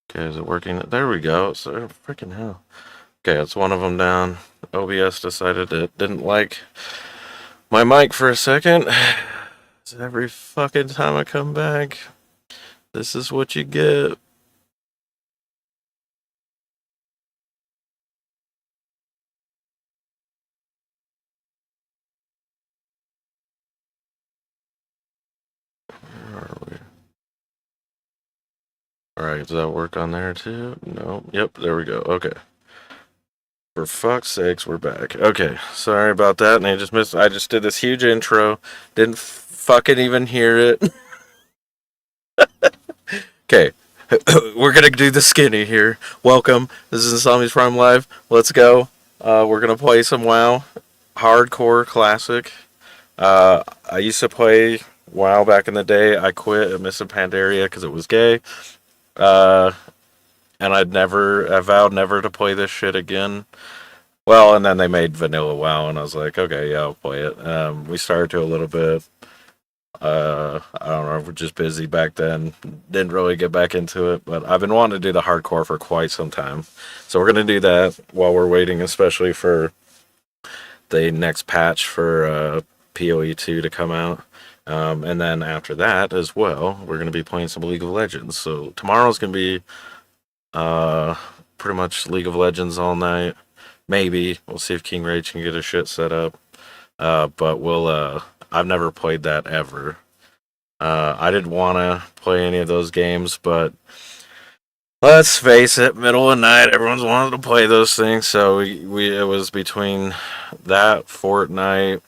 Okay, is it working? There we go. So freaking hell. Okay, it's one of them down. OBS decided it didn't like my mic for a second. Every fucking time I come back, this is what you get. Where are we? Alright, does that work on there too? No. Yep, there we go. Okay. For fuck's sakes, we're back. Okay, sorry about that. And I just did this huge intro. Didn't fucking even hear it. Okay, we're gonna do the skinny here. Welcome. This is InsomniousSprime Live. Let's go. We're gonna play some WoW, hardcore classic. I used to play WoW back in the day. I quit at Mists of Pandaria because it was gay. Uh, and I vowed never to play this shit again. Well, and then they made Vanilla WoW, and I was like, okay, yeah, I'll play it. We started to a little bit. I don't know, we're just busy back then. Didn't really get back into it, but I've been wanting to do the hardcore for quite some time. So we're gonna do that while we're waiting, especially for the next patch for PoE 2 to come out. And then after that as well, we're gonna be playing some League of Legends. So tomorrow's gonna be uh, pretty much League of Legends all night. Maybe we'll see if King Rage can get his shit set up. But we'll. I've never played that ever. I didn't want to play any of those games, but let's face it, middle of the night, everyone's wanted to play those things. So we it was between that Fortnite,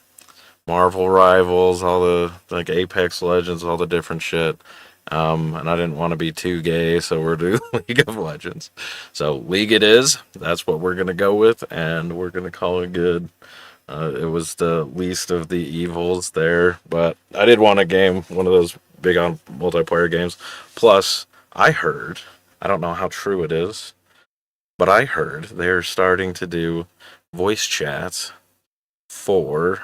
Marvel Rivals, all the like Apex Legends, all the different shit. And I didn't want to be too gay, so we're doing League of Legends. So League it is. That's what we're gonna go with, and we're gonna call it good. It was the least of the evils there, but I did want a game, one of those big on multiplayer games. Plus, I don't know how true it is, but I heard they're starting to do voice chats for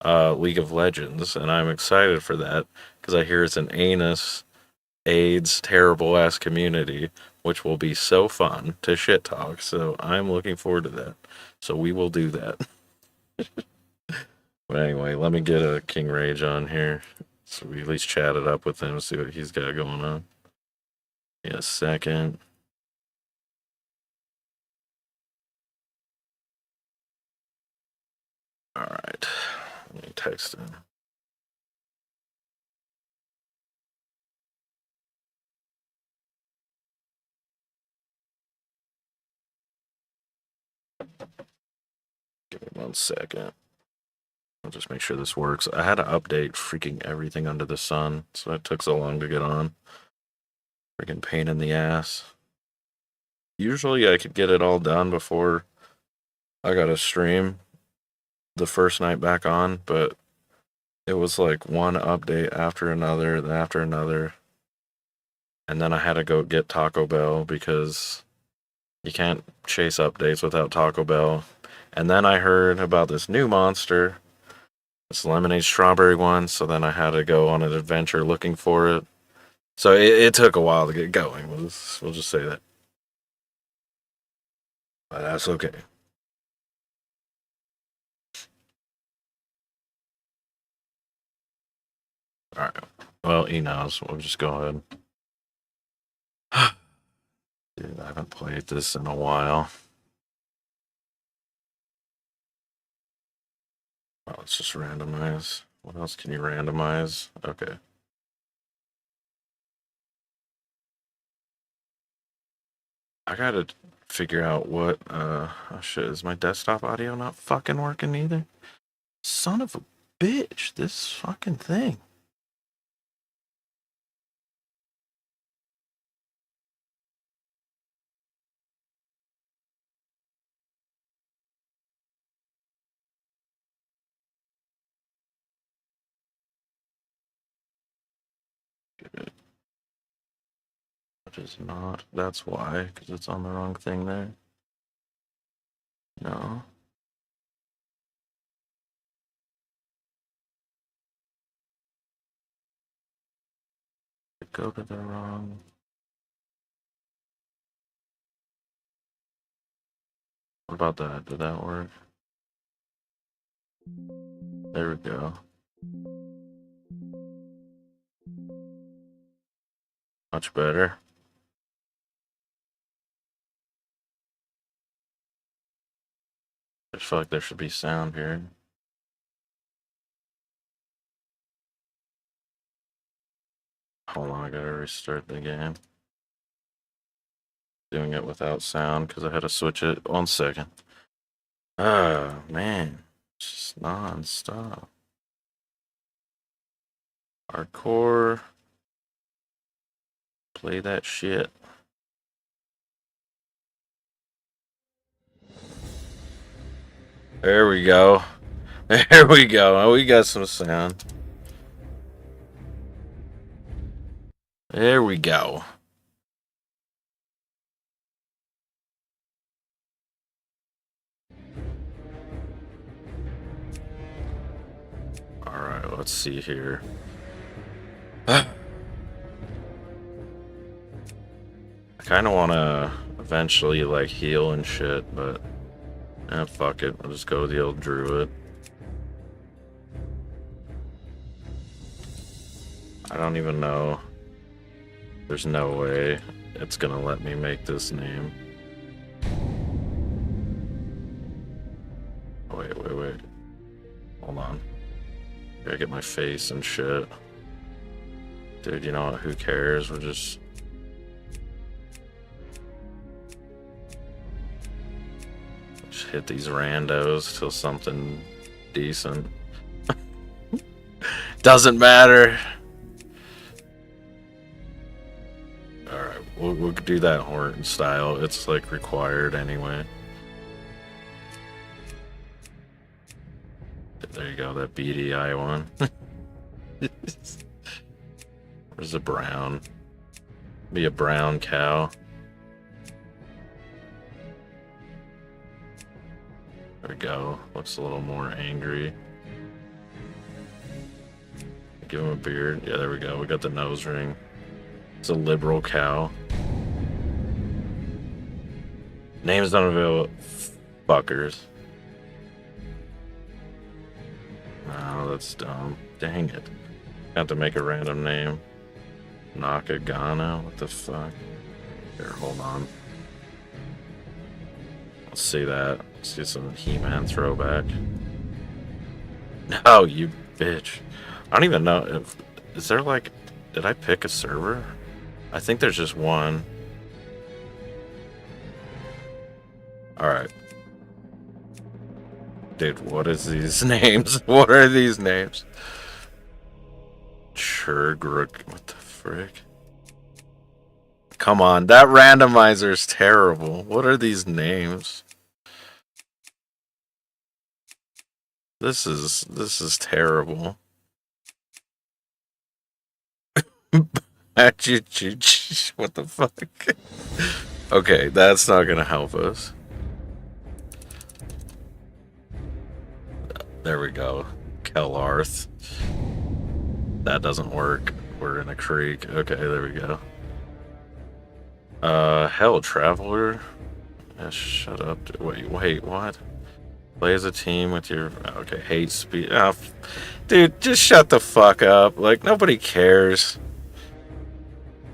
League of Legends, and I'm excited for that because I hear it's an anus, AIDS, terrible ass community, which will be so fun to shit talk. So I'm looking forward to that. So we will do that. But anyway, let me get a King Rage on here. So we at least chat it up with him, see what he's got going on. In a second. Alright. Let me text him. Give me 1 second. I'll just make sure this works. I had to update freaking everything under the sun, so it took so long to get on. Freaking pain in the ass. Usually I could get it all done before I got a stream the first night back on, but it was like one update after another, then after another. And then I had to go get Taco Bell because you can't chase updates without Taco Bell. And then I heard about this new monster, this lemonade strawberry one, so then I had to go on an adventure looking for it. So it took a while to get going. We'll just say that. But that's okay. Alright. Well, he knows. We'll just go ahead. Dude, I haven't played this in a while. Oh, let's just randomize. What else can you randomize? Okay. I gotta figure out what, oh shit, is my desktop audio not fucking working either? Son of a bitch, this fucking thing. Which is not, that's why, because it's on the wrong thing there. No. Go to the wrong. What about that? Did that work? There we go. Much better. I just feel like there should be sound here. Hold on, I gotta restart the game. Doing it without sound because I had to switch it. 1 second. Oh, man. It's just non-stop. Hardcore. Play that shit. There we go. There we go. Oh, we got some sound. There we go. Alright, let's see here. I kind of want to eventually, like, heal and shit, but fuck it. I'll just go with the old druid. I don't even know. There's no way it's gonna let me make this name. Wait. Hold on. Gotta get my face and shit. Dude, you know what? Who cares? We're just... hit these randos till something decent. Doesn't matter. Alright, we'll do that Horton style. It's like required anyway. There you go, that BDI one. Where's the brown? Be a brown cow. There we go. Looks a little more angry. Give him a beard. Yeah, there we go. We got the nose ring. It's a liberal cow. Names not available. Fuckers. Oh, that's dumb. Dang it. Have to make a random name. Nakagana? What the fuck? Here, hold on. Let's see that. Let's get some He-Man throwback. No, you bitch. I don't even know if... Is there like... Did I pick a server? I think there's just one. Alright. Dude, what is these names? What are these names? Churgruk. What the frick? Come on, that randomizer's terrible. What are these names? This is terrible. What the fuck? Okay, that's not gonna help us. There we go. Kelarth. That doesn't work. We're in a creek. Okay, there we go. Hell, Traveler. Yeah, shut up. Wait, what? Play as a team with your... Okay, hate speed. Oh, dude, just shut the fuck up. Like, nobody cares.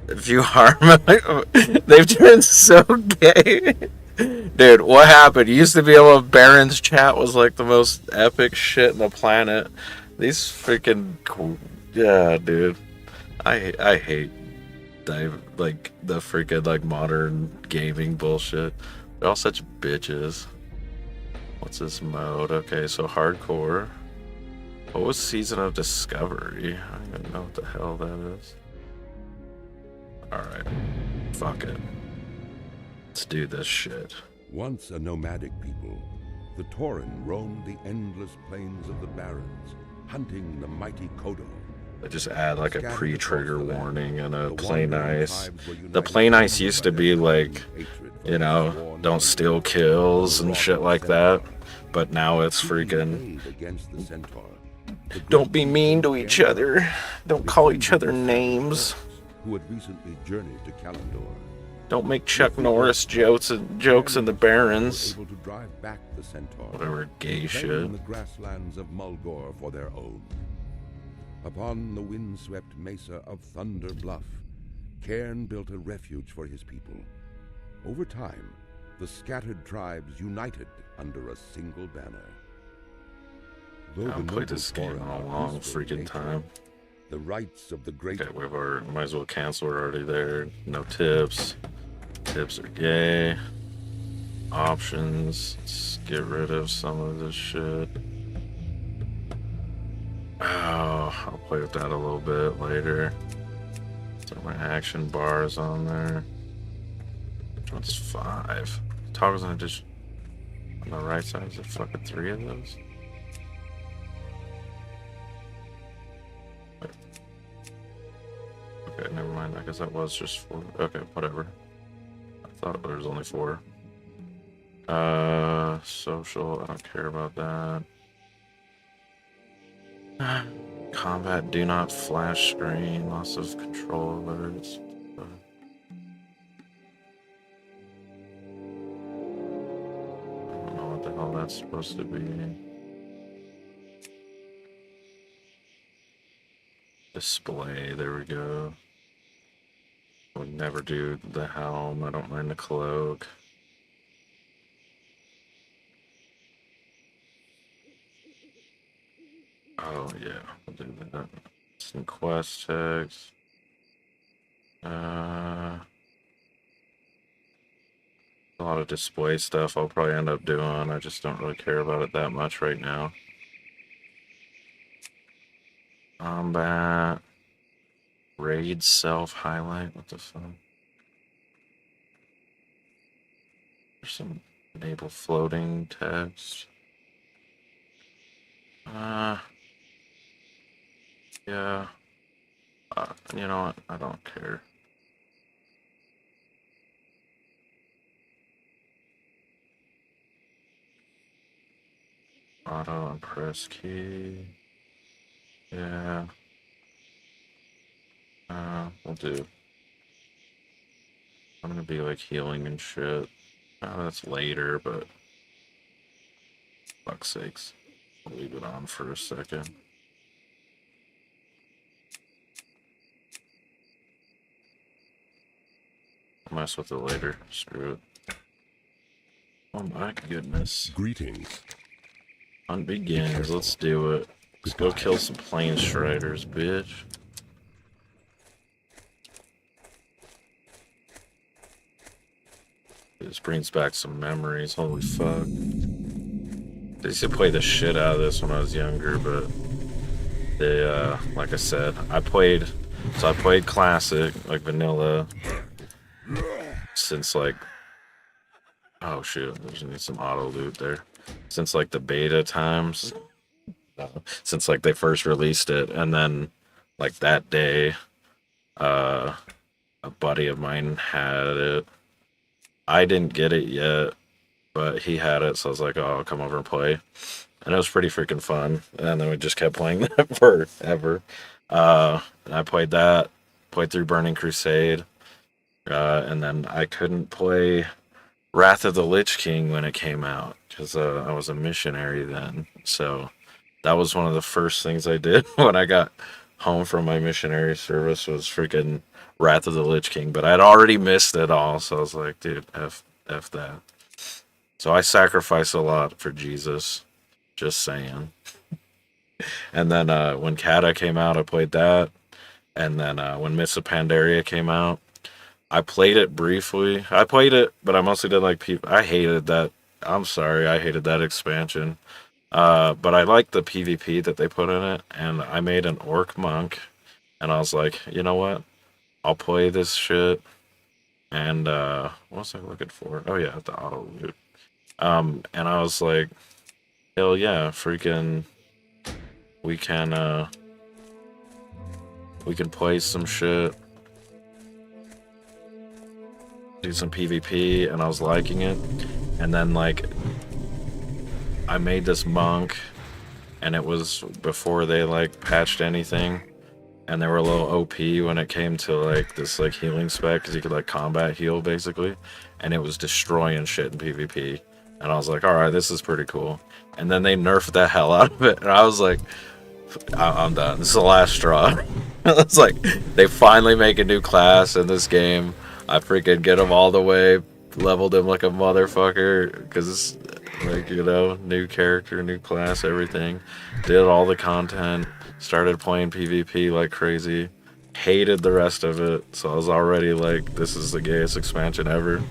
If you harm... They've turned so gay. Dude, what happened? You used to be able to... Baron's chat was like the most epic shit in the planet. These freaking... Yeah, dude. I hate... like, the freaking, like, modern gaming bullshit. They're all such bitches. What's this mode? Okay, so hardcore. What was Season of Discovery? I don't even know what the hell that is. Alright. Fuck it. Let's do this shit. Once a nomadic people, the Tauren roamed the endless plains of the Barrens, hunting the mighty Kodo. I just add like a pre-trigger warning and a play nice. The play nice used to be like, you know, don't steal kills and shit like that. But now it's freaking, don't be mean to each other. Don't call each other names. Who had recently journeyed to Kalimdor. Don't make Chuck Norris jokes in the Barrens. Able to drive back the centaur, Whatever gay shit. claim the grasslands of Mulgore for their own. Upon the windswept mesa of Thunder Bluff, Cairn built a refuge for his people. Over time, the scattered tribes united under a single banner. Though I haven't the played noble this game in Tauren a are long peaceful in freaking nature, time. the rights of the great... Okay, might as well cancel. We're already there. No tips. Tips are gay. Options. Let's get rid of some of this shit. Oh, I'll play with that a little bit later. So my action bars on there. Which one's 5? Toggles on just on the right side. Is there fucking 3 of those? Okay, never mind. I guess that was just 4. Okay, whatever. I thought there was only 4. Social. I don't care about that. Combat. Do not flash screen. Loss of control alerts. I don't know what the hell that's supposed to be. Display. There we go. Would never do the helm. I don't mind the cloak. Oh yeah, we'll do that. Some quest tags. A lot of display stuff I'll probably end up doing. I just don't really care about it that much right now. Combat. Raid self highlight. What the fuck? There's some enable floating text. Yeah. You know what? I don't care. Auto and press key. Yeah. We'll do. I'm gonna be like healing and shit. Oh, that's later, but fuck's sakes. I'll leave it on for a second. I'll mess with it later. Screw it. Oh my goodness. Greetings. Hunt begins. Let's do it. Let's go kill some plane striders, bitch. This brings back some memories. Holy fuck. I used to play the shit out of this when I was younger, but they, like I said, I played classic, like vanilla, since like, oh shit, there's need some auto loot there. Since like the beta times, since like they first released it, and then like that day, a buddy of mine had it. I didn't get it yet, but he had it, so I was like, oh, I'll come over and play. And it was pretty freaking fun. And then we just kept playing that forever. And I played that, played through Burning Crusade, and then I couldn't play Wrath of the Lich King when it came out, because I was a missionary then. So that was one of the first things I did when I got home from my missionary service, was freaking Wrath of the Lich King, but I'd already missed it all, so I was like, dude, F that. So I sacrifice a lot for Jesus, just saying. And then when Kata came out, I played that. And then when Mists of Pandaria came out, I played it briefly. I played it, but I mostly did like I hated that. I'm sorry, I hated that expansion. But I liked the PvP that they put in it, and I made an orc monk, and I was like, you know what? I'll play this shit. And what was I looking for? Oh yeah, the auto loot. And I was like, hell yeah, freaking we can play some shit. Do some PvP, and I was liking it. And then like I made this monk, and it was before they like patched anything. and they were a little OP when it came to like this like healing spec because you could like combat heal basically, and it was destroying shit in PvP. And I was like, all right, this is pretty cool. And then they nerfed the hell out of it, and I was like, I'm done. This is the last straw. It's like they finally make a new class in this game. I freaking get him all the way, leveled him like a motherfucker because like new character, new class, everything. Did all the content. Started playing PvP like crazy. Hated the rest of it, so I was already like, this is the gayest expansion ever.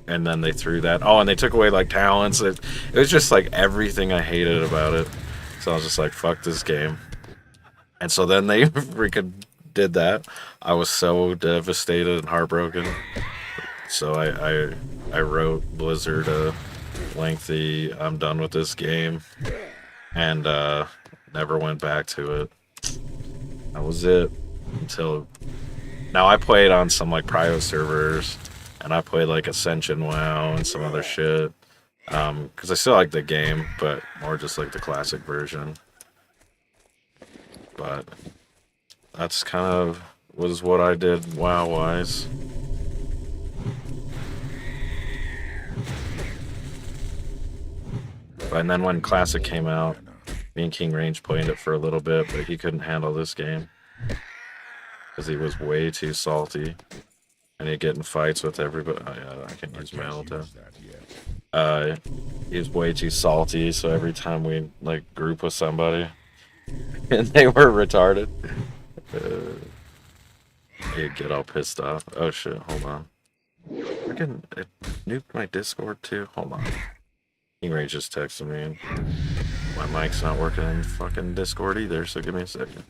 And then they threw that. Oh, and they took away like talents. It was just like everything I hated about it. So I was just like, fuck this game. And so then they freaking did that. I was so devastated and heartbroken. So I wrote Blizzard a lengthy I'm done with this game and never went back to it. That was it until now. I played on some like Prio servers and I played like Ascension WoW and some other shit. Because I still like the game, but more just like the classic version. But that's kind of was what I did WoW wise. And then when Classic came out, me and King Range played it for a little bit, but he couldn't handle this game because he was way too salty, and he'd get in fights with everybody. I can use my Alta. He was way too salty, so every time we like group with somebody, and they were retarded, he'd get all pissed off. Oh shit! Hold on. Freaking it nuked my Discord too. Hold on. King Range just texted me. And my mic's not working in fucking Discord either, so give me a second.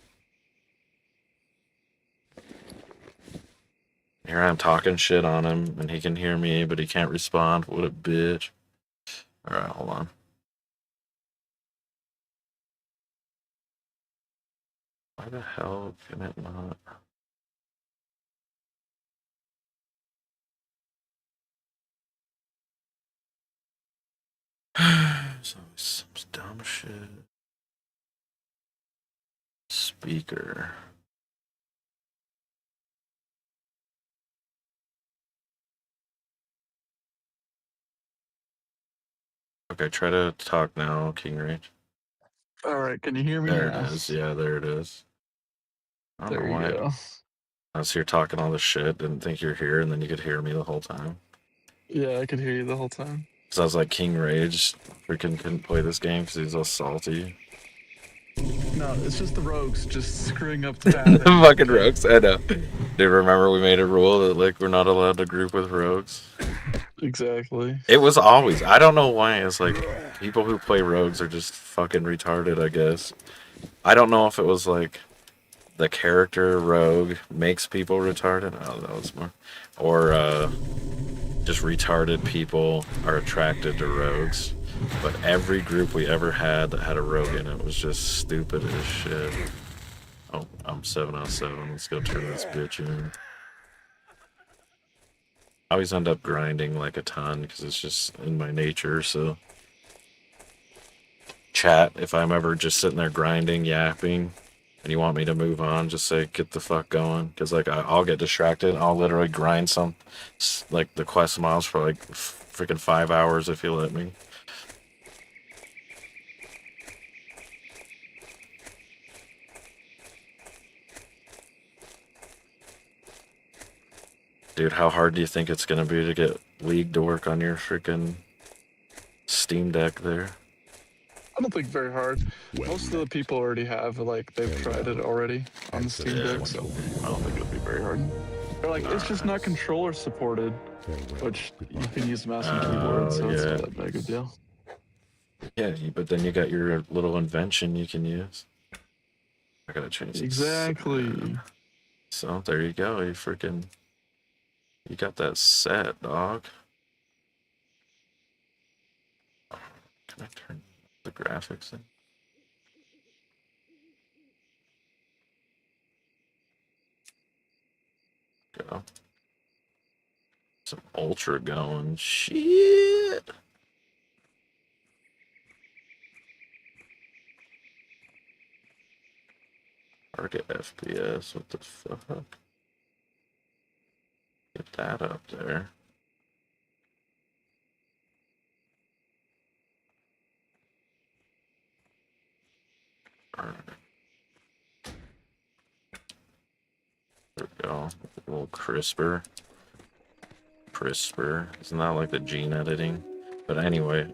Here I'm talking shit on him, and he can hear me, but he can't respond. What a bitch. Alright, hold on. Why the hell can it not? So some dumb shit. Speaker. Okay, try to talk now, King Range. Alright, can you hear me There now? it is. Yeah, there it is. I don't There know you why. go. I was here talking all this shit, didn't think you're here, and then you could hear me the whole time. Yeah, I could hear you the whole time. So I was like, King Rage freaking couldn't play this game because he's all salty. No, it's just the rogues just screwing up the path. The fucking rogues, I know. Dude, remember we made a rule that like we're not allowed to group with rogues? Exactly. It was always, I don't know why, it's like people who play rogues are just fucking retarded, I guess. I don't know if it was like the character rogue makes people retarded. Oh, that was more. Or just retarded people are attracted to rogues. But every group we ever had that had a rogue in it was just stupid as shit. Oh, I'm 7 out of 7. Let's go turn this bitch in. I always end up grinding like a ton because it's just in my nature, so. Chat, if I'm ever just sitting there grinding, yapping, and you want me to move on, just say, get the fuck going. Because, like, I'll get distracted. I'll literally grind like, the quest miles for, like, freaking 5 hours if you let me. Dude, how hard do you think it's gonna be to get League to work on your freaking Steam Deck there? I don't think very hard. Most of the people already have, like, they've tried it already on the Steam Deck, so I don't think it'll be very hard. They're like, it's just not controller supported, which you can use mouse and keyboard, so it's not that big of a deal. Yeah, but then you got your little invention you can use. I gotta change this. Exactly. So there you go. You got that set, dog. Can I turn the graphics in? Go. Some ultra going. Shit. Target FPS, what the fuck? Get that up there. Alright. There we go. A little crisper. Isn't that like the gene editing? But anyway,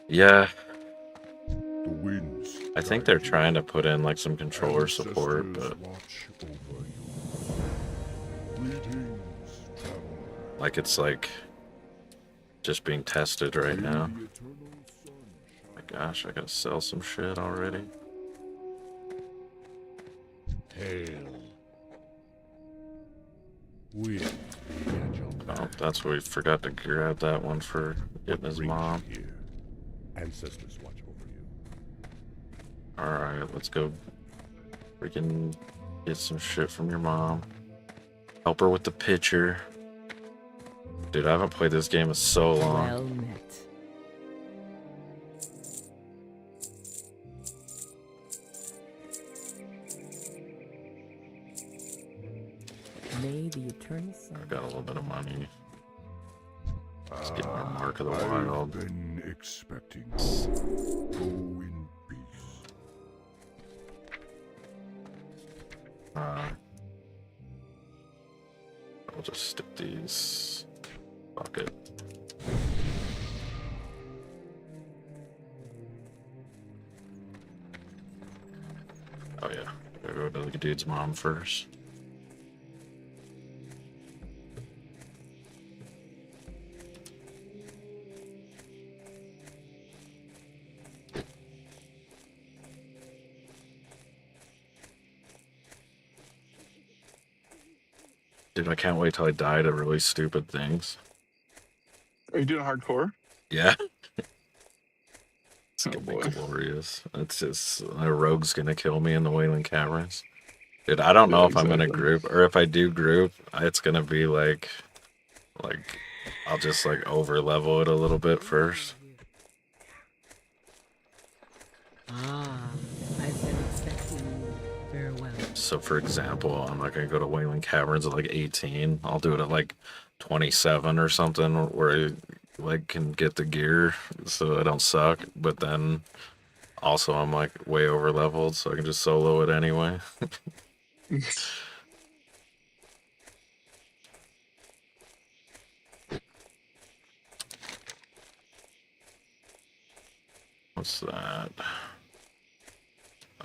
yeah. The winds I think they're trying to put in like some controller support, but like it's like just being tested right now. My gosh, I gotta sell some shit already. Hail. Oh, that's what we forgot to grab that one for getting his mom. Ancestors watch over you. Alright, let's go freaking get some shit from your mom. Help her with the pitcher. Dude, I haven't played this game in so long. Well met. May the eternal sun. I got a little bit of money. Let's get my Mark of the Wild. I've been expecting. Go in peace. I'll just stick these. Fuck it. Oh yeah, gotta go to the dude's mom first. Dude, I can't wait till I die to really stupid things. Are you doing hardcore? Yeah. It's Oh, gonna boy. be glorious. It's just a rogue's gonna kill me in the Wailing Caverns. Dude, I don't know Yeah, if I'm gonna exactly. group, or if I do group, it's gonna be like I'll just like over level it a little bit first. Ah, I've been expecting you. Farewell. So for example, I'm not gonna go to Wailing Caverns at like 18. I'll do it at like 27 or something, where I like can get the gear so I don't suck. But then also I'm like way over leveled, so I can just solo it anyway. What's that?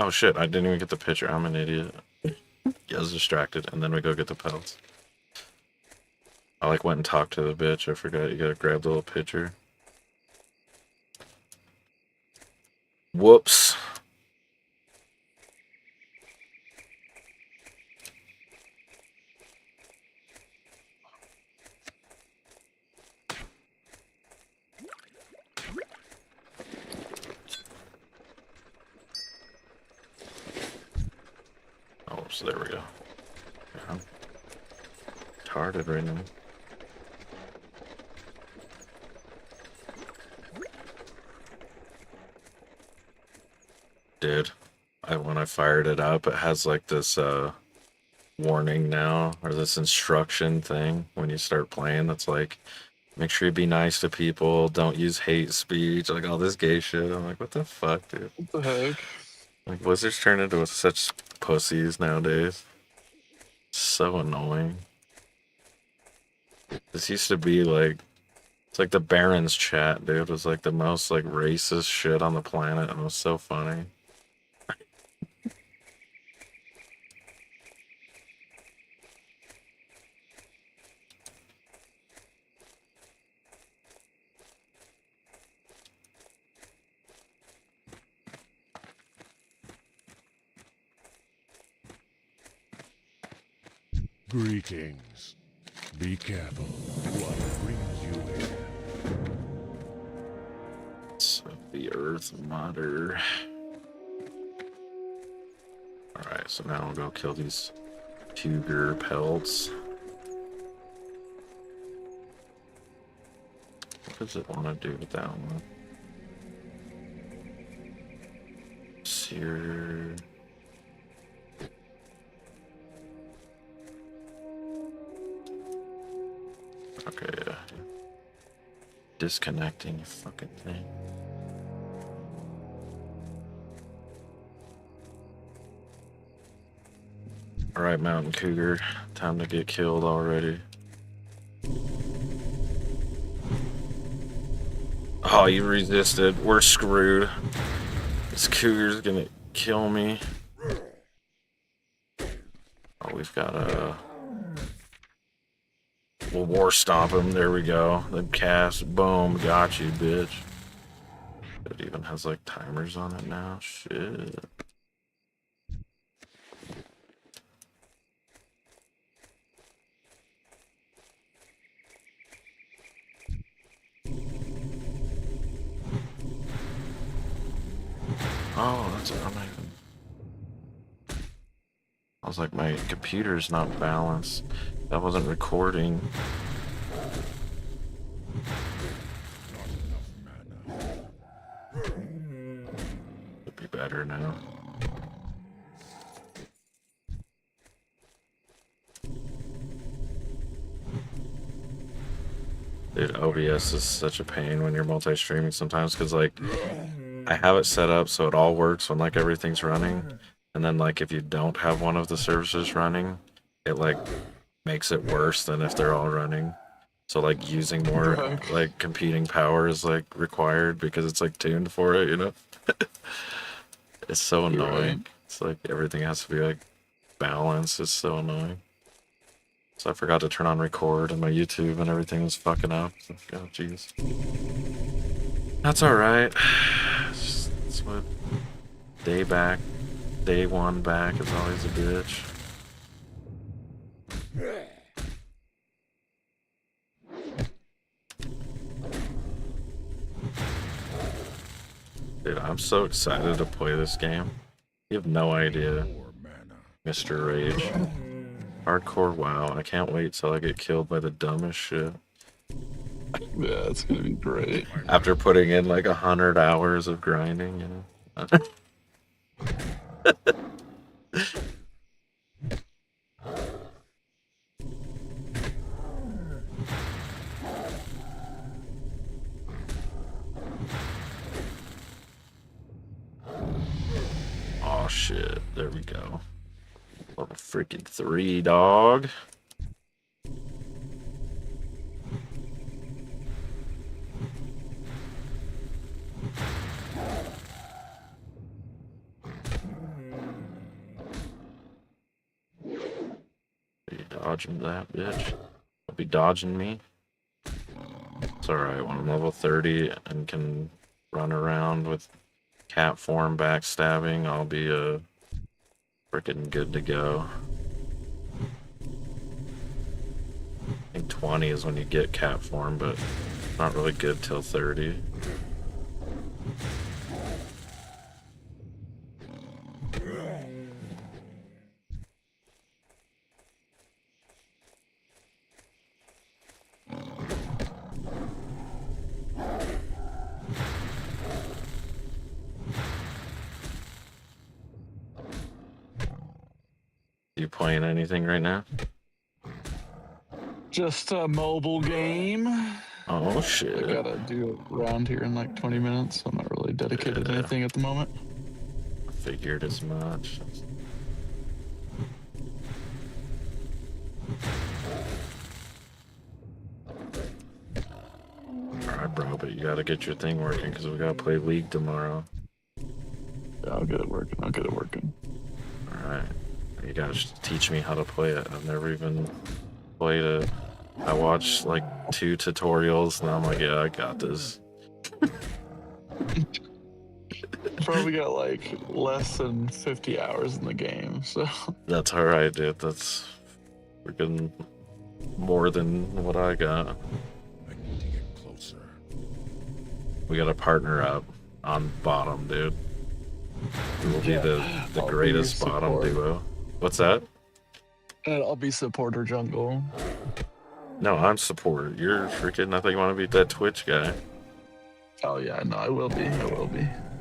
Oh shit, I didn't even get the picture. I'm an idiot. I was distracted, and then we go get the pelts. I like went and talked to the bitch. I forgot you gotta grab the little picture. Whoops. Oh, so there we go. Yeah, I'm retarded right now. Dude, when I fired it up, it has like this warning now, or this instruction thing when you start playing. That's like, make sure you be nice to people, don't use hate speech, like all this gay shit. I'm like, what the fuck, dude? What the heck? Like, Blizzard's turned into such pussies nowadays. So annoying. This used to be like, it's like the Barons chat, dude. It was like the most like racist shit on the planet, and it was so funny. Greetings. Be careful what brings you here. So the Earth Mother. Alright, so now we'll go kill these cougar pelts. What does it want to do with that one? Sear. Okay, yeah. Disconnecting, you fucking thing. Alright, Mountain Cougar. Time to get killed already. Oh, you resisted. We're screwed. This cougar's gonna kill me. Oh, we've got a... We'll war stomp him. There we go. Then cast. Boom. Got you, bitch. It even has like timers on it now. Shit. Oh, that's amazing. I was like, my computer's not balanced. That wasn't recording. It'd be better now. Dude, OBS is such a pain when you're multi-streaming sometimes, because like I have it set up so it all works when like everything's running, and then like if you don't have one of the services running, it like makes it worse than if they're all running. So like using more like competing power is like required because it's like tuned for it, you know? It's so annoying. Right. It's like everything has to be like balanced. It's so annoying. So I forgot to turn on record and my YouTube and everything was fucking up. So, oh, jeez. That's alright. That's what day one back is always a bitch. Dude, I'm so excited to play this game. You have no idea, Mr. Rage. Hardcore WoW. I can't wait till I get killed by the dumbest shit. Yeah, it's gonna be great. After putting in like 100 hours of grinding, you know? Oh shit, there we go. Level freaking 3, dog. Are you dodging that, bitch? Don't be dodging me. It's alright, when I'm level 30 and can run around with cat form backstabbing, I'll be freaking good to go. I think 20 is when you get cat form, but not really good till 30. You playing anything right now? Just a mobile game. Oh shit. I gotta do a round here in like 20 minutes, so I'm not really dedicated to anything at the moment. I figured as much. Alright bro, but you gotta get your thing working because we gotta play League tomorrow. Yeah, I'll get it working. Alright. You gotta teach me how to play it. I've never even played it. I watched like 2 tutorials and I'm like, yeah, I got this. Probably got like less than 50 hours in the game, so. That's alright, dude. That's freaking more than what I got. I need to get closer. We gotta partner up on bottom, dude. We will be the greatest bottom duo. What's that? And I'll be support or jungle. No, I'm support. You're freaking, I thought you want to be that Twitch guy. Oh yeah, no, I will be.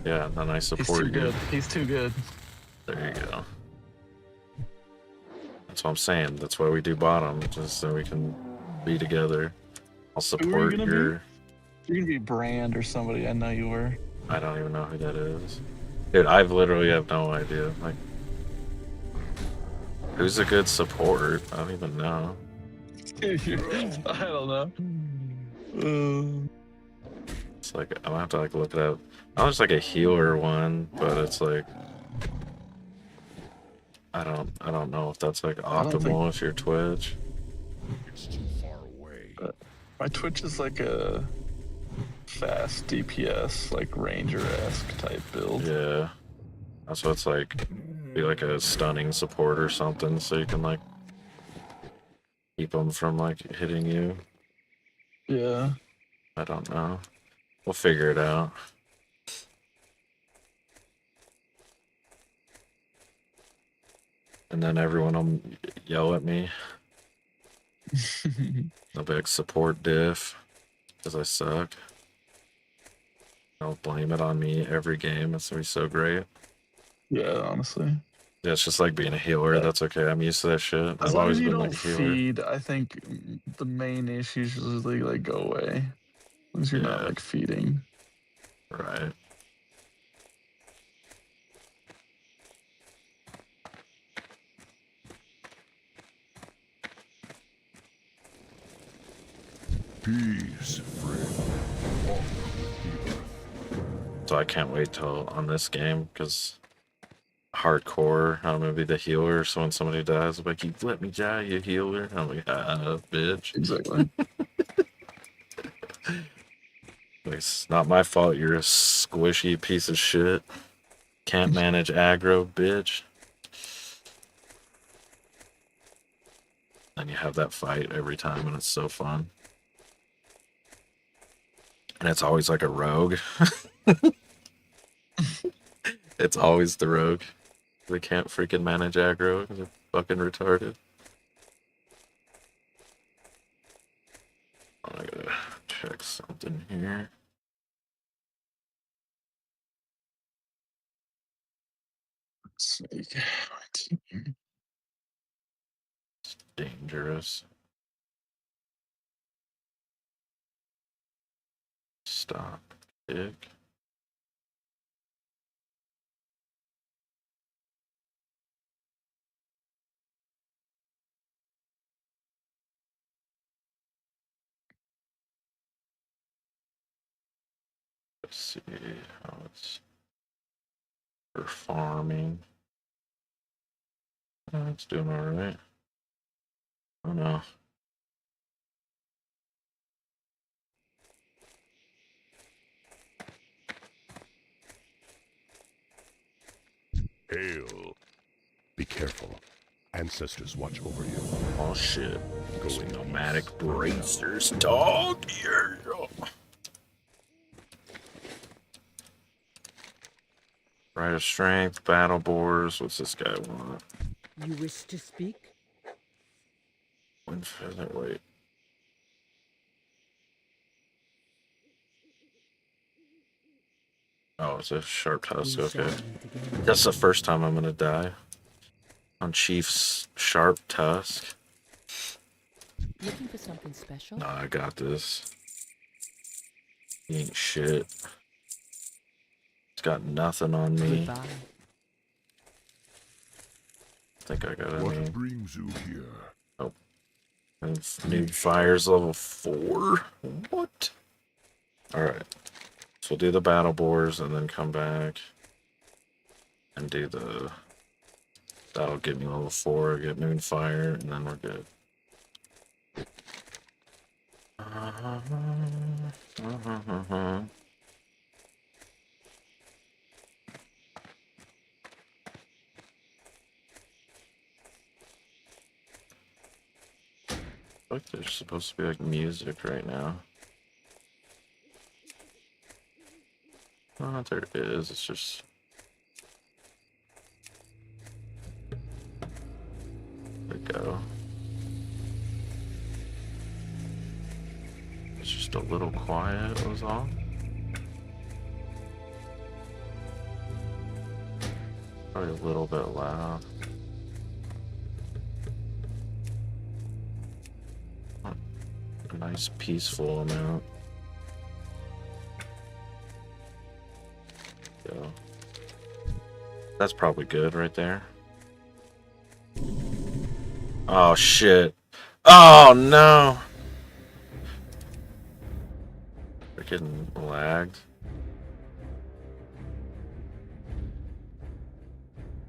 Yeah, then I He's support too you. good. He's too good. There you go. That's what I'm saying. That's why we do bottom, just so we can be together. I'll Who are you support gonna your. be? You're gonna be Brand or somebody. I know you were. I don't even know who that is. Dude, I literally have no idea. Like, who's a good support? I don't even know. I don't know. It's like, I'm gonna have to like look it up. I know there's like a healer one, but it's like, I don't know if that's like I don't think- optimal if you're Twitch. It's too far away. My Twitch is like a fast DPS, like Ranger-esque type build. Yeah. That's what it's like. Be like a stunning support or something, so you can like keep them from like hitting you. Yeah. I don't know. We'll figure it out. And then everyone will yell at me. They'll be like, support diff, because I suck. They'll blame it on me every game. It's gonna be so great. Yeah, honestly. Yeah, it's just like being a healer. That's okay. I'm used to that shit. As I've long always as you been don't like a healer. feed, I think the main issues usually like go away. As long as you're not Yeah. like feeding. Right. Peace, friend. So I can't wait till on this game, because hardcore, I'm gonna be the healer, so when somebody dies, I'm like, you let me die, you healer. I'm like, bitch. Exactly. Like, it's not my fault you're a squishy piece of shit. Can't manage aggro, bitch. And you have that fight every time, and it's so fun. And it's always like a rogue. It's always the rogue. They can't freaking manage aggro. They're fucking retarded. I gotta check something here. Snake. Dangerous. Stop. Kick. Let's see how it's performing. Oh, it's doing alright. Oh no. Hail. Be careful. Ancestors watch over you. Oh shit. Go in Nomadic peace. bracers, dog. Yeah. Right of strength, battle boars. What's this guy want? You wish to speak? Wind feather, wait. Oh, it's a sharp tusk, We shall okay. meet again. That's the first time I'm gonna die. On Chief's sharp tusk. Looking for something special? Nah, I got this. He ain't shit. He's got nothing on me. Goodbye. I think I got What any. brings you here? And new fires level 4? What? Alright. So we'll do the battle boars and then come back and do the. That'll get me level 4, get Moonfire, and then we're good. I think there's supposed to be like music right now. Oh, there is. It's just. There we go. It's just a little quiet, was all. Probably a little bit loud. nice peaceful amount. So that's probably good right there. Oh shit. Oh no. Freaking lagged.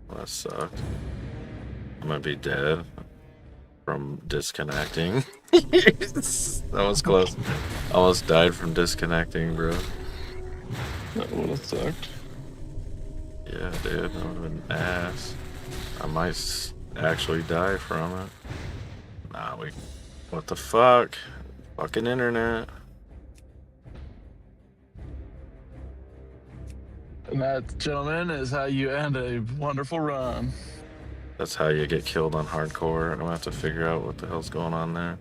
Well, that sucked. I'm gonna be dead from disconnecting. That was close. Almost died from disconnecting, bro. That would have sucked. Yeah, dude, that would have been ass. I might actually die from it. Nah, what the fuck? Fucking internet. And that, gentlemen, is how you end a wonderful run. That's how you get killed on hardcore. I'm gonna have to figure out what the hell's going on there.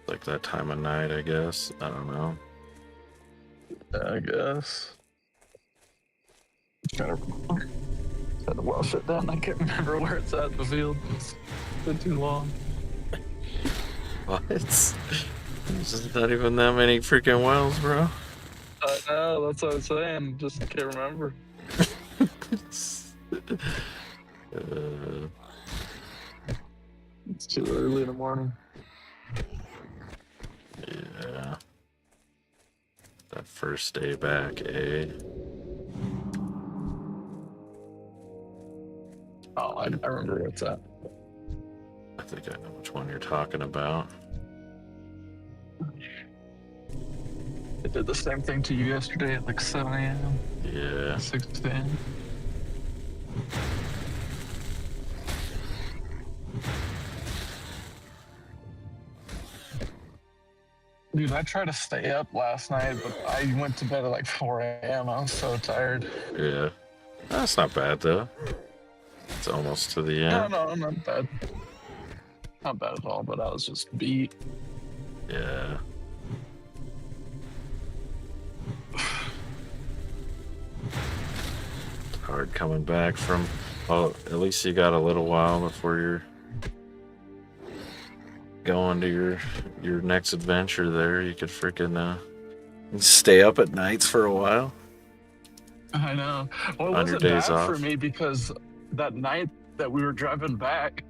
Like that time of night, I guess. I don't know. I guess. Kind of had to wash it down. I can't remember where it's at in the field. It's been too long. What? There's just not even that many freaking wells, bro. I know, that's what I'm saying. Just can't remember. It's too early in the morning. Yeah. That first day back, eh? Oh, I remember where it's at. I think I know which one you're talking about. It did the same thing to you yesterday at like 7 a.m. Yeah. 6 a.m. Dude, I tried to stay up last night, but I went to bed at like 4 a.m. I was so tired. Yeah. That's not bad, though. It's almost to the end. No, not bad. Not bad at all, but I was just beat. Yeah. Hard coming back from... Oh, at least you got a little while before you're going to your next adventure there. You could freaking stay up at nights for a while. I know. Well, it On your wasn't days bad off. for me because that night that we were driving back,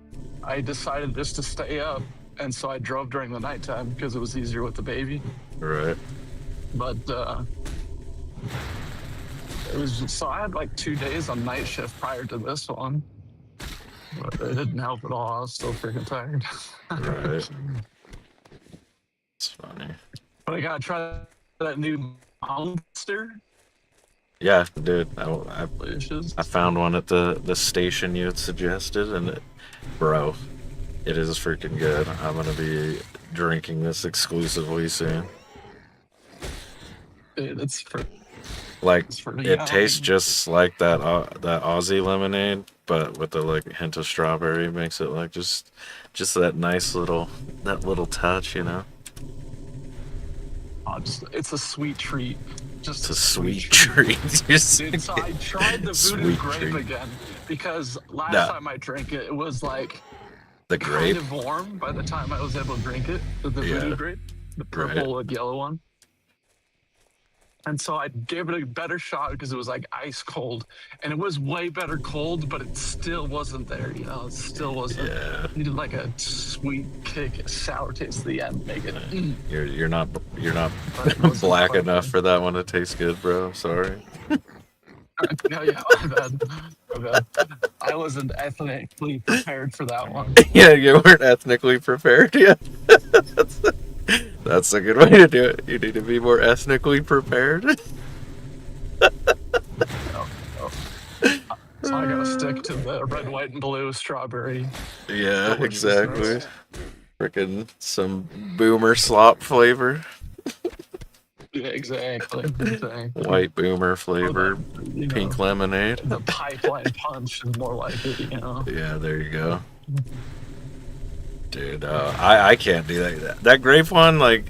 I decided just to stay up, and so I drove during the nighttime because it was easier with the baby. Right. But it was just, so I had like 2 days on night shift prior to this one, but it didn't help at all. I was still freaking tired. Right. It's funny. But I gotta try that new monster. Yeah, dude. I Delicious. found one at the station you had suggested, and bro, it is freaking good. I'm gonna be drinking this exclusively soon. Dude, it's for Like, it's for it young. tastes just like that Aussie lemonade, but with the like hint of strawberry. Makes it like just that nice little touch, you know. It's a sweet treat. Just It's a sweet treat. Dude, so I tried the Voodoo Sweet Grape treat. again because last No. time I drank it, it was like The kind grape. of warm by the time I was able to drink it. The Yeah. Voodoo Grape, the purple and yellow one. And so I gave it a better shot because it was like ice cold, and it was way better cold, but it still wasn't there. You know, it still wasn't. Yeah. Needed like a sweet kick, a sour taste at the end, make it. You're not But it wasn't black quite enough there. for that one to taste good, bro. I'm sorry. Yeah, my bad. My bad. I wasn't ethnically prepared for that one. Yeah, you weren't ethnically prepared yet. That's a good way to do it. You need to be more ethnically prepared. So I gotta stick to the red, white, and blue strawberry. Yeah, Deliciousness. exactly. Freaking some boomer slop flavor. Yeah, exactly. White boomer flavor. You know, Pink lemonade. the pipeline punch is more like it, you know. Yeah, there you go. Dude, I can't do that. That grape one, like,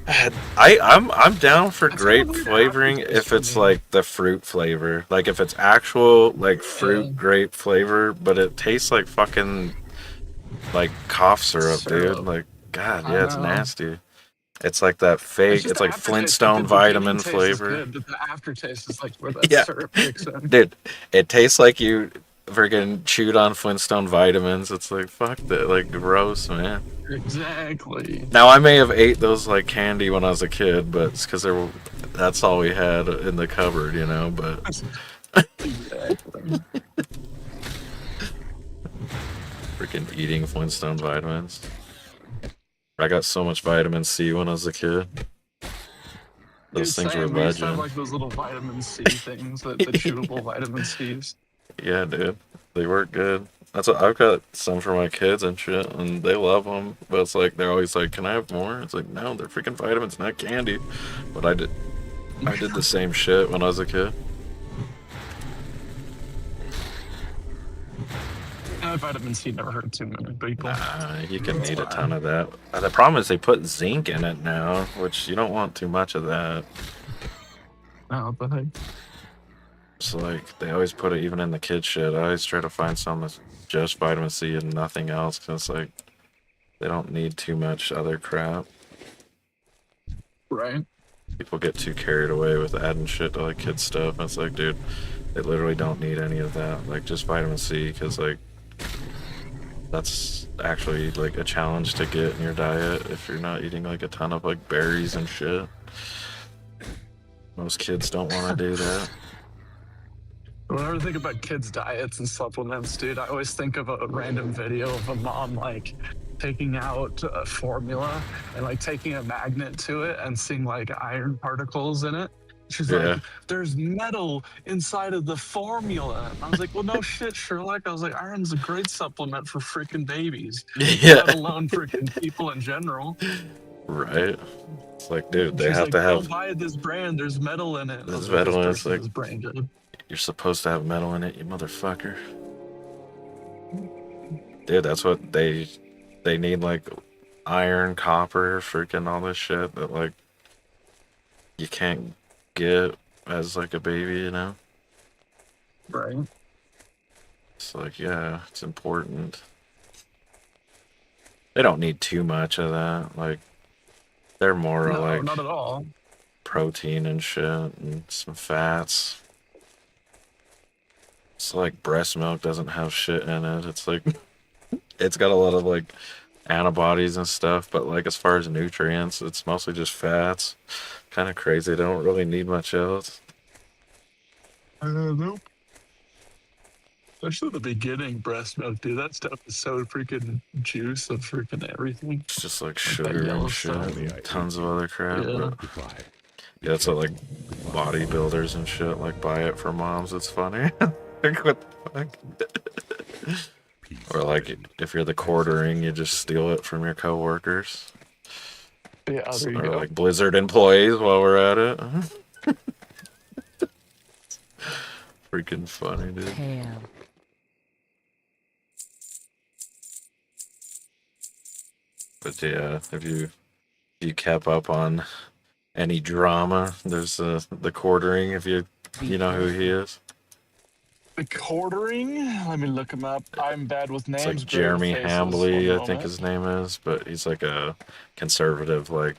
I'm down for It's got a grape weird flavoring aftertaste if for it's me. like the fruit flavor. Like if it's actual like Yeah, fruit grape flavor, but it tastes like fucking like cough syrup, dude. syrup. Like God, I yeah, it's know. nasty. It's like that It's fake. just It's the like aftertaste. Like Flintstone the beginning vitamin taste is flavor. good, but the aftertaste is like where that Yeah, syrup kicks in. dude, it tastes like you freaking chewed on Flintstone vitamins. It's like fuck that, like gross, man. Exactly. Now I may have ate those like candy when I was a kid, but it's because that's all we had in the cupboard, you know. But Exactly. freaking eating Flintstone vitamins. I got so much vitamin C when I was a kid. Dude, Those things were same. We used to have legend. like those little vitamin C things, the chewable vitamin C's. Yeah, dude, they work good. That's what I've got some for my kids and shit, and they love them. But it's like they're always like, "Can I have more?" It's like, no, they're freaking vitamins, not candy. But I did the same shit when I was a kid. Vitamin C never hurt too many people. You can That's need a ton fine. of that. The problem is they put zinc in it now, which you don't want too much of that. Oh, but hey, So like they always put it even in the kid shit. I always try to find some that's just vitamin C and nothing else, because it's like they don't need too much other crap. right? People get too carried away with adding shit to like kid stuff. And it's like, dude, they literally don't need any of that. Like just vitamin C, because like that's actually like a challenge to get in your diet if you're not eating like a ton of like berries and shit. Most kids don't want to do that. Whenever I think about kids' diets and supplements, dude, I always think of a random video of a mom like taking out a formula and like taking a magnet to it and seeing like iron particles in it. She's Yeah. like, "There's metal inside of the formula." And I was like, "Well, no shit, Sherlock." I was like, "Iron's a great supplement for freaking babies, Yeah. let alone freaking people in general." Right. It's like, dude, And they she's have like, to "Don't have buy this brand. There's metal in it." And I this was like, "This metal in it. It's person like is brain dead." you're supposed to have metal in it, you motherfucker. Dude, that's what they need, like iron, copper, freaking all this shit that like you can't get as like a baby, you know? Right? It's like, yeah, it's important. They don't need too much of that. Like they're more No, like not at all. protein and shit and some fats. It's like breast milk doesn't have shit in it. It's like it's got a lot of like antibodies and stuff, but like as far as nutrients, it's mostly just fats. Kind of crazy. They don't really need much else. Nope. Especially the beginning breast milk, dude. That stuff is so freaking juice of freaking everything. It's just like Like that sugar yellow and shit stuff. and tons of other crap. Yeah. But yeah, that's what like bodybuilders and shit like buy it for moms. It's funny. Like what the fuck? Or like if you're the quartering, you just steal it from your coworkers. Yeah, there you Or go. like Blizzard employees while we're at it. Freaking funny, dude. Pale. But yeah, if you kept up on any drama, there's the quartering. If you know who he is, The quartering. Let me look him up. I'm bad with it's like names. Great with Jeremy faces. One Hambly, I think moment. his name is. But he's like a conservative, like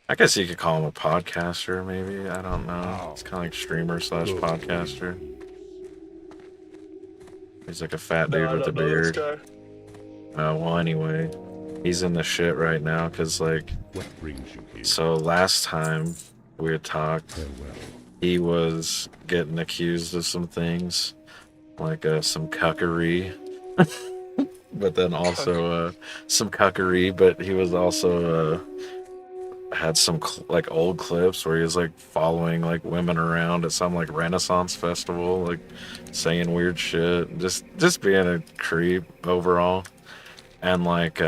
I guess you could call him a podcaster, maybe. I don't know. It's kind of like streamer slash podcaster. He's like a fat No, dude I with a don't know this beard. guy. Well, anyway, he's in the shit right now because like. What brings you here? So last time we had talked, Farewell. he was getting accused of some things, like some cuckery, but then also some cuckery. But he was also had some like old clips where he was like following like women around at some like Renaissance festival, like saying weird shit, just being a creep overall, and like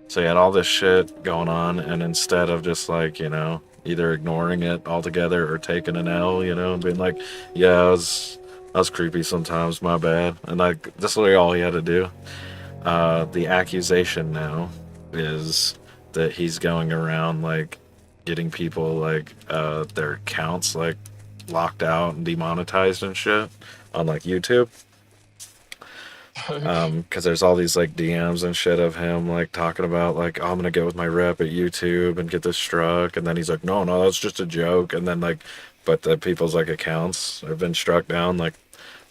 so he had all this shit going on, and instead of just like, you know, either ignoring it altogether or taking an L, you know, and being like, yeah, I was creepy sometimes, my bad. And like that's literally all he had to do. The accusation now is that he's going around like getting people like their accounts like locked out and demonetized and shit on like YouTube. Because there's all these like DMs and shit of him like talking about like, oh, I'm gonna get with my rep at YouTube and get this struck, and then he's like, no, that's just a joke, and then like, but the people's like accounts have been struck down. Like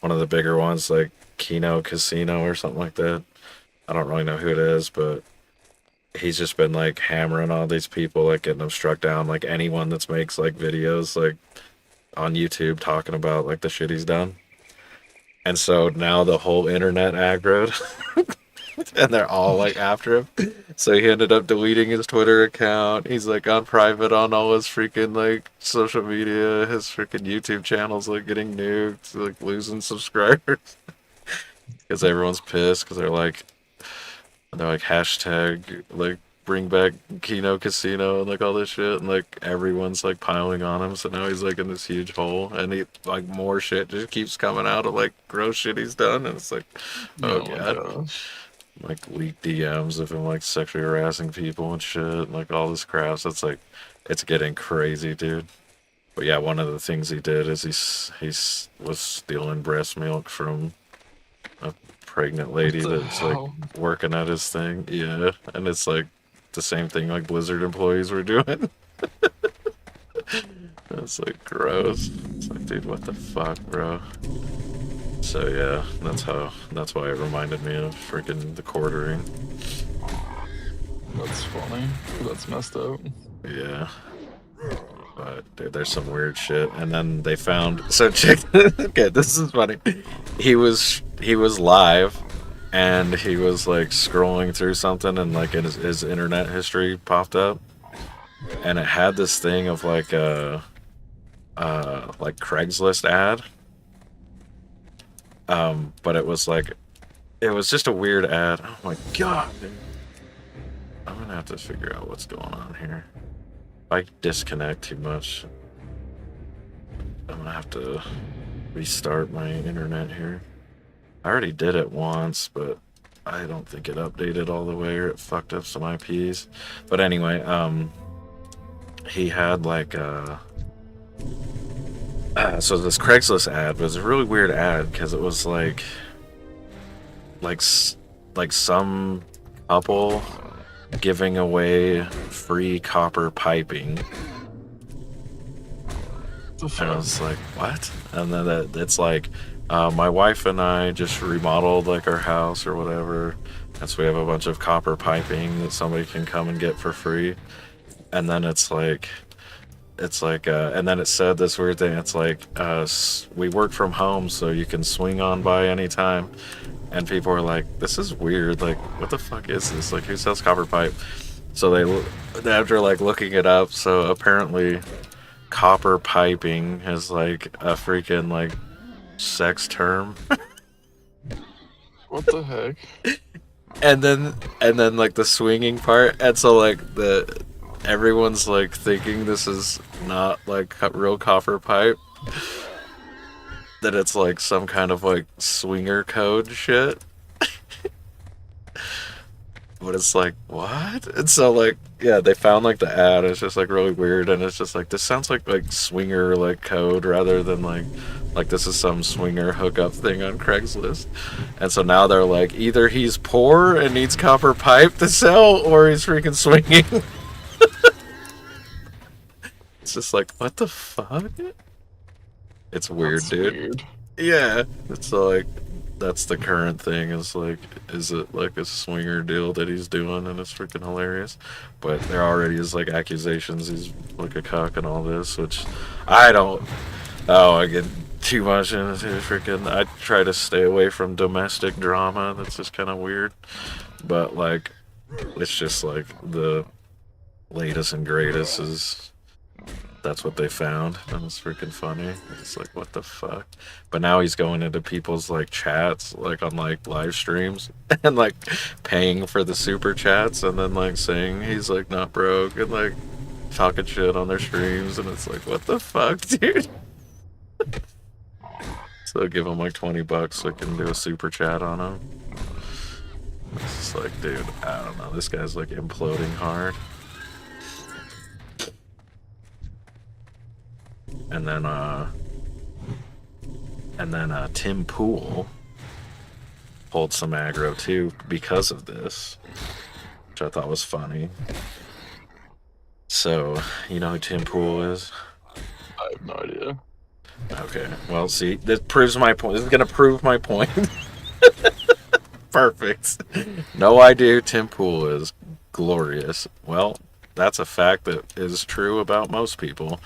one of the bigger ones, like Kino Casino or something like that. I don't really know who it is, but he's just been like hammering all these people, like getting them struck down. Like anyone that makes like videos like on YouTube talking about like the shit he's done. And so now the whole internet aggroed, and they're all like after him. So he ended up deleting his Twitter account. He's like on private on all his freaking like social media. His freaking YouTube channel's like getting nuked, like losing subscribers because everyone's pissed because they're like hashtag like bring back Kino Casino and like all this shit, and like everyone's like piling on him. So now he's like in this huge hole, and he like more shit just keeps coming out of like gross shit he's done, and it's like, oh god, like leaked DMs of him like sexually harassing people and shit, and like all this crap. So it's like, it's getting crazy, dude. But yeah, one of the things he did is he was stealing breast milk from a pregnant lady that's like working at his thing. Yeah, and it's like the same thing like Blizzard employees were doing. That's like gross. It's like, dude, what the fuck, bro? So yeah, that's why it reminded me of freaking the quartering. That's funny. That's messed up. Yeah. But dude, there's some weird shit. And then they found, so check, okay, this is funny. He was live, and he was like scrolling through something, and like his internet history popped up, and it had this thing of like a like Craigslist ad. But it was just a weird ad. Oh my god, dude. I'm gonna have to figure out what's going on here. If I disconnect too much, I'm gonna have to restart my internet here. I already did it once, but I don't think it updated all the way, or it fucked up some IPs. But anyway, he had like so this Craigslist ad was a really weird ad because it was like some couple giving away free copper piping. And I was like, what? And then it's like, my wife and I just remodeled like our house or whatever, and so we have a bunch of copper piping that somebody can come and get for free. And then it's like, and then it said this weird thing. It's like, we work from home, so you can swing on by anytime. And people are like, this is weird. Like, what the fuck is this? Like, who sells copper pipe? So after like looking it up, so apparently copper piping is like a freaking like sex term. What the heck? And then like the swinging part, and so like everyone's like thinking this is not like real copper pipe, that it's like some kind of like swinger code shit. But it's like, what? And so like, yeah, they found like the ad. It's just like really weird, and it's just like, this sounds like swinger like code rather than like this is some swinger hookup thing on Craigslist. And so now they're like, either he's poor and needs copper pipe to sell, or he's freaking swinging. It's just like, what the fuck? It's weird, that's dude. Weird. Yeah. It's like, that's the current thing, is like, is it like a swinger deal that he's doing, and it's freaking hilarious. But there already is like accusations he's like a cuck and all this, which I get too much into freaking, I try to stay away from domestic drama. That's just kind of weird. But like, it's just like the latest and greatest is, that's what they found, and it's freaking funny. It's like, what the fuck? But now he's going into people's like chats, like on like live streams, and like paying for the super chats, and then like saying he's like not broke, and like talking shit on their streams, and it's like, what the fuck, dude? So give him like $20 so I can do a super chat on him. It's just like, dude, I don't know, this guy's like imploding hard. and then Tim Pool pulled some aggro too because of this, which I thought was funny. So, you know who Tim Pool is? I have no idea. Okay, well, see, this proves my point. This is gonna prove my point. Perfect. No idea who Tim Pool is. Glorious. Well, that's a fact that is true about most people.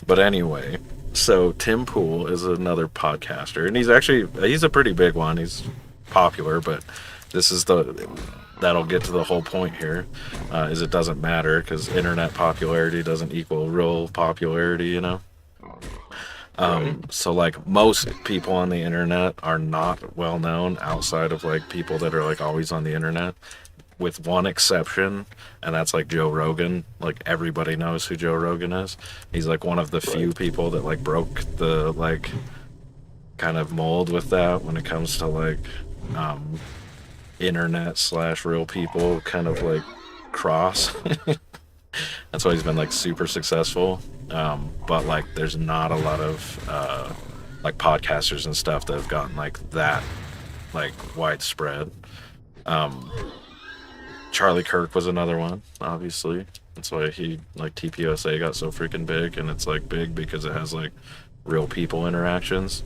But anyway, so Tim Pool is another podcaster, and he's a pretty big one. He's popular, but this is that'll get to the whole point here, is it doesn't matter because internet popularity doesn't equal real popularity, you know? So like most people on the internet are not well known outside of like people that are like always on the internet, with one exception, and that's like Joe Rogan. Like everybody knows who Joe Rogan is. He's like one of the few people that like broke the like kind of mold with that when it comes to like internet / real people kind of like cross. That's why he's been like super successful. But like there's not a lot of like podcasters and stuff that have gotten like that like widespread. Charlie Kirk was another one, obviously. That's why he like TPUSA got so freaking big, and it's like big because it has like real people interactions.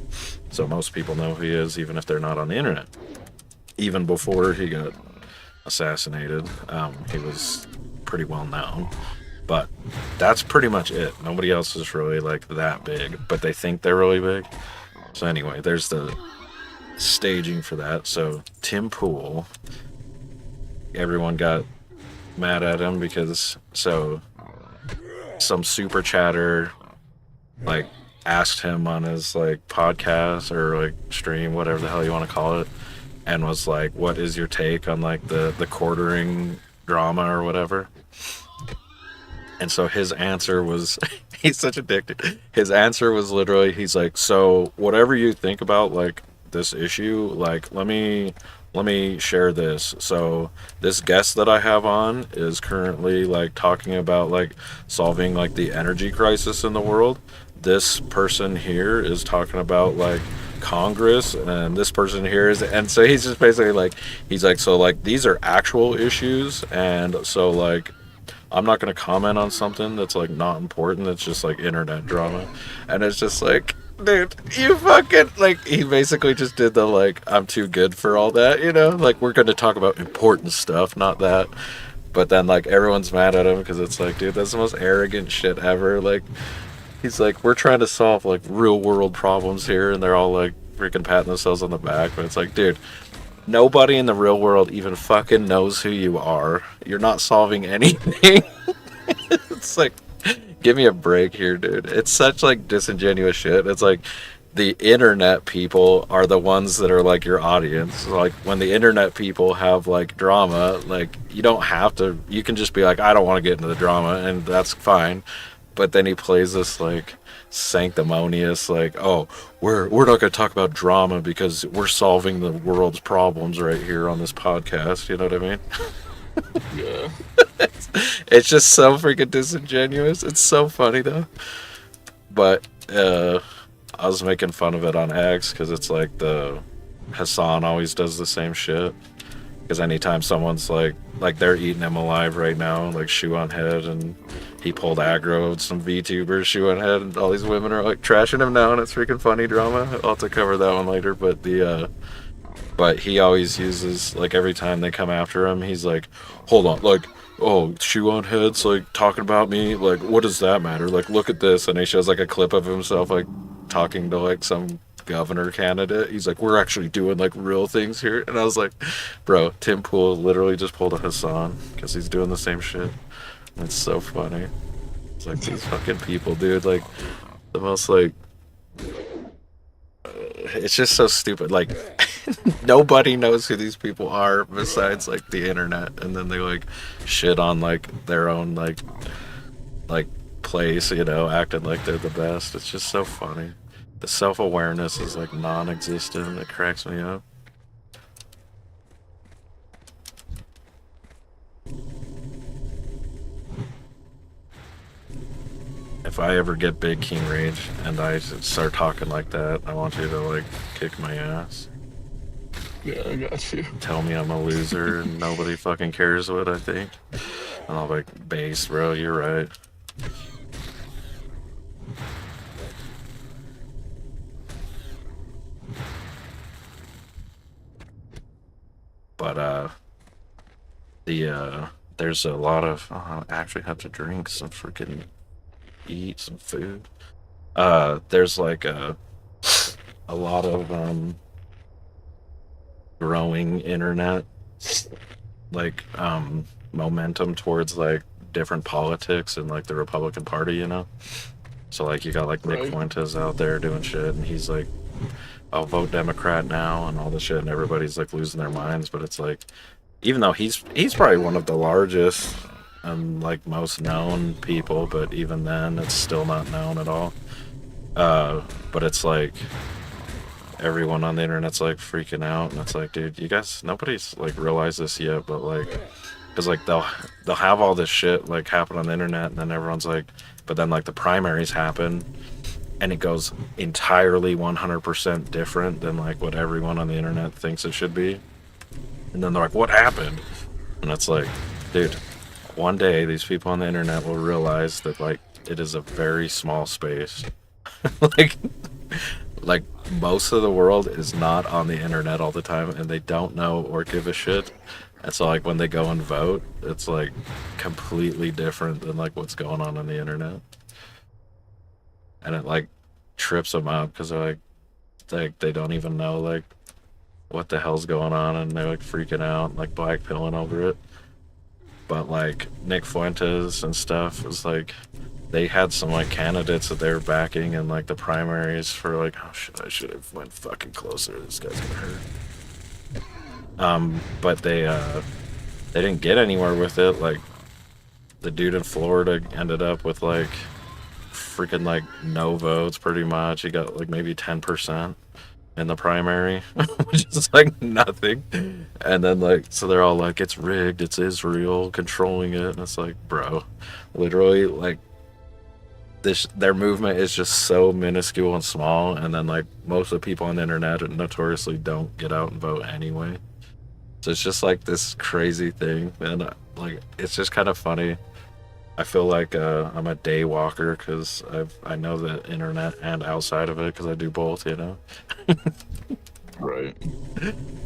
So most people know who he is, even if they're not on the internet. Even before he got assassinated, he was pretty well known. But that's pretty much it. Nobody else is really like that big, but they think they're really big. So anyway, there's the staging for that. So Tim Pool, everyone got mad at him because some super chatter like asked him on his like podcast or like stream, whatever the hell you want to call it, and was like, what is your take on like the quartering drama or whatever? And so his answer was, he's such a dick. His answer was literally, he's like, so whatever you think about like this issue, like let me share this. So this guest that I have on is currently like talking about like solving like the energy crisis in the world. This person here is talking about like Congress, and this person here is, and so he's just basically like, he's like, so like these are actual issues, and so like I'm not going to comment on something that's like not important. It's just like internet drama. And it's just like, dude, you fucking like, he basically just did the like, I'm too good for all that, you know, like we're going to talk about important stuff, not that. But then like everyone's mad at him because it's like, dude, that's the most arrogant shit ever. Like he's like, we're trying to solve like real world problems here, and they're all like freaking patting themselves on the back. But it's like, dude, nobody in the real world even fucking knows who you are. You're not solving anything. It's like, give me a break here, dude. It's such like disingenuous shit. It's like the internet people are the ones that are like your audience. Like when the internet people have like drama, like you don't have to, you can just be like, I don't want to get into the drama, and that's fine. But then he plays this like sanctimonious like, oh, we're not going to talk about drama because we're solving the world's problems right here on this podcast. You know what I mean? Yeah. It's just so freaking disingenuous. It's so funny though. But I was making fun of it on X because it's like the Hassan always does the same shit. Because anytime someone's like they're eating him alive right now, like shoe on head, and he pulled aggro with some VTubers, shoe on head, and all these women are like trashing him now, and it's freaking funny drama. I'll have to cover that one later. But but he always uses, like every time they come after him, he's like, hold on, like, oh, shoe on head's like talking about me, like what does that matter? Like look at this, and he shows like a clip of himself like talking to like some governor candidate. He's like, we're actually doing like real things here. And I was like, bro, Tim Pool literally just pulled a Hassan because he's doing the same shit. It's so funny. It's like these fucking people, dude, like the most like it's just so stupid. Like nobody knows who these people are besides like the internet, and then they like shit on like their own like place, you know, acting like they're the best. It's just so funny. The self-awareness is like non-existent. It cracks me up. if I ever get big king rage and I start talking like that, I want you to like kick my ass. Yeah, I got you. Tell me I'm a loser and nobody fucking cares what I think. And I'll be like, base, bro, you're right. But there's a lot of I actually have to drink some freaking eat some food. There's like a lot of growing internet like momentum towards like different politics and like the Republican Party, you know. So like you got like Nick Right. Fuentes out there doing shit, and he's like, I'll vote Democrat now and all this shit, and everybody's like losing their minds. But it's like, even though he's probably one of the largest and like most known people, but even then it's still not known at all. But it's like everyone on the internet's like freaking out, and it's like, dude, you guys, nobody's like realized this yet, but like, because like they'll have all this shit like happen on the internet, and then everyone's like, but then like the primaries happen, and it goes entirely 100% different than like what everyone on the internet thinks it should be, and then they're like, what happened? And it's like, dude, one day these people on the internet will realize that like it is a very small space. like like most of the world is not on the internet all the time, and they don't know or give a shit. And so like when they go and vote, it's like completely different than like what's going on the internet, and it like trips them out because they're like they don't even know like what the hell's going on, and they're like freaking out, like blackpilling over it. But like Nick Fuentes and stuff is like, they had some like candidates that they were backing in like the primaries for like, oh shit, I should have went fucking closer. This guy's gonna hurt. But they didn't get anywhere with it. Like the dude in Florida ended up with like freaking like no votes pretty much. He got like maybe 10% in the primary, which is like nothing. And then like, so they're all like, it's rigged, it's Israel controlling it, and it's like, bro, literally like their movement is just so minuscule and small, and then like most of the people on the internet notoriously don't get out and vote anyway. So it's just like this crazy thing, and like it's just kind of funny. I feel like I'm a day walker because I know the internet and outside of it because I do both, you know. Right.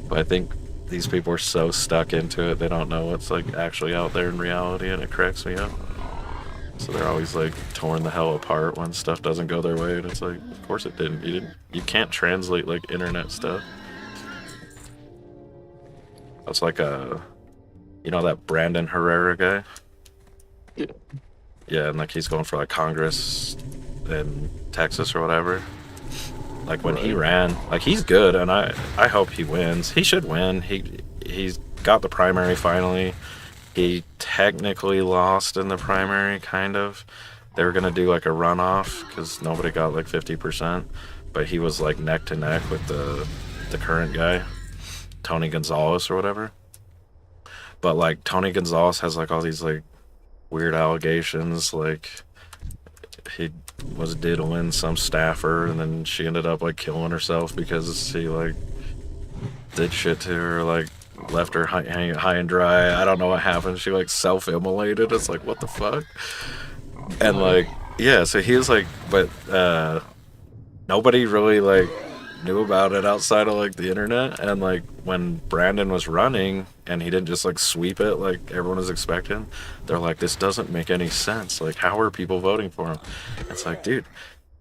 But I think these people are so stuck into it, they don't know what's like actually out there in reality, and it cracks me up. So they're always like torn the hell apart when stuff doesn't go their way, and it's like, of course it didn't. You can't translate like internet stuff. That's like you know that Brandon Herrera guy? Yeah. Yeah, and like he's going for like Congress in Texas or whatever. Like when he ran, like he's good, and I hope he wins. He should win. He's got the primary finally. He technically lost in the primary, kind of. They were gonna do like a runoff because nobody got like 50%, but he was like neck to neck with the current guy, Tony Gonzalez or whatever. But like Tony Gonzalez has like all these like weird allegations, like he was diddling some staffer, and then she ended up like killing herself because he like did shit to her, like left her hanging high and dry. I don't know what happened. She like self-immolated. It's like, what the fuck? And like, yeah, so he was like, but nobody really like knew about it outside of like the internet. And like when Brandon was running and he didn't just like sweep it like everyone was expecting, they're like, this doesn't make any sense. Like, how are people voting for him? It's like, dude,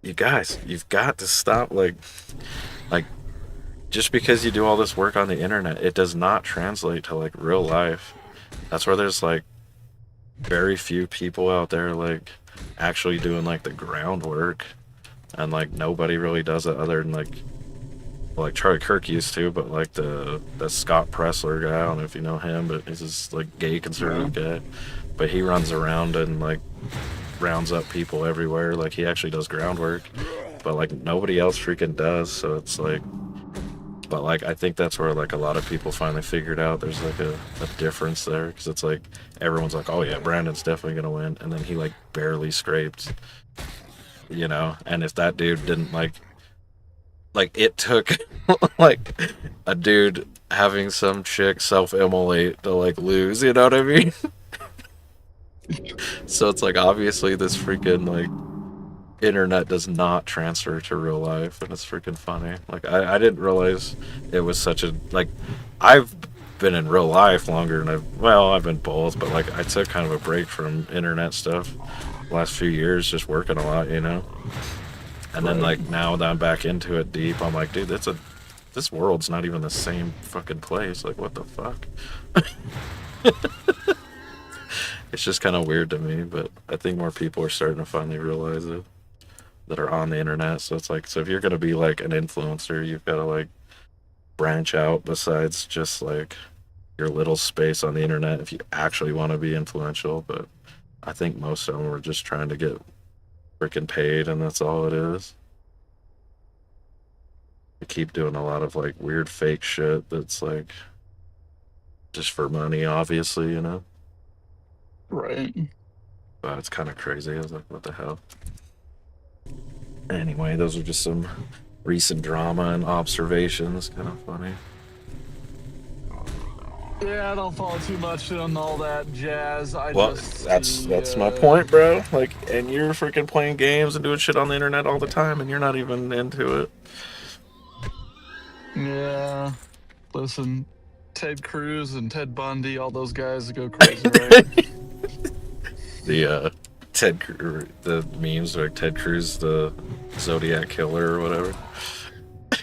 you guys, you've got to stop like just because you do all this work on the internet, it does not translate to like real life. That's where there's like very few people out there like actually doing like the groundwork, and like nobody really does it other than like Charlie Kirk used to, but like the Scott Pressler guy, I don't know if you know him, but he's this like gay conservative guy, but he runs around and like rounds up people everywhere. Like he actually does groundwork, but like nobody else freaking does. So it's like, But like, I think that's where like a lot of people finally figured out there's like a difference there, because it's like everyone's like, oh yeah, Brandon's definitely gonna win, and then he like barely scraped, you know. And if that dude didn't like it took like a dude having some chick self-immolate to like lose, you know what I mean? So it's like obviously this freaking like internet does not transfer to real life, and it's freaking funny. Like I didn't realize it was such a like I've been in real life longer than I've been both, but like I took kind of a break from internet stuff the last few years, just working a lot, you know. And then like now that I'm back into it deep, I'm like, dude, this world's not even the same fucking place. Like what the fuck? It's just kind of weird to me, but I think more people are starting to finally realize it, that are on the internet. So it's like, so if you're gonna be like an influencer, you've got to like branch out besides just like your little space on the internet if you actually want to be influential. But I think most of them are just trying to get freaking paid, and that's all it is. They keep doing a lot of like weird fake shit that's like just for money, obviously, you know. Right. But it's kind of crazy. I was like, what the hell? Anyway, those are just some recent drama and observations. Kind of funny. Yeah, I don't follow too much on all that jazz. Well, that's my point, bro. Like, and you're freaking playing games and doing shit on the internet all the time, and you're not even into it. Yeah. Listen, Ted Cruz and Ted Bundy, all those guys go crazy, right? The the memes are like Ted Cruz, the Zodiac killer or whatever.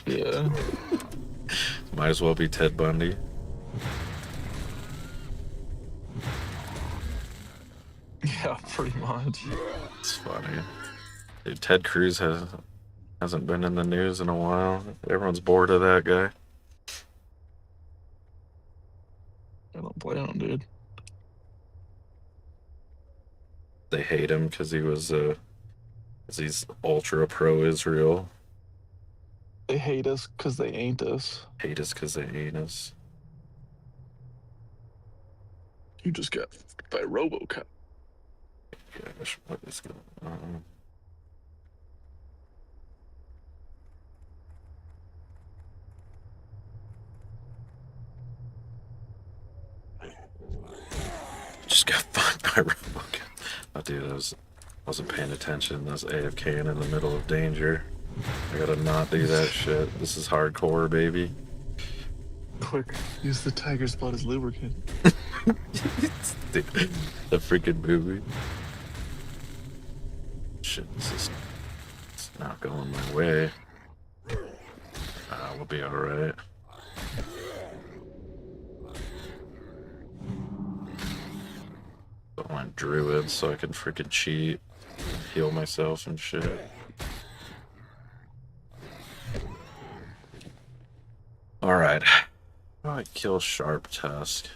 Yeah. Might as well be Ted Bundy. Yeah, pretty much. It's funny. Dude, Ted Cruz hasn't been in the news in a while. Everyone's bored of that guy. I don't blame him, dude. They hate him because he's ultra pro Israel. They hate us because they ain't us. Hate us because they hate us. You just got fucked by RoboCop. Gosh, what is going on? Just got fucked by RoboCop. Oh, dude, wasn't paying attention. I was AFKing in the middle of danger. I gotta not do that shit. This is hardcore, baby. Quick, use the tiger's blood as lubricant. Dude, the freaking movie. Shit, it's not going my way. We'll be alright. I want druid so I can freaking cheat, heal myself and shit. Alright. How do I kill Sharp Tusk?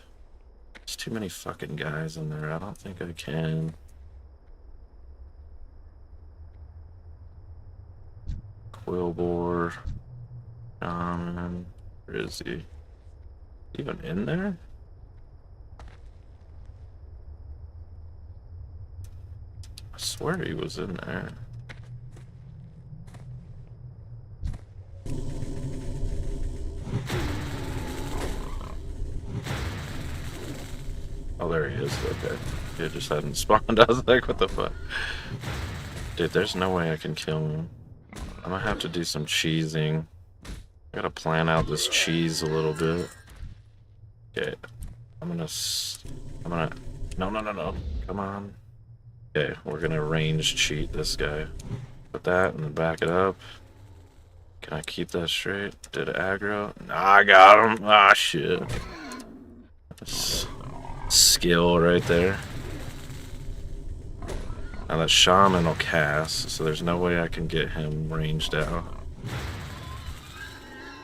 There's too many fucking guys in there. I don't think I can. Quillbore. Where is he? Even in there? I swear he was in there. Oh, there he is. Okay. He just hadn't spawned. I was like, what the fuck? Dude, there's no way I can kill him. I'm gonna have to do some cheesing. I gotta plan out this cheese a little bit. Okay. No. Come on. Okay, we're gonna range cheat this guy. Put that and then back it up. Can I keep that straight? Did it aggro? Nah, I got him. Ah, shit. That's skill right there. Now that shaman will cast, so there's no way I can get him ranged out.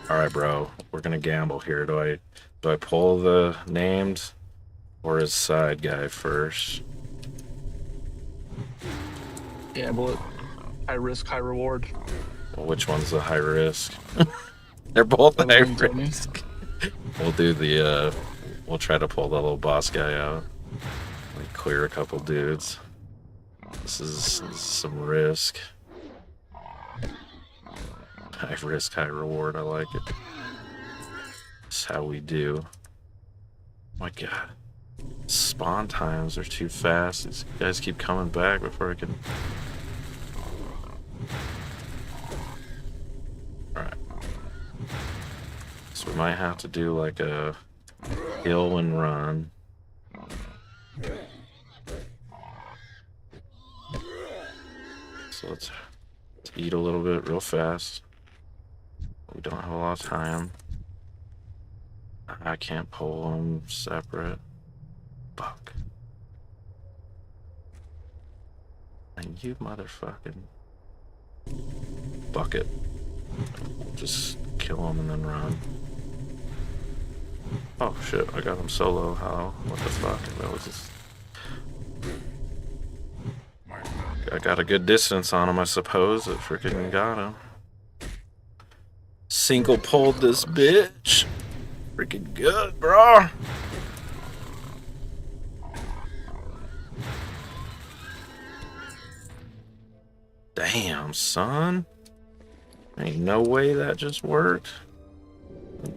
Alright, bro. We're gonna gamble here. Do I pull the named or his side guy first? Gamble it. High risk, high reward. Well, which one's the high risk? They're both I high don't know, Tony. risk. We'll do the, we'll try to pull the little boss guy out. Like clear a couple dudes. This is some risk. High risk, high reward, I like it. That's how we do. My god. Spawn times are too fast. These guys keep coming back before I can... Alright. So we might have to do like a kill and run. So let's eat a little bit real fast. We don't have a lot of time. I can't pull them separate. Fuck. And you motherfucking bucket. Just kill him and then run. Oh shit, I got him solo. How? What the fuck? That was just... I got a good distance on him, I suppose. It freaking got him. Single pulled this bitch. Freaking good, bro. Damn, son. Ain't no way that just worked.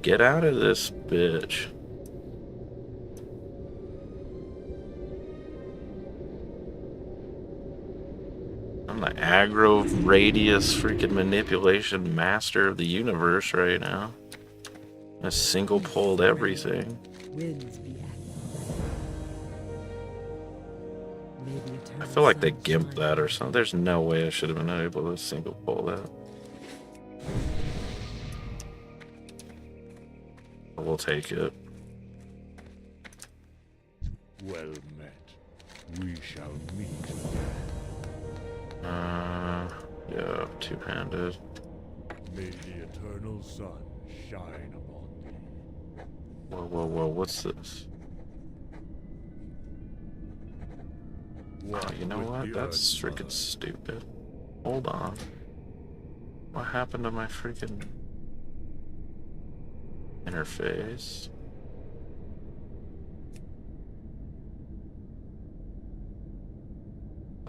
Get out of this bitch. I'm the aggro radius freaking manipulation master of the universe right now. I single pulled everything. Winds be at Maybe I feel like they gimped that or something. There's no way I should have been able to single pull that. We'll take it. Well met. We shall meet. Yeah, two-handed. May the eternal sun shine upon thee. Whoa, whoa, whoa, what's this? Oh, you know what? That's freaking stupid. Hold on. What happened to my freaking interface?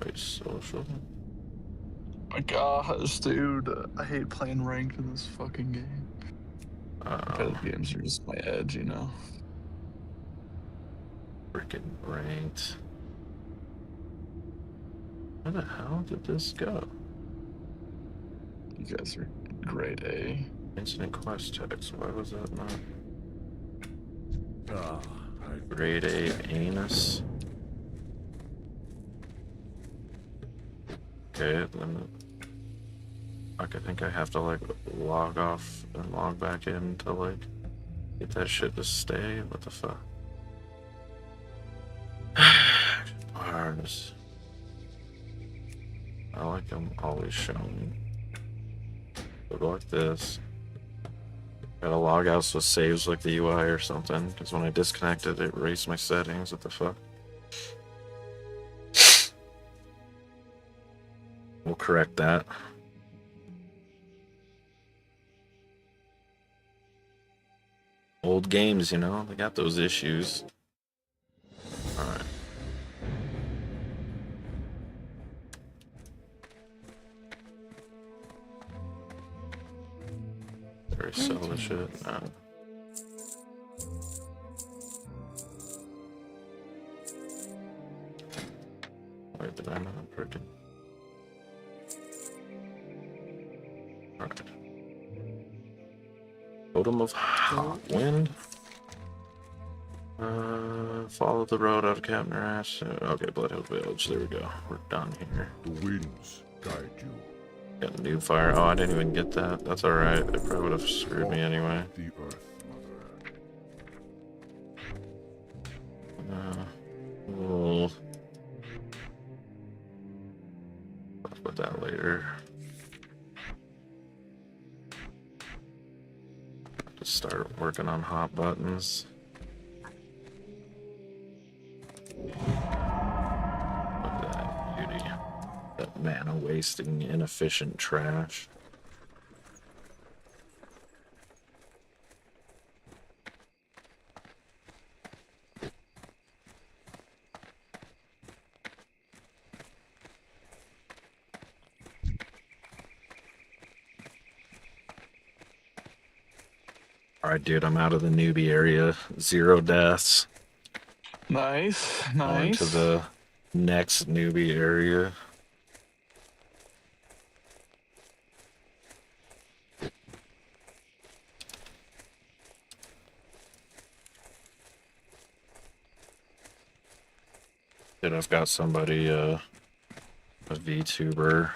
Wait, social? My gosh, dude. I hate playing ranked in this fucking game. Competitive games are just my edge, you know? Freaking ranked. Where the hell did this go? You guys are grade A. Incident quest text. Why was that not? Ah, Grade A anus. Okay, then I think I have to like log off and log back in to like get that shit to stay. What the fuck? Bars. I like them always showing. Go like this. Gotta log out so it saves like the UI or something. Because when I disconnected, it erased my settings. What the fuck? We'll correct that. Old games, you know, they got those issues. Alright. Very sell the shit. No. Wait, did I not freaking... Alright. Totem of Wind. Follow the road out of Captain Rash. Okay, Bloodhill Village. There we go. We're done here. the winds guide you. Got a new fire. Oh, I didn't even get that. That's alright. It probably would have screwed me anyway. The earth, mother. We'll talk about that later. Just start working on hot buttons. Look at that beauty. That mana wasting, inefficient trash. Alright, dude, I'm out of the newbie area. 0 deaths. Nice, On to nice. the next newbie area. Dude, I've got somebody, a VTuber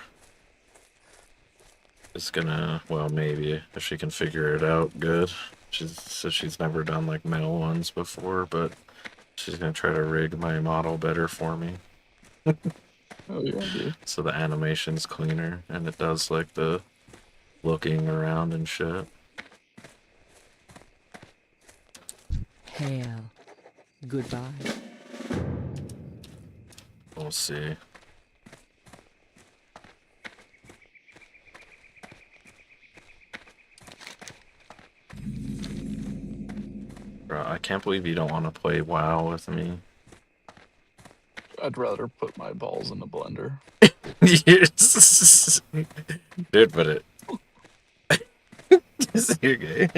is gonna, well, maybe, if she can figure it out good. She said she's never done, like, male ones before, but she's gonna try to rig my model better for me. Oh yeah, dude. So the animation's cleaner, and it does, like, the looking around and shit. Hail. Goodbye. We'll see. Bro, I can't believe you don't want to play WoW with me. I'd rather put my balls in the blender. Yes. Dude, but it... You're gay.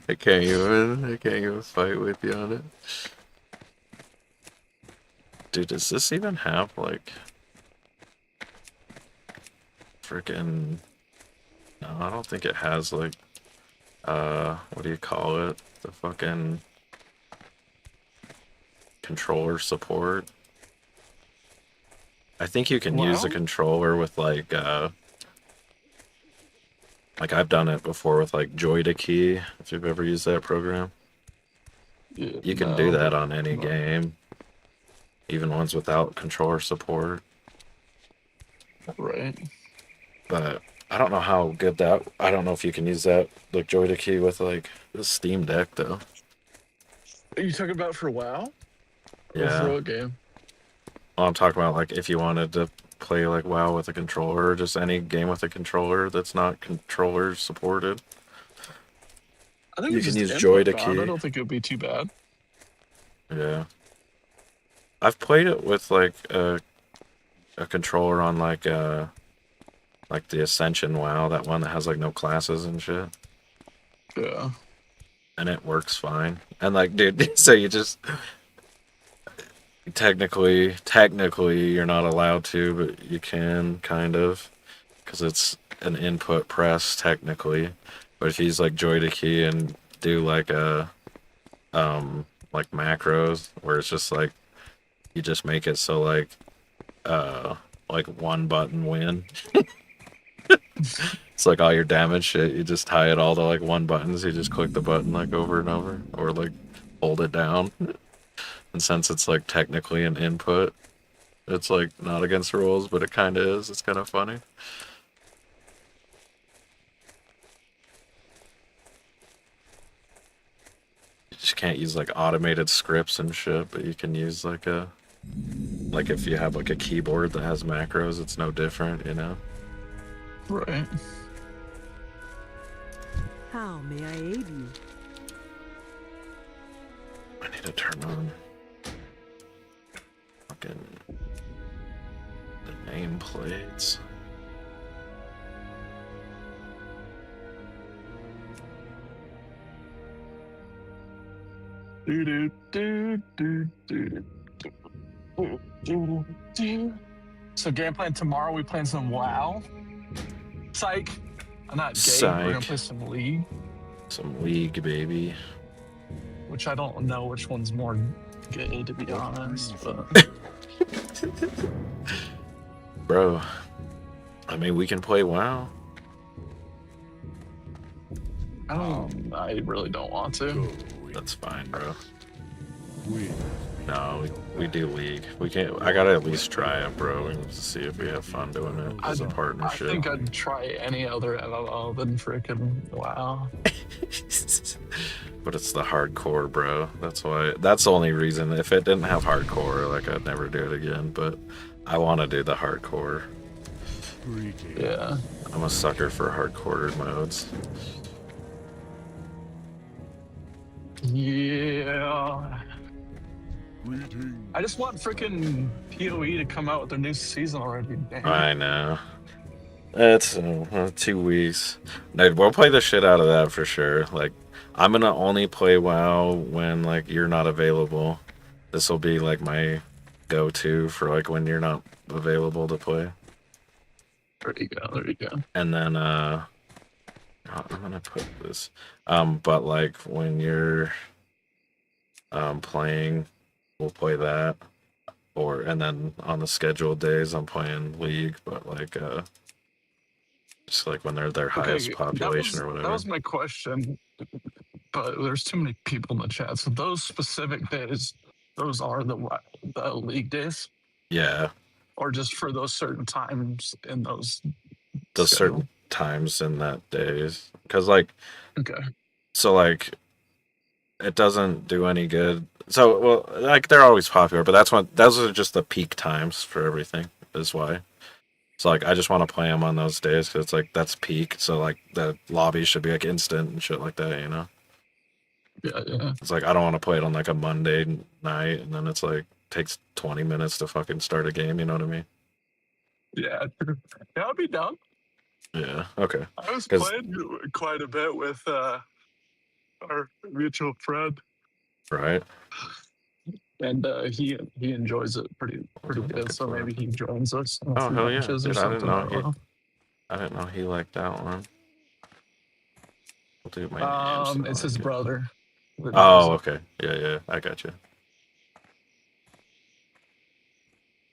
I can't even fight with you on it. Dude, does this even have, like... Freaking... No, I don't think it has, like... what do you call it? The fucking... controller support. I think you can use a Wow. controller with, like I've done it before with, like, Joy to Key, if you've ever used that program. Yeah, You can no, do that but- on any game. Even ones without controller support. Right. But I don't know how good that... I don't know if you can use that, like, Joy to Key with, like, the Steam Deck, though. Are you talking about for WoW? Or Yeah. for what game? Well, I'm talking about, like, if you wanted to play, like, WoW with a controller, or just any game with a controller that's not controller supported. I think You it's can just use Joy to input bound. Key. I don't think it would be too bad. Yeah. I've played it with, like, a controller on, like the Ascension WoW, that one that has, like, no classes and shit. Yeah. And it works fine. And, like, dude, so you just... Technically, you're not allowed to, but you can, kind of. Because it's an input press, technically. But if you use, like, Joy to Key and do, like, like, macros, where it's just, like, you just make it so, like, one button win. It's like all your damage shit, you just tie it all to, like, one button, so you just click the button, like, over and over. Or, like, hold it down. And since it's, like, technically an input, it's, like, not against the rules, but it kind of is. It's kind of funny. You just can't use, like, automated scripts and shit, but you can use, like, like, if you have, like, a keyboard that has macros, it's no different, you know? Right. How may I aid you? I need to turn on fucking the nameplates. Do do do do do do do do. So game plan tomorrow. We playing some WoW. Psych. I'm not gay. We're gonna Psych. play some League, Some League, baby. which I don't know which one's more gay, to be honest. But Bro, I mean, we can play WoW. I really don't want to. That's fine, bro. We No, we do League. We can't. I gotta at least try it, bro, and see if we have fun doing it as a I partnership. think I'd try any other MMO than freaking WoW. But it's the hardcore, bro. That's why. That's the only reason. If it didn't have hardcore, like, I'd never do it again. But I want to do the hardcore. greetings. Yeah. I'm a sucker for hardcore modes. Yeah. Greetings. I just want freaking PoE to come out with their new season already. Damn. I know. It's 2 weeks. Dude, we'll play the shit out of that for sure. Like, I'm gonna only play WoW when like you're not available. This will be like my go-to for like when you're not available to play. There you go. There you go. And then I'm gonna put this. But like when you're playing, we'll play that. And then on the scheduled days I'm playing League, but like just like when they're their highest population or whatever. That was my question. But there's too many people in the chat. So those specific days, those are the league days? Yeah. Or just for those certain times in those certain times in that days. Because like okay. So like it doesn't do any good. So well like they're always popular, but those are just the peak times for everything is why. So like I just want to play them on those days because it's like that's peak. So like the lobby should be like instant and shit like that, you know. Yeah. It's like I don't want to play it on like a Monday night and then it's like takes 20 minutes to fucking start a game. You know what I mean? Yeah. Yeah, I'll be down. Yeah. Okay. I was playing quite a bit with our mutual friend. Right. And he enjoys it pretty good. So maybe he joins us. Oh hell yeah! Dude, I didn't know he liked that one. We'll do my it's his brother. Oh, okay. Yeah, I got you.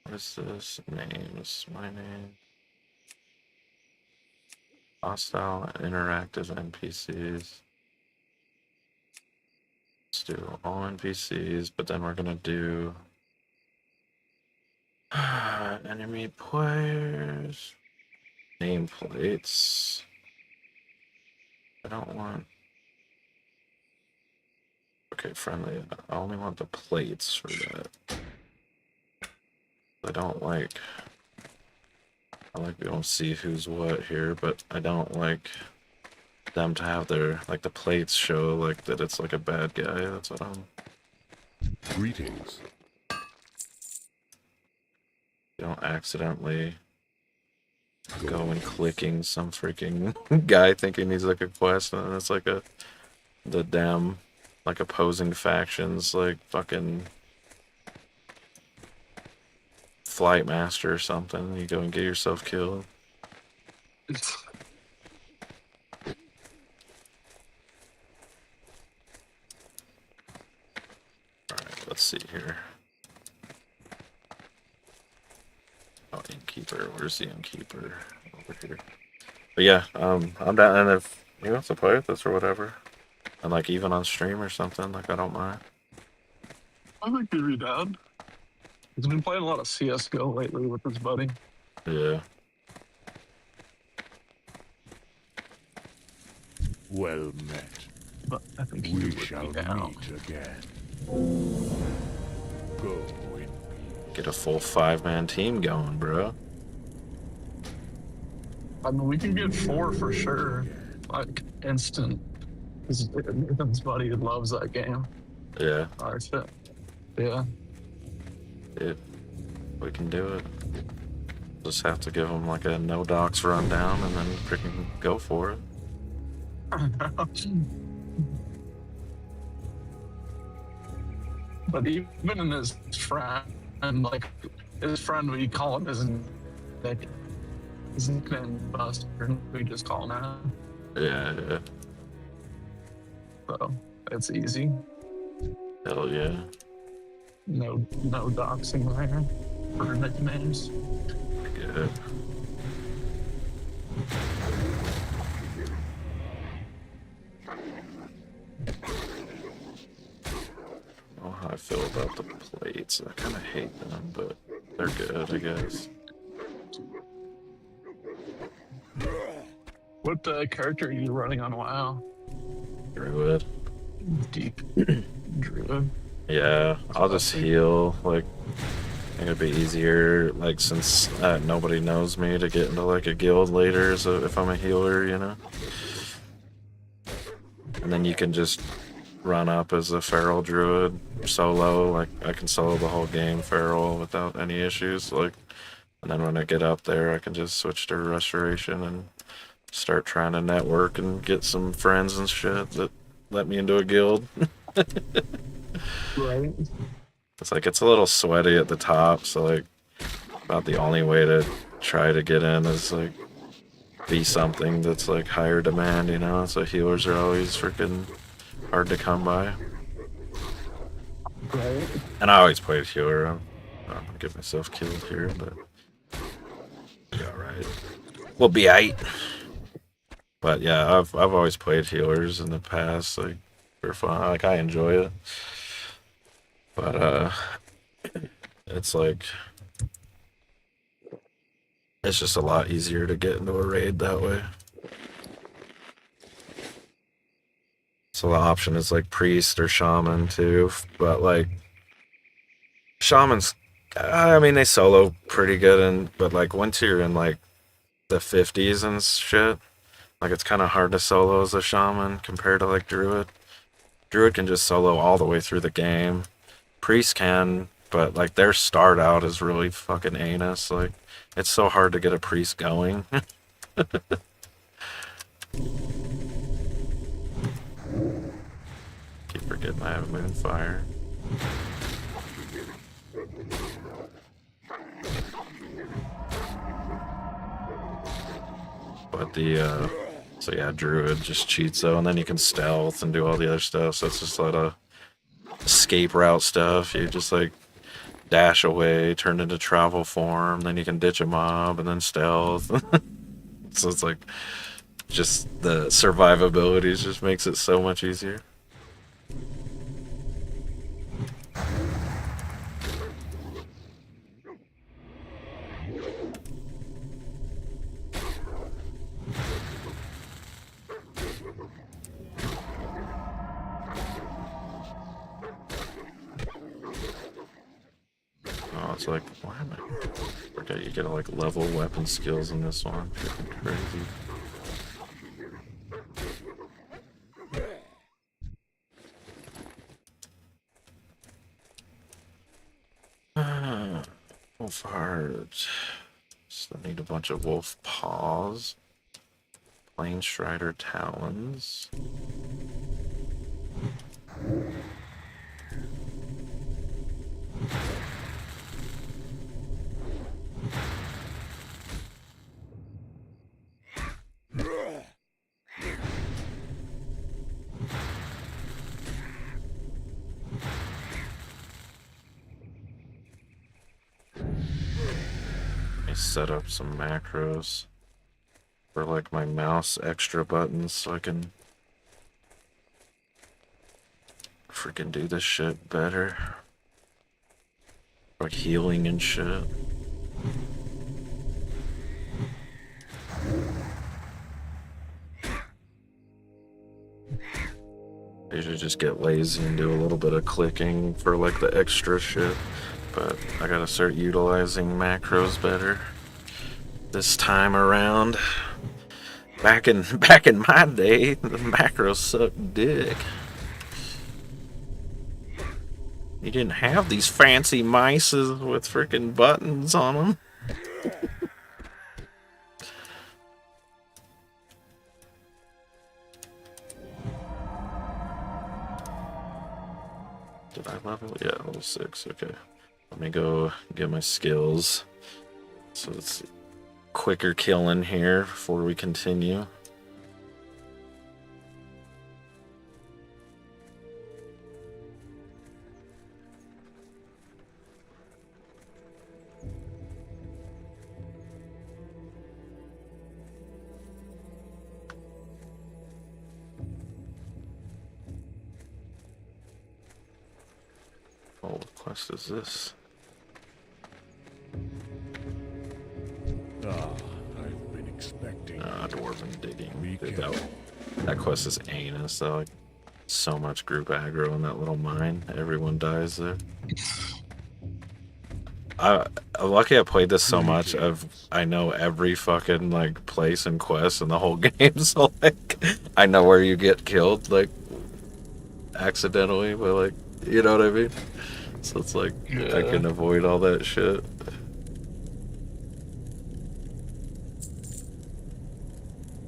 What is this name? This is my name. Hostile interactive NPCs. Let's do all NPCs, but then we're gonna do enemy players, nameplates. I don't want. Okay, friendly. I only want the plates for that. I don't like. I like we don't see who's what here, but I don't like them to have their like the plates show like that it's like a bad guy. That's what I'm. Greetings. You don't accidentally go and clicking some freaking guy thinking he's like a quest, and then it's like the damn like opposing factions like fucking Flight Master or something. You go and get yourself killed. Alright, let's see here. Oh, Innkeeper. Where's the Innkeeper? Over here. But yeah, I'm down, and if he wants to play with us or whatever, and like even on stream or something, like I don't mind. I think he'd be down. He's been playing a lot of CS:GO lately with his buddy. Yeah. Well met. But I think We shall meet again. Go in peace. Get a full 5-man team going, bro. I mean, we can get 4 for sure. Like, instant. Because Nathan's buddy loves that game. Yeah. Alright, so, yeah. Dude, we can do it. Just have to give them like a no docs rundown and then freaking go for it. But even in his friend, and like his friend, we call him his nickname Buster. We just call him that. Yeah. So it's easy. Hell yeah. No doxing there for nicknames. Good. I don't know how I feel about the plates. I kind of hate them, but they're good, I guess. What character are you running on WoW? Druid. Deep Druid. Yeah, I'll just heal. Like, I think it'd be easier, like, since nobody knows me to get into like a guild later, so if I'm a healer, you know. And then you can just run up as a feral druid solo. Like, I can solo the whole game feral without any issues. Like, And then when I get up there, I can just switch to restoration and start trying to network and get some friends and shit that let me into a guild. Right. It's like it's a little sweaty at the top, so like about the only way to try to get in is like be something that's like higher demand, you know? So healers are always freaking hard to come by. Right. And I always played healer. I'm gonna get myself killed here, but be alright. We'll be aight. But yeah, I've always played healers in the past, like for fun. Like I enjoy it. But it's like it's just a lot easier to get into a raid that way. So the option is like priest or shaman too, but like shamans, I mean they solo pretty good, but like once you're in like the 50s and shit, like it's kind of hard to solo as a shaman compared to like druid. Druid can just solo all the way through the game. Priest can, but like their start out is really fucking anus. Like it's so hard to get a priest going. Keep forgetting I have moonfire. But so yeah, druid just cheats though, and then you can stealth and do all the other stuff. So it's just a lot of escape route stuff. You just like dash away, turn into travel form, then you can ditch a mob and then stealth. So it's like just the survivability just makes it so much easier. Oh, it's like, why am I? Forget you get like level weapon skills in this one. Freaking crazy. Wolf heart. Still need a bunch of wolf paws. Plain strider talons. Set up some macros for like my mouse extra buttons so I can freaking do this shit better. Like healing and shit. I usually just get lazy and do a little bit of clicking for like the extra shit, but I gotta start utilizing macros better this time around. Back in my day, the macros sucked dick. You didn't have these fancy mices with freaking buttons on them. Did I level? Yeah, level 6. Okay. Let me go get my skills. So it's quicker killing here before we continue. Oh, what quest is this? I've been expecting. Dwarven digging. We Dude, can- that quest is anus. Though, like, so much group aggro in that little mine. Everyone dies there. I'm lucky I played this so much. I know every fucking like place and quest in the whole game. So like, I know where you get killed like accidentally, but like, you know what I mean. So it's like I can avoid all that shit.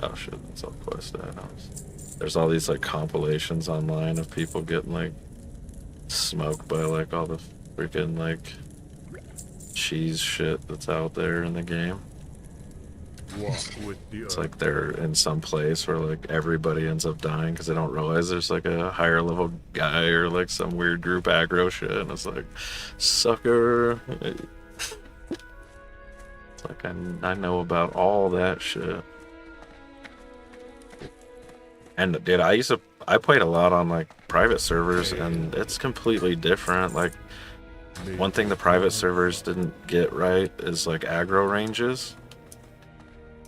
Oh shit, that's all quest items. There's all these like compilations online of people getting like smoked by like all the freaking like cheese shit that's out there in the game. Walk with the It's earth. like they're in some place where like everybody ends up dying because they don't realize there's like a higher level guy or like some weird group aggro shit, and it's like, sucker. It's like I know about all that shit. And dude, I played a lot on like private servers, and it's completely different. Like one thing the private servers didn't get right is like aggro ranges.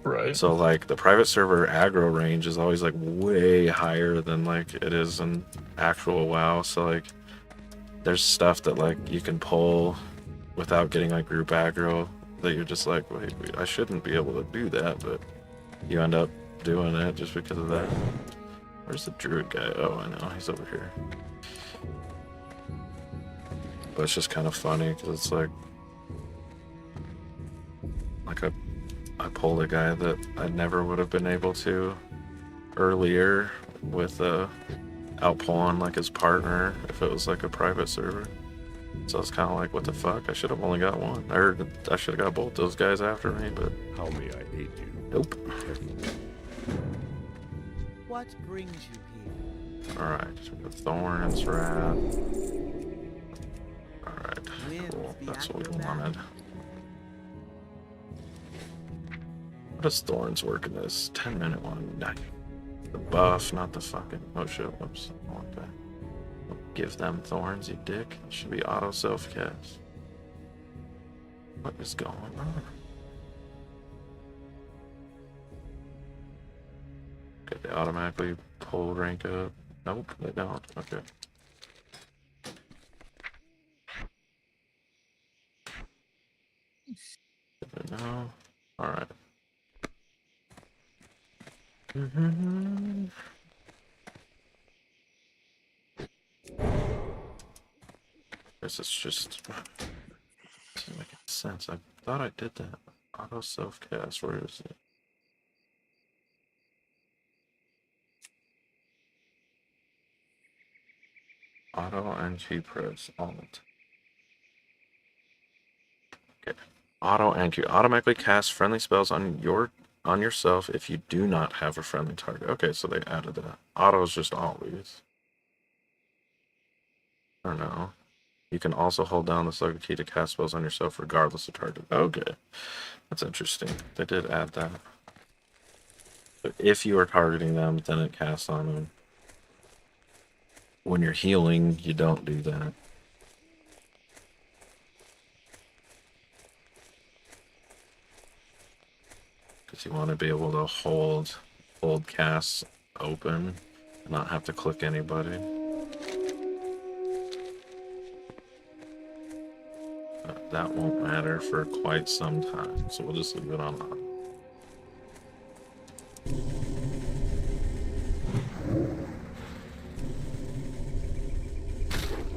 Right. So like the private server aggro range is always like way higher than like it is in actual WoW. So like there's stuff that like you can pull without getting like group aggro that you're just like, wait, I shouldn't be able to do that, but you end up doing it just because of that. Where's the druid guy? Oh, I know, he's over here. But it's just kind of funny because it's like I pulled a guy that I never would have been able to earlier with outpulling like his partner if it was like a private server. So it's kind of like, what the fuck? I should have only got one. I should have got both those guys after me, but How may I aid you? nope. What brings you here? Alright, the thorns rat. Alright, cool. That's what we wanted. How does thorns work in this 10-minute one? The buff, not the fucking. Oh shit, whoops. I want that. Give them thorns, you dick. It should be auto self-cast. What is going on? Okay, they automatically pull rank up. Nope, they don't. Okay. No. Alright. This is just doesn't make any sense. I thought I did that. Auto self-cast, where is it? Auto NQ press alt. Okay. Auto NQ automatically casts friendly spells on yourself if you do not have a friendly target. Okay, so they added that. Auto is just always. I don't know. You can also hold down the slugger key to cast spells on yourself regardless of target. Okay. That's interesting. They did add that. But if you are targeting them, then it casts on them. When you're healing, you don't do that. Because you want to be able to hold casts open and not have to click anybody. That won't matter for quite some time, so we'll just leave it on.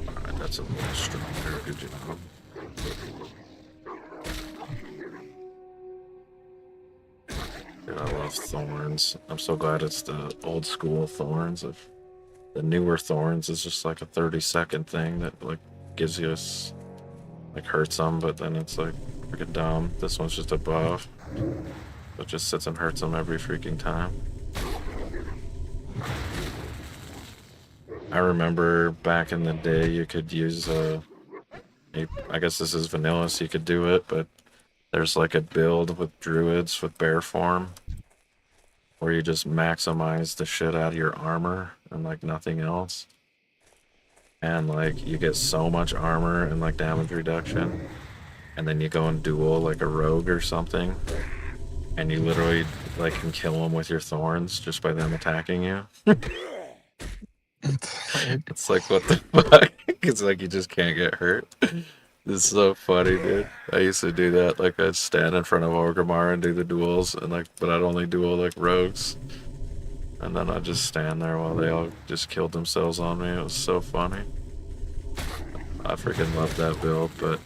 Alright, that's a little stronger. Good job. Dude, I love thorns. I'm so glad it's the old school thorns. If the newer thorns is just like a 30-second thing that like gives you like hurts them, but then it's like freaking dumb. This one's just a buff. It just sits and hurts them every freaking time. I remember back in the day you could use I guess this is vanilla, so you could do it, but there's like a build with druids with bear form where you just maximize the shit out of your armor and like nothing else. And like you get so much armor and like damage reduction, and then you go and duel like a rogue or something, and you literally like can kill them with your thorns just by them attacking you. It's like, what the fuck? It's like you just can't get hurt. This is so funny, dude. I used to do that. Like I'd stand in front of Orgrimmar and do the duels, and like, but I'd only duel like rogues. And then I'd just stand there while they all just killed themselves on me. It was so funny. I freaking loved that build, but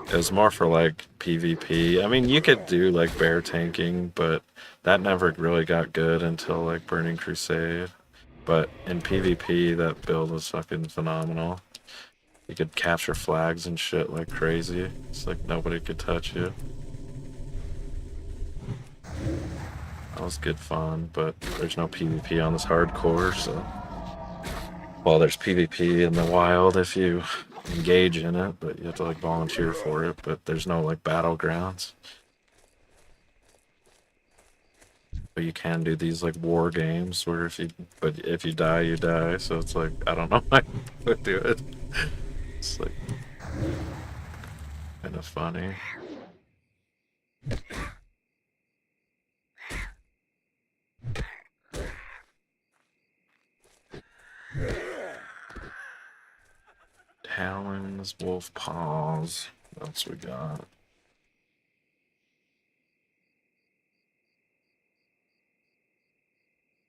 It was more for like PvP. I mean, you could do like bear tanking, but that never really got good until like Burning Crusade. But in PvP, that build was fucking phenomenal. You could capture flags and shit like crazy. It's like nobody could touch you. That was good fun, but there's no PvP on this hardcore, so... Well, there's PvP in the wild if you engage in it, but you have to like volunteer for it, but there's no like battlegrounds. But you can do these like war games where if you die, you die, so it's like, I don't know why I would do it. It's like kind of funny. Talons, wolf paws. What else we got?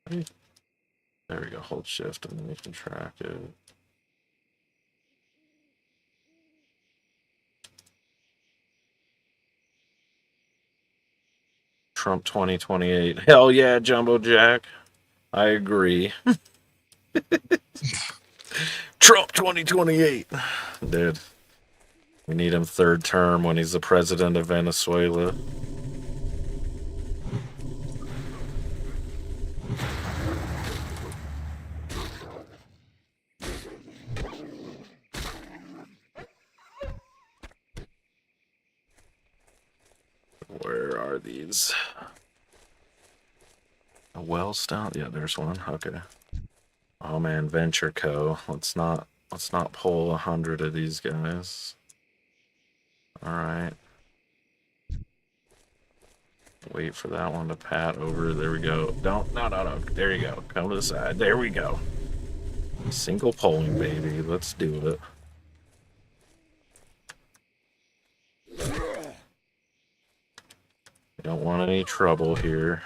There we go. Hold shift and then you can track it. Trump 2028. Hell yeah, Jumbo Jack. I agree. Trump 2028. Dude. We need him third term when he's the president of Venezuela. Where are these? A Wellstone? Yeah, there's one. Okay. Oh man, Venture Co. Let's not pull 100 of these guys. Alright. Wait for that one to pat over. There we go. No. There you go. Come to the side. There we go. Single polling, baby. Let's do it. We don't want any trouble here.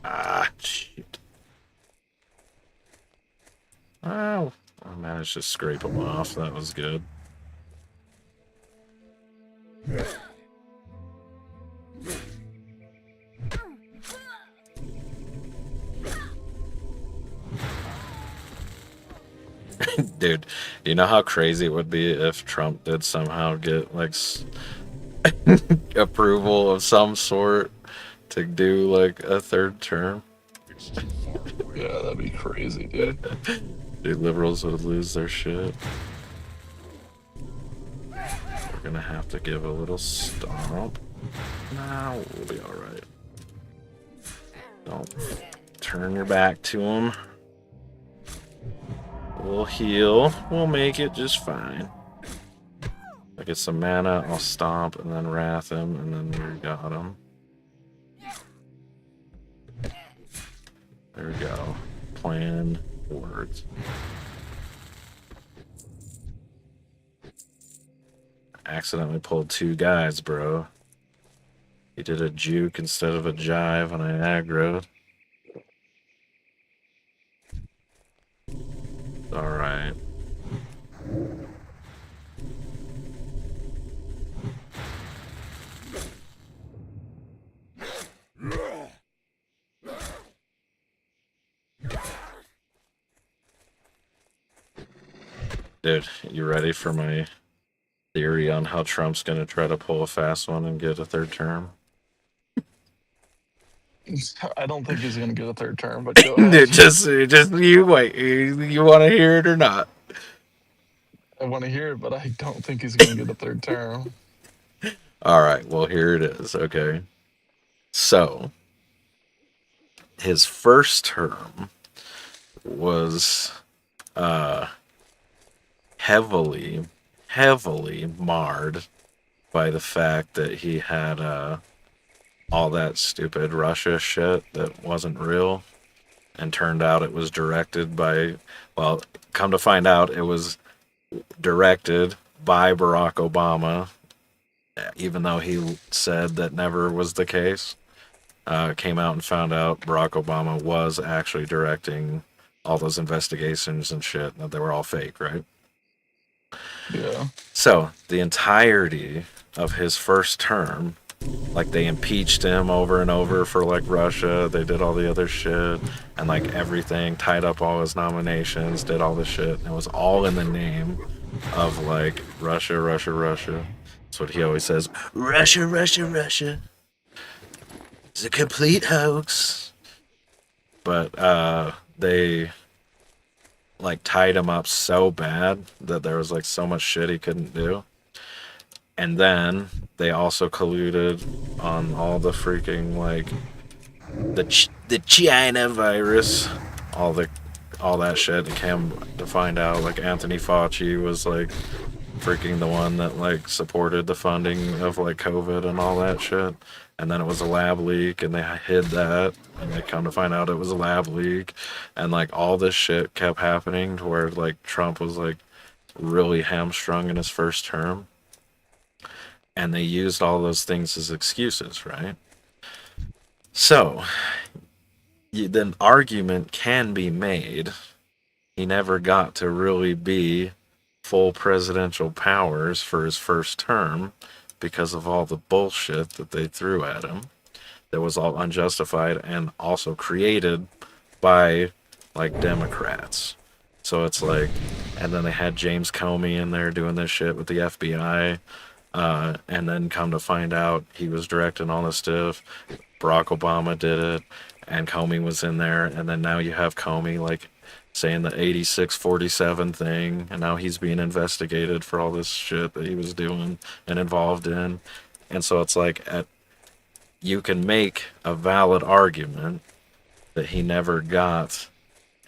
Ah, shit. Oh, I managed to scrape them off. That was good. Dude, do you know how crazy it would be if Trump did somehow get like approval of some sort to do like a third term? Yeah, that'd be crazy, dude. Dude, liberals would lose their shit. We're gonna have to give a little stomp. Nah, we'll be alright. Don't turn your back to him. We'll heal. We'll make it just fine. I get some mana, I'll stomp and then wrath him, and then we got him. There we go. Plan words. Accidentally pulled two guys, bro. He did a juke instead of a jive when I aggroed. Alright. Dude, you ready for my theory on how Trump's gonna try to pull a fast one and get a third term? I don't think he's gonna get a third term, but go ahead. Dude, just you wait. You want to hear it or not? I want to hear it, but I don't think he's gonna get a third term. All right, well here it is. Okay, so his first term was heavily marred by the fact that he had all that stupid Russia shit that wasn't real, and turned out it was directed by, well, come to find out it was directed by Barack Obama, even though he said that never was the case. came out and found out Barack Obama was actually directing all those investigations and shit, that they were all fake, right? Yeah. So the entirety of his first term, like they impeached him over and over for like Russia, they did all the other shit, and like everything, tied up all his nominations, did all the shit. It was all in the name of like Russia, Russia, Russia. That's what he always says. Russia, Russia, Russia. It's a complete hoax. But they like tied him up so bad that there was like so much shit he couldn't do. And then they also colluded on all the freaking like the China virus, all that shit. It came to find out like Anthony Fauci was like freaking the one that like supported the funding of like COVID and all that shit. And then it was a lab leak, and they hid that, and they come to find out it was a lab leak, and like all this shit kept happening to where like Trump was like really hamstrung in his first term, and they used all those things as excuses, right? So the argument can be made he never got to really be full presidential powers for his first term because of all the bullshit that they threw at him that was all unjustified and also created by like Democrats. So it's like, and then they had James Comey in there doing this shit with the FBI, and then come to find out he was directing all this stuff. Barack Obama did it, and Comey was in there, and then now you have Comey like saying the 86-47 thing, and now he's being investigated for all this shit that he was doing and involved in. And so it's like, you can make a valid argument that he never got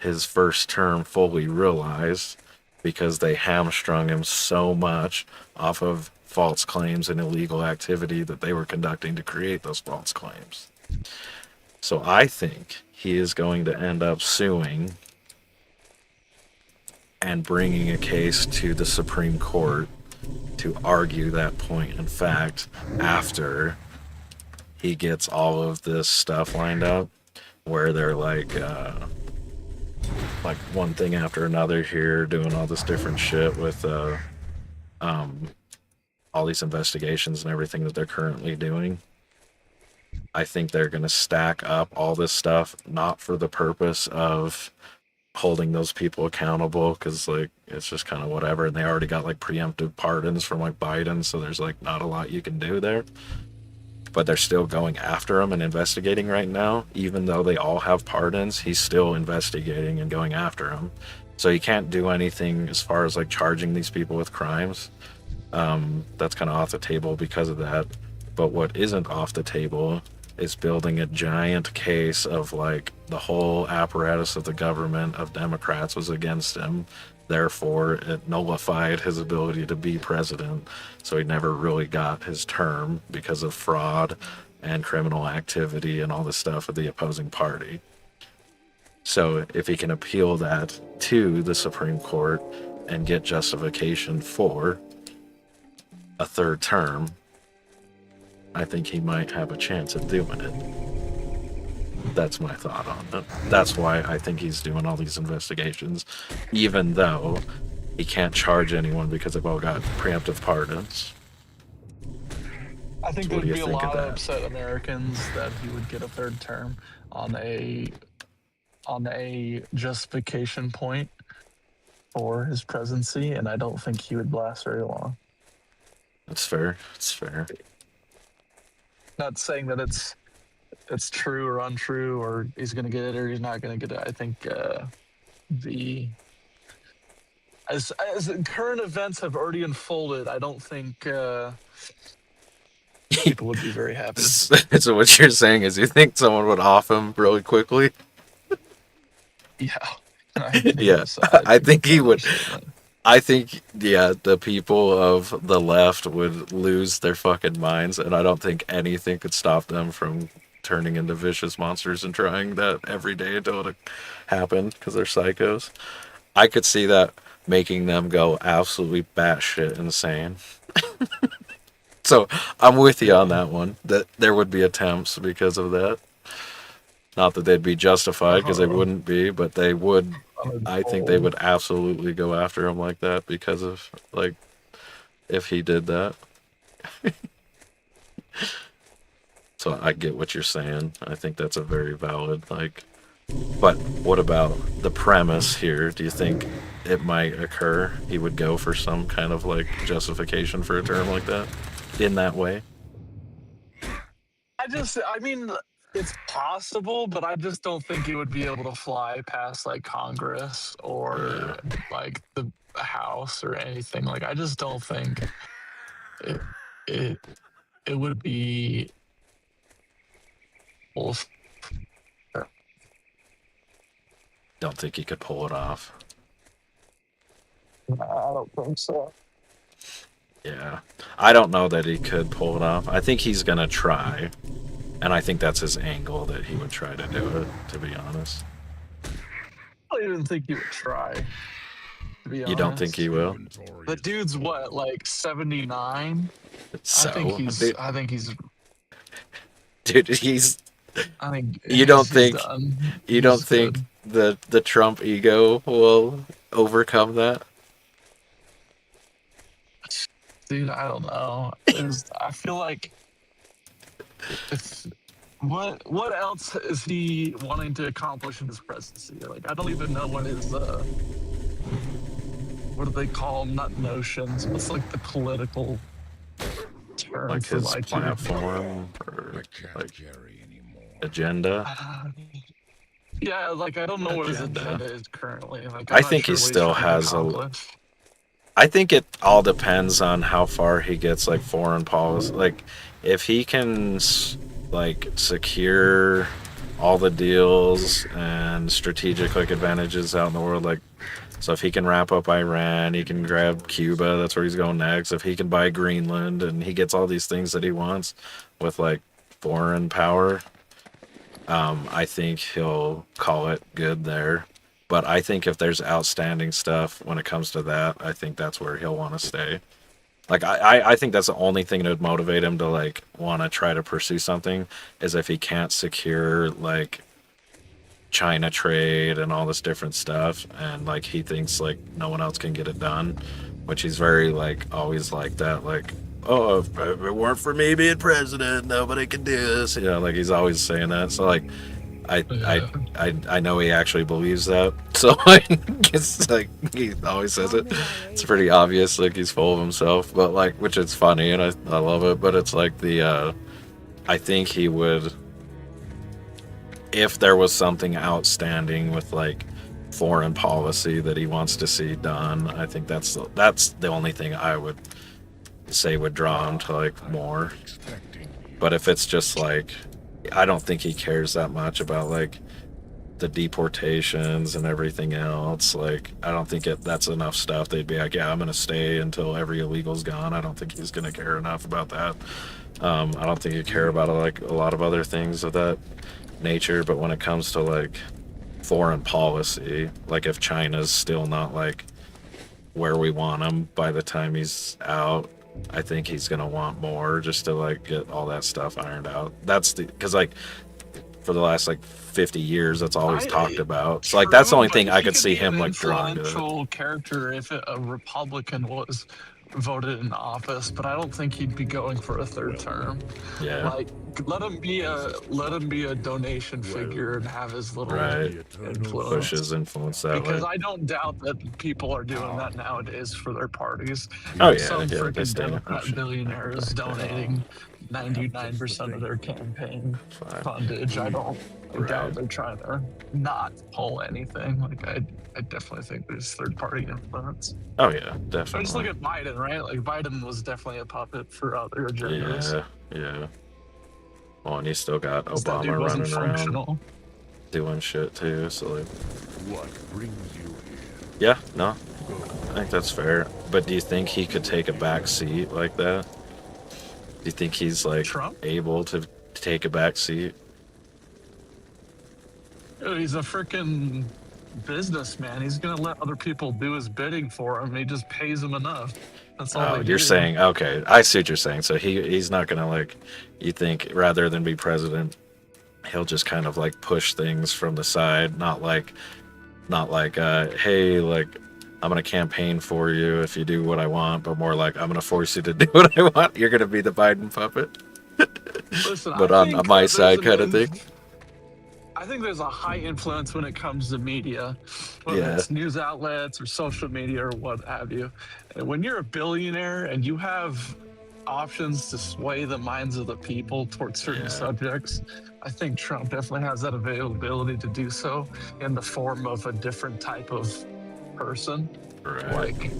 his first term fully realized because they hamstrung him so much off of false claims and illegal activity that they were conducting to create those false claims. So I think he is going to end up suing and bringing a case to the Supreme Court to argue that point. In fact, after he gets all of this stuff lined up, where they're like one thing after another here, doing all this different shit with all these investigations and everything that they're currently doing. I think they're going to stack up all this stuff, not for the purpose of holding those people accountable, because like it's just kind of whatever, and they already got like preemptive pardons from like Biden, so there's like not a lot you can do there. But they're still going after him and investigating right now. Even though they all have pardons, he's still investigating and going after him. So you can't do anything as far as like charging these people with crimes. That's kind of off the table because of that. But what isn't off the table is building a giant case of like the whole apparatus of the government of Democrats was against him. Therefore, it nullified his ability to be president. So he never really got his term because of fraud and criminal activity and all this stuff with the opposing party. So if he can appeal that to the Supreme Court and get justification for a third term, I think he might have a chance at doing it. That's my thought on it. That's why I think he's doing all these investigations, even though he can't charge anyone because they've all got preemptive pardons. I think So what there'd do you be a think of lot of that? upset Americans that he would get a third term on a justification point for his presidency, and I don't think he would last very long. That's fair. It's fair. Not saying that it's true or untrue, or he's going to get it or he's not going to get it. I think as current events have already unfolded, I don't think people would be very happy. So what you're saying is you think someone would off him really quickly? Yeah. Yeah, I think he would. I think, yeah, the people of the left would lose their fucking minds, and I don't think anything could stop them from turning into vicious monsters and trying that every day until it happened, because they're psychos. I could see that making them go absolutely batshit insane. So I'm with you on that one, that there would be attempts because of that. Not that they'd be justified, because they wouldn't be, but they would. I think they would absolutely go after him like that because of, like, if he did that. So I get what you're saying. I think that's a very valid, like, but what about the premise here? Do you think it might occur? He would go for some kind of, like, justification for a term like that in that way? I mean, it's possible, but I just don't think he would be able to fly past like Congress or like the House or anything. Like, I just don't think it it, it would be. Don't think he could pull it off. I don't think so. Yeah. I don't know that he could pull it off. I think he's going to try. And I think that's his angle, that he would try to do it, to be honest. I don't even think he would try. To be honest. You don't think he will? The dude's what, like 79? So, I think he's. Dude, he's. I think You don't he's think? done. You don't He's think good. the Trump ego will overcome that? Dude, I don't know. I feel like what else is he wanting to accomplish in his presidency? Like, I don't even know what his what do they call them? Not notions. What's like the political term Like for his like platform or like agenda? Yeah, like I don't know what his Agenda. agenda is currently. Like, I I'm not think sure he what he's still trying to has accomplish. I think it all depends on how far he gets, like, foreign policy. Like, if he can, like, secure all the deals and strategic, like, advantages out in the world, like, so if he can wrap up Iran, he can grab Cuba, that's where he's going next. If he can buy Greenland and he gets all these things that he wants with, like, foreign power, I think he'll call it good there. But I think if there's outstanding stuff when it comes to that, I think that's where he'll want to stay. Like, I think that's the only thing that would motivate him to, like, want to try to pursue something, is if he can't secure, like, China trade and all this different stuff, and, like, he thinks, like, no one else can get it done, which he's very, like, always like that, like, oh, if it weren't for me being president, nobody could do this. You know, like, he's always saying that. So, like, I know he actually believes that. So, like, it's like he always says it. It's pretty obvious, like, he's full of himself, but, like, which is funny, and I love it. But it's like I think he would, if there was something outstanding with, like, foreign policy that he wants to see done, I think that's the only thing I would say would draw him to, like, more. But if it's just like, I don't think he cares that much about, like, the deportations and everything else. Like, I don't think that's enough stuff. They'd be like, yeah, I'm gonna stay until every illegal's gone. I don't think he's gonna care enough about that. I don't think he'd care about, like, a lot of other things of that nature. But when it comes to, like, foreign policy, like, if China's still not, like, where we want him by the time he's out, I think he's gonna want more, just to, like, get all that stuff ironed out. That's because, like, for the last, like, 50 years, that's all he's talked about. So, like, that's the only thing I could see him, like, drawing to. Influential character if a Republican was voted in office, but I don't think he'd be going for a third term. Yeah. Like, let him be a donation figure and have his little influence. Push his influence that Because way. I don't doubt that people are doing that nowadays for their parties. Oh, yeah, Some yeah, they freaking stand Democrat push it. billionaires donating 99% of their campaign fundage. I don't doubt they're trying to not pull anything. Like, I definitely think there's third-party influence. Oh, yeah, I definitely. just look at Biden, right? Like, Biden was definitely a puppet for other agendas. Yeah. Well, and you still got That dude Obama wasn't running around functional. doing shit too. So, like, What brings you here? yeah, no, I think that's fair. But do you think he could take a back seat like that? Do you think he's, like, Trump? able to take a back seat? Dude, he's a freaking businessman. He's gonna let other people do his bidding for him. He just pays them enough. That's all. Oh, they you're do. saying, okay, I see what you're saying. So he's not gonna, like, you think rather than be president, he'll just kind of like push things from the side, not like hey, like I'm gonna campaign for you if you do what I want, but more like I'm gonna force you to do what I want. You're gonna be the Biden puppet. Listen, But I on think my that side kind of thing. I think there's a high influence when it comes to media, whether Yeah. it's news outlets or social media or what have you. And when you're a billionaire and you have options to sway the minds of the people towards certain subjects, I think Trump definitely has that availability to do so in the form of a different type of person. Right. Like,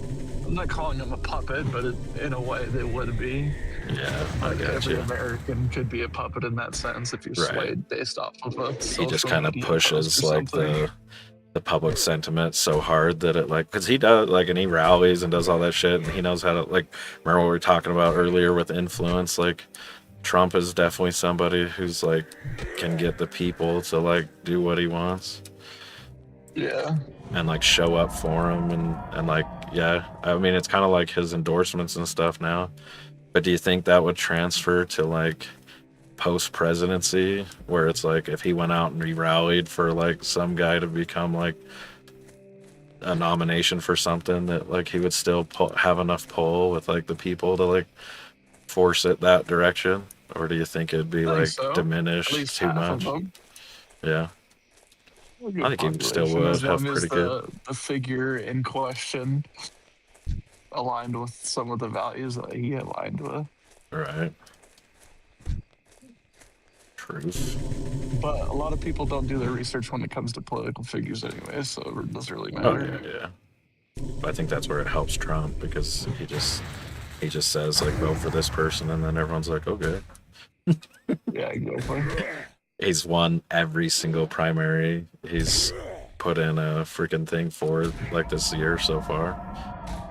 I'm not calling him a puppet, but in a way they would be. Yeah, I Like got every you. American could be a puppet in that sense if you're swayed based off of a He just social kind of media post pushes or like something. the public sentiment so hard that it like, because he does like, and he rallies and does all that shit, and he knows how to like, remember what we were talking about earlier with influence, like Trump is definitely somebody who's like can get the people to like do what he wants. Yeah. And like show up for him and like, yeah, I mean it's kind of like his endorsements and stuff now. But do you think that would transfer to like post presidency, where it's like if he went out and he rallied for like some guy to become like a nomination for something, that like he would still have enough pull with like the people to like force it that direction? Or do you think it'd be like So. At diminished least too half much? of them. Yeah. I think he still Population, would as have long as pretty good. the figure in question aligned with some of the values that he aligned with. Right. Truth. But a lot of people don't do their research when it comes to political figures anyway, so it doesn't really Oh matter. yeah. I think that's where it helps Trump, because he just says like vote for this person, and then everyone's like, okay. Yeah, exactly. He's won every single primary he's put in a freaking thing for like this year so far.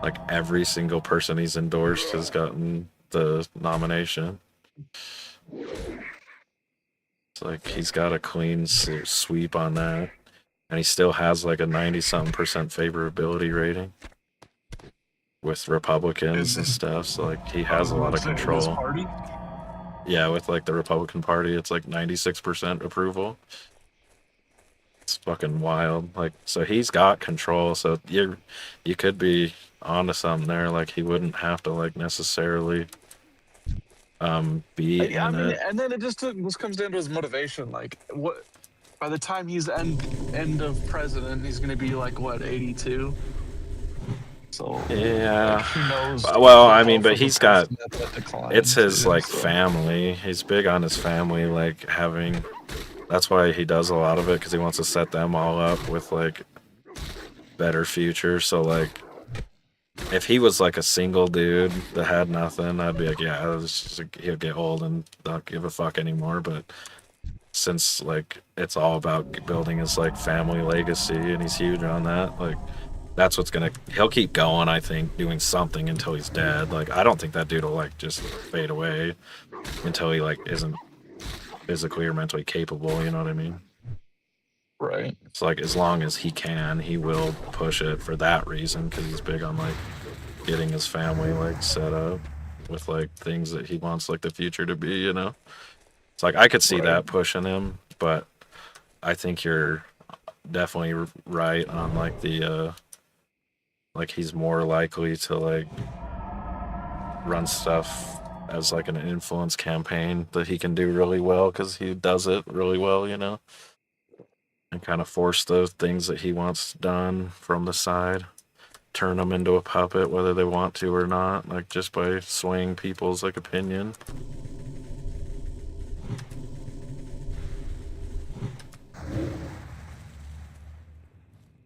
Like every single person he's endorsed has gotten the nomination. It's like he's got a clean sweep on that, and he still has like a 90-something% favorability rating with Republicans and stuff. So like he has a lot of control. Yeah, with like the Republican Party, it's like 96% approval. It's fucking wild. Like, so he's got control. So you could be onto something there. Like he wouldn't have to like necessarily be in it. And then it just comes down to his motivation. Like, what by the time he's end of president, he's gonna be like what, 82. So yeah, like, he knows. Well, I mean, but he's got it's his too, like so. family. He's big on his family, like having. That's why he does a lot of it, because he wants to set them all up with like better future. So like, if he was like a single dude that had nothing, I'd be like, yeah, he'll get old and not give a fuck anymore. But since like it's all about building his like family legacy, and he's huge on that, like that's what's he'll keep going, I think, doing something until he's dead. Like I don't think that dude will like just fade away until he like isn't physically or mentally capable, you know what I mean? Right. It's like as long as he can, he will push it for that reason, because he's big on like getting his family like set up with like things that he wants like the future to be, you know? It's like I could see that pushing him, but I think you're definitely right on like the like he's more likely to like run stuff as like an influence campaign that he can do really well, because he does it really well, you know, and kind of force the things that he wants done from the side, turn them into a puppet whether they want to or not, like just by swaying people's like opinion.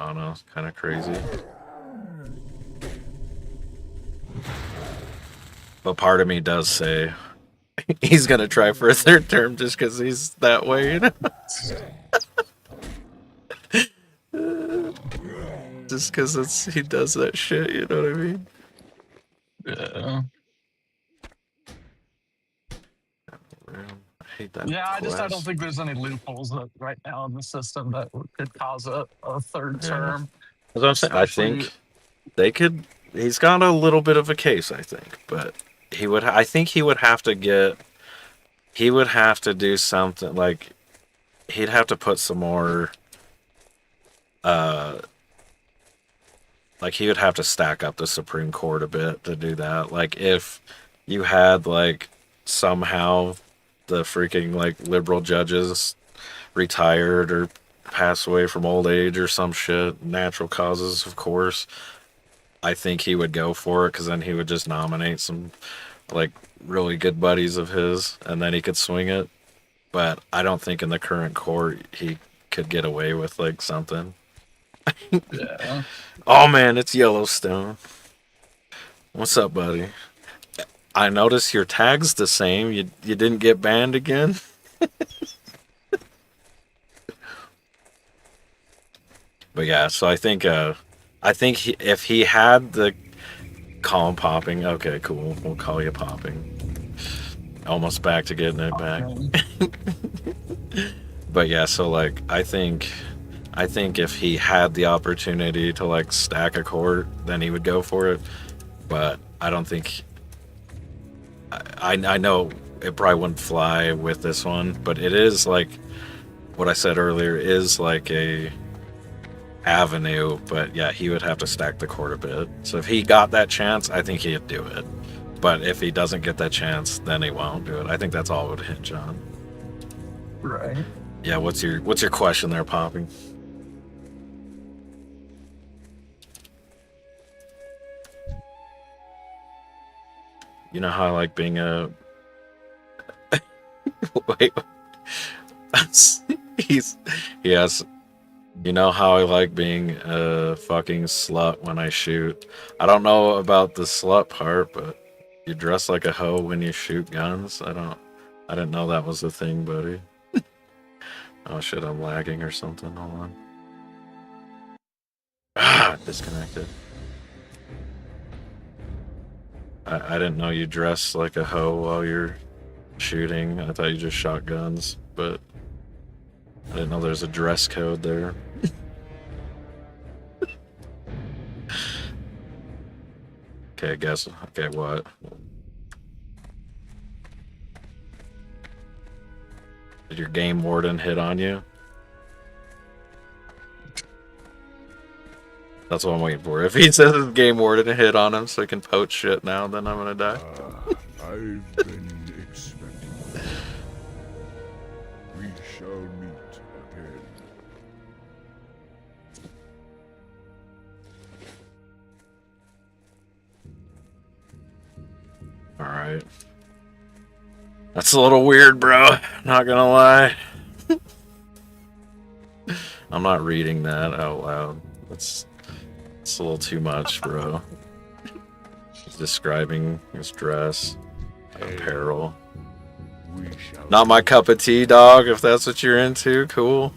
I don't know, it's kind of crazy. But part of me does say he's gonna try for a third term just because he's that way, you know? Just because he does that shit, you know what I mean? Yeah. I hate that. Yeah, I don't think there's any loopholes right now in the system that could cause a third term. That's what I'm saying. I think they could. He's got a little bit of a case, I think, but he would. I think he would have to get. He would have to do something like he'd have to put some more. Like he would have to stack up the Supreme Court a bit to do that. Like if you had like somehow the freaking like liberal judges retired or passed away from old age or some shit, natural causes, of course, I think he would go for it because then he would just nominate some like really good buddies of his and then he could swing it. But I don't think in the current court he could get away with like something. Yeah. Oh man, it's Yellowstone. What's up, buddy? I noticed your tag's the same. You didn't get banned again? But yeah, so I think if he had the call him Popping, okay, cool. We'll call you Popping. Almost back to getting it back. But yeah, so like I think if he had the opportunity to like stack a court, then he would go for it. But I don't think. I know it probably wouldn't fly with this one, but it is like what I said earlier is like a avenue. But yeah, he would have to stack the court a bit. So if he got that chance, I think he'd do it. But if he doesn't get that chance, then he won't do it. I think that's all it would hinge on. Right. Yeah, what's your question there, Popping? You know how I like being a... Wait. Yes. You know how I like being a fucking slut when I shoot. I don't know about the slut part, but you dress like a hoe when you shoot guns? I didn't know that was a thing, buddy. Oh shit, I'm lagging or something. Hold on. Ah, disconnected. I didn't know you dress like a hoe while you're shooting. I thought you just shot guns, but I didn't know there's a dress code there. Okay, I guess. Okay, what? Did your game warden hit on you? That's what I'm waiting for. If he says his game warden hit on him so he can poach shit now, then I'm gonna die. I've been expecting. We shall meet again. Alright. That's a little weird, bro. Not gonna lie. I'm not reading that out loud. It's a little too much, bro. He's describing his dress, apparel. We shall Not my cup of tea, dog, if that's what you're into, cool.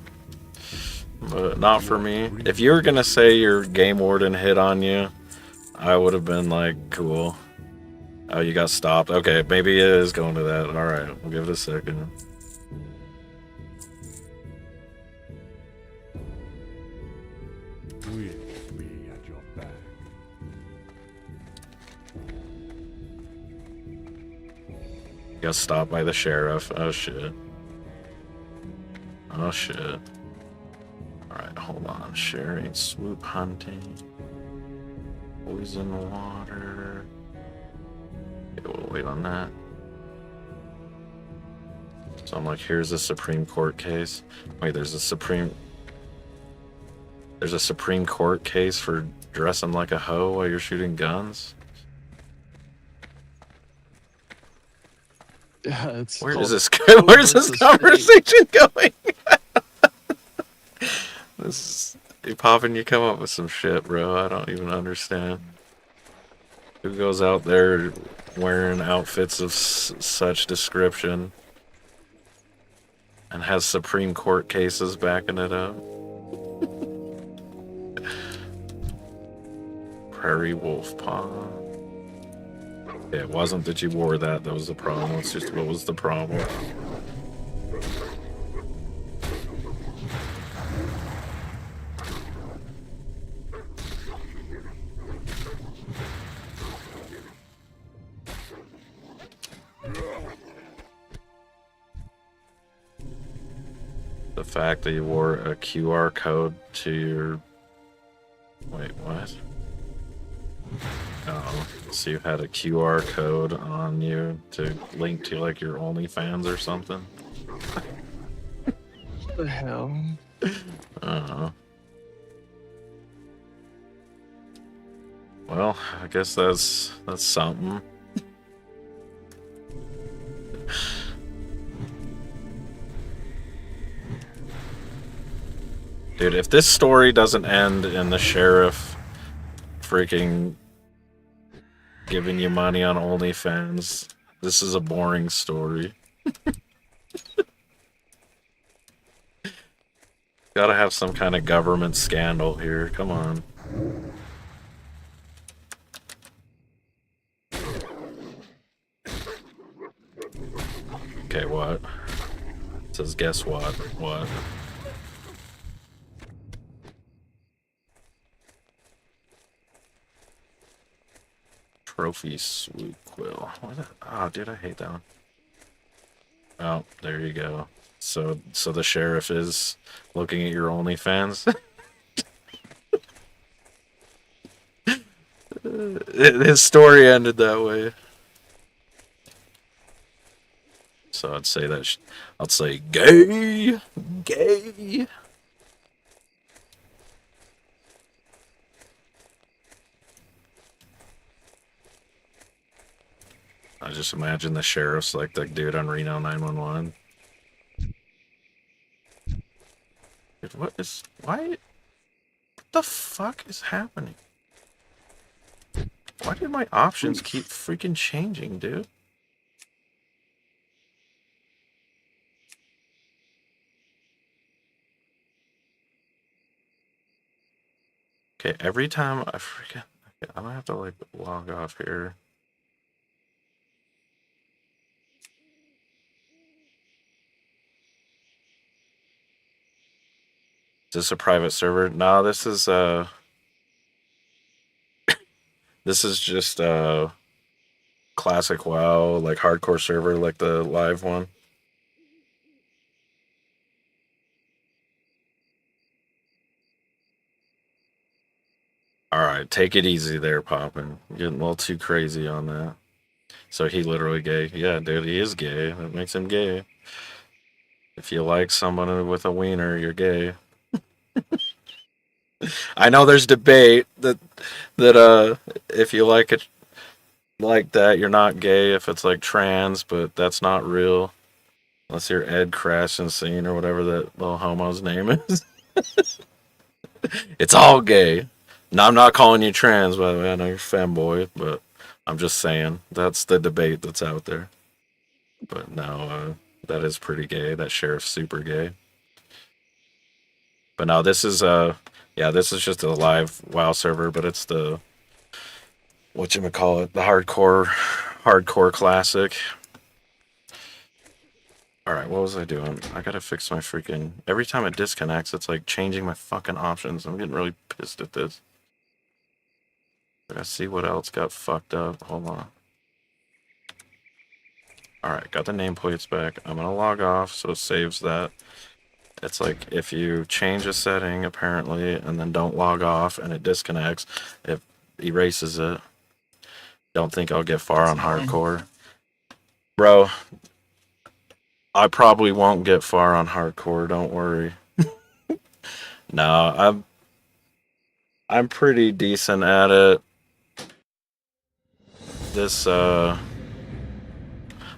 But not for me. If you were gonna say your game warden hit on you, I would have been like, cool. Oh, you got stopped. Okay, maybe it is going to that. Alright, we'll give it a second. with me at your back. Got stopped by the sheriff. Oh shit. Oh shit. Alright, hold on. Sharing, swoop hunting, poison water. Okay, we'll wait on that. So I'm like, here's a Supreme Court case. Wait, there's a Supreme Court case for dressing like a hoe while you're shooting guns? Yeah, it's Where's this versus conversation going? You popping, you come up with some shit, bro. I don't even understand. Who goes out there wearing outfits of such description and has Supreme Court cases backing it up? Prairie wolf paw. Yeah, it wasn't that you wore that was the problem. It's just what was the problem. The fact that you wore a QR code to your... Wait, what? Oh, so you had a QR code on you to link to like your OnlyFans or something? What the hell? Well, I guess that's something. Dude, if this story doesn't end in the sheriff freaking giving you money on OnlyFans, this is a boring story. Gotta have some kind of government scandal here. Come on. Okay, what? It says, guess what? What? Trophy swoop quill. Oh, dude, I hate that one. Oh, there you go. So the sheriff is looking at your OnlyFans. His story ended that way. So I'd say that. I'd say gay, gay. I just imagine the sheriff's like the dude on Reno 911. Dude, what the fuck is happening? Why do my options keep freaking changing, dude? Okay, every time I freaking... Okay, I'm gonna have to, like, log off here. Is this a private server? No, this is, this is just, classic WoW, like, hardcore server, like the live one. Alright, take it easy there, Poppin'. You're getting a little too crazy on that. So he literally gay. Yeah, dude, he is gay. That makes him gay. If you like someone with a wiener, you're gay. I know there's debate that if you like it like that, you're not gay if it's like trans, but that's not real. Unless you're Ed Krasenstein or whatever that little homo's name is. It's all gay. Now, I'm not calling you trans, by the way. I know you're femboy, but I'm just saying that's the debate that's out there. But no, that is pretty gay. That sheriff's super gay. But no, this is yeah, this is just a live WoW server, but it's the whatchamacallit, the hardcore classic. Alright, what was I doing? I gotta fix my freaking... Every time it disconnects, it's like changing my fucking options. I'm getting really pissed at this. I gotta see what else got fucked up. Hold on. Alright, got the nameplates back. I'm gonna log off so it saves that. It's like if you change a setting, apparently, and then don't log off and it disconnects, it erases it. Don't think I'll get far on hardcore. Bro, I probably won't get far on hardcore, don't worry. No, I'm pretty decent at it. This, I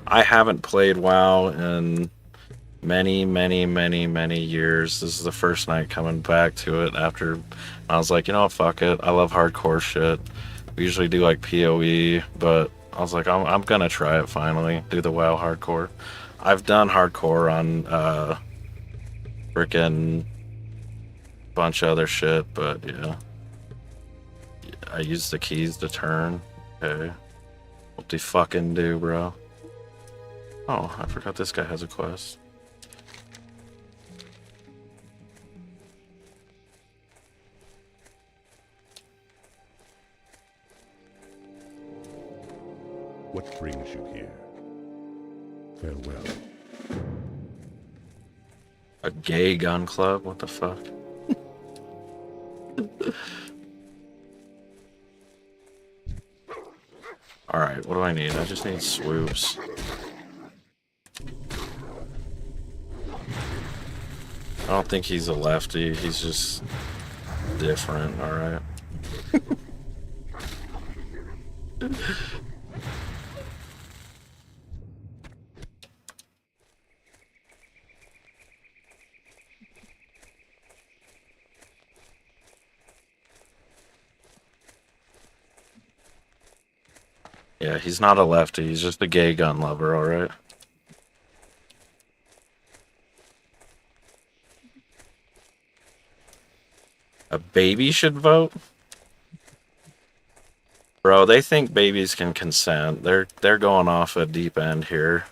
haven't played WoW in many years. This is the first night coming back to it after I was like, you know what, fuck it. I love hardcore shit. We usually do like PoE, but I was like, I'm gonna try it finally. Do the WoW hardcore. I've done hardcore on frickin' bunch of other shit, but yeah. I used the keys to turn. Okay. What do you fucking do, bro? Oh, I forgot this guy has a quest. What brings you here? Farewell. A gay gun club? What the fuck? Alright, what do I need? I just need swoops. I don't think he's a lefty, he's just different, alright. Yeah, he's not a lefty, he's just a gay gun lover, alright? A baby should vote? Bro, they think babies can consent. They're going off a deep end here.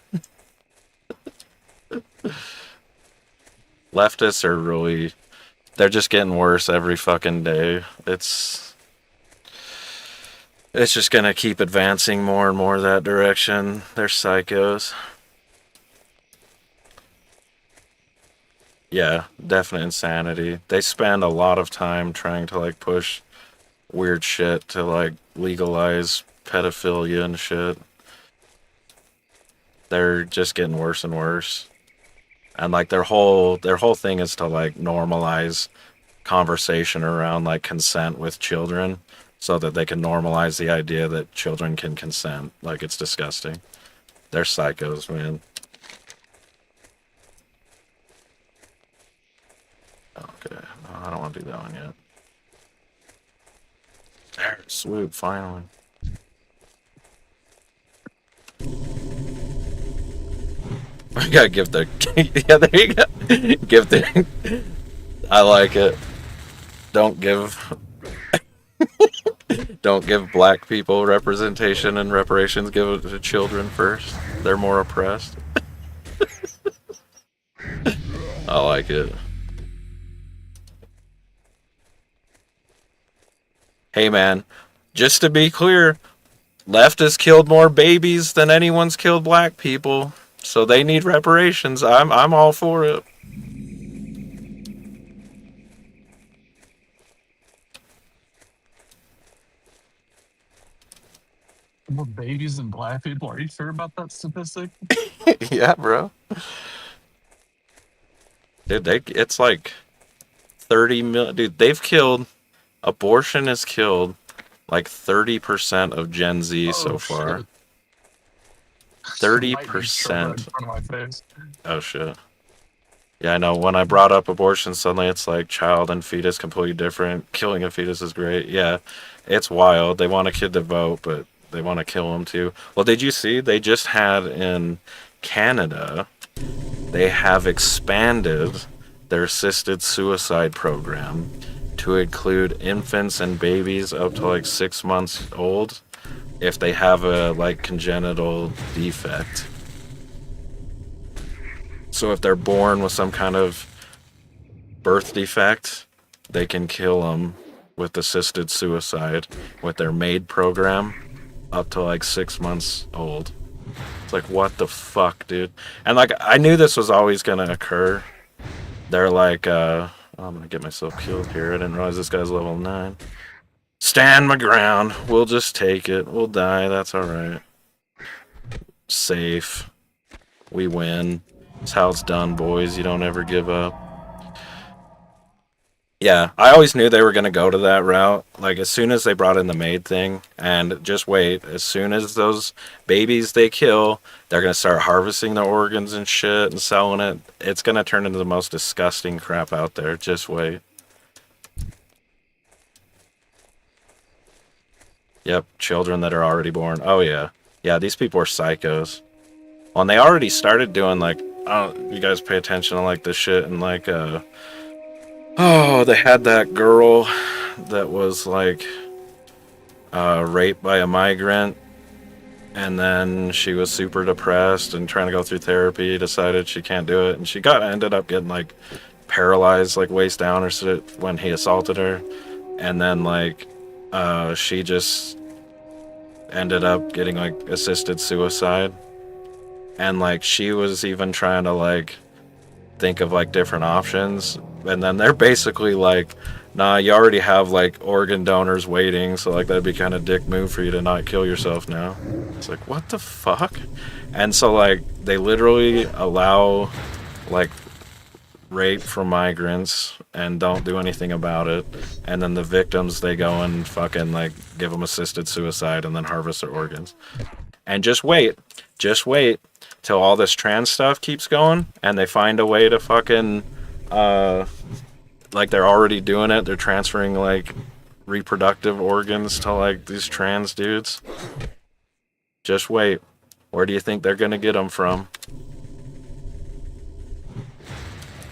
Leftists are really... They're just getting worse every fucking day. It's just gonna keep advancing more and more that direction. They're psychos. Yeah, definite insanity. They spend a lot of time trying to like push weird shit to like legalize pedophilia and shit. They're just getting worse and worse. And like their whole thing is to like normalize conversation around like consent with children so that they can normalize the idea that children can consent. Like it's disgusting. They're psychos, man. Okay, no, I don't want to do that one yet. There, swoop, finally. I gotta give the... yeah, there you go. Give the... I like it. Don't give... don't give black people representation and reparations. Give it to children first. They're more oppressed. I like it. Hey man, just to be clear, leftists killed more babies than anyone's killed black people, so they need reparations. I'm all for it. More babies than black people? Are you sure about that statistic? Yeah, bro. Dude, it's like 30 million. Dude, they've killed... Abortion has killed like 30% of Gen Z so far. 30%. Oh shit. Yeah, I know. When I brought up abortion, suddenly it's like child and fetus completely different. Killing a fetus is great. Yeah, it's wild. They want a kid to vote, but they want to kill them too. Well, did you see? They just had in Canada, they have expanded their assisted suicide program to include infants and babies up to like 6 months old if they have a like congenital defect. So if they're born with some kind of birth defect, they can kill them with assisted suicide with their MAID program up to like 6 months old. It's like, what the fuck, dude? And like, I knew this was always gonna occur. They're like, I'm gonna get myself killed here. I didn't realize this guy's level 9. Stand my ground. We'll just take it. We'll die. That's alright. Safe. We win. That's how it's done, boys. You don't ever give up. Yeah, I always knew they were gonna go to that route. Like, as soon as they brought in the maid thing, and just wait, as soon as those babies they kill, they're gonna start harvesting the organs and shit and selling it. It's gonna turn into the most disgusting crap out there. Just wait. Yep, children that are already born. Oh yeah. Yeah, these people are psychos. Well, and they already started doing like, you guys pay attention to like this shit and like oh, they had that girl that was like raped by a migrant, and then she was super depressed and trying to go through therapy, decided she can't do it, and she ended up getting like paralyzed like waist down or shit when he assaulted her, and then like she just ended up getting like assisted suicide, and like she was even trying to like think of like different options, and then they're basically like, nah, you already have like organ donors waiting, so like that'd be kind of dick move for you to not kill yourself now. It's like, what the fuck? And so like they literally allow like rape from migrants and don't do anything about it, and then the victims, they go and fucking like give them assisted suicide and then harvest their organs. And just wait till all this trans stuff keeps going and they find a way to fucking like they're already doing it, they're transferring like reproductive organs to like these trans dudes. Just wait. Where do you think they're gonna get them from?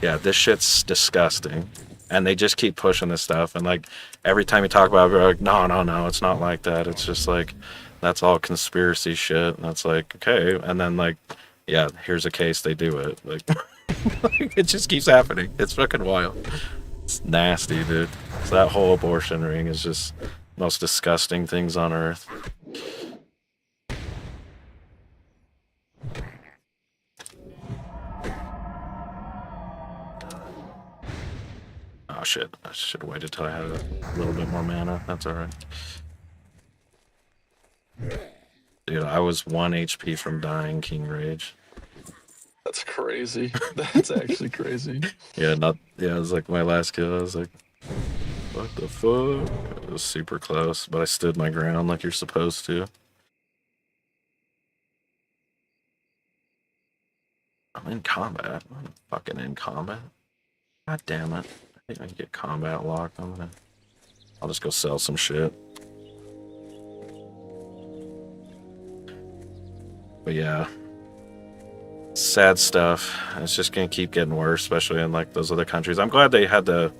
Yeah, this shit's disgusting. And they just keep pushing this stuff. And like every time you talk about it, they're like, no, it's not like that. It's just like, that's all conspiracy shit. And it's like, okay. And then like, yeah, here's a case, they do it. Like, it just keeps happening. It's fucking wild. It's nasty, dude. So that whole abortion ring is just the most disgusting things on earth. Oh shit, I should have waited till I had a little bit more mana. That's alright. Dude, I was 1 HP from dying King Rage. That's crazy. That's actually crazy. Yeah, it was like my last kill. I was like, what the fuck? It was super close, but I stood my ground like you're supposed to. I'm in combat. I'm fucking in combat. God damn it. I think I can get combat locked. I'll just go sell some shit. But yeah. Sad stuff. It's just gonna keep getting worse, especially in like those other countries. I'm glad they had the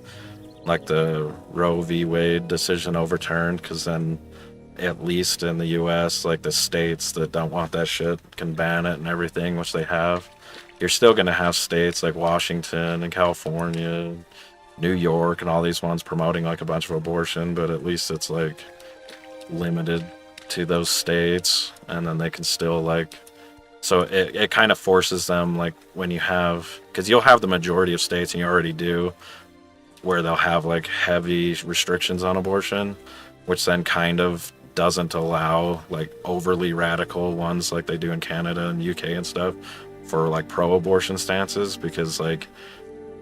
Roe v. Wade decision overturned, because then at least in the US, like the states that don't want that shit can ban it and everything, which they have. You're still gonna have states like Washington and California, New York, and all these ones promoting like a bunch of abortion, but at least it's like limited to those states, and then they can still like, so it kind of forces them, like when you have, because you'll have the majority of states, and you already do, where they'll have like heavy restrictions on abortion, which then kind of doesn't allow like overly radical ones like they do in Canada and UK and stuff for like pro-abortion stances, because like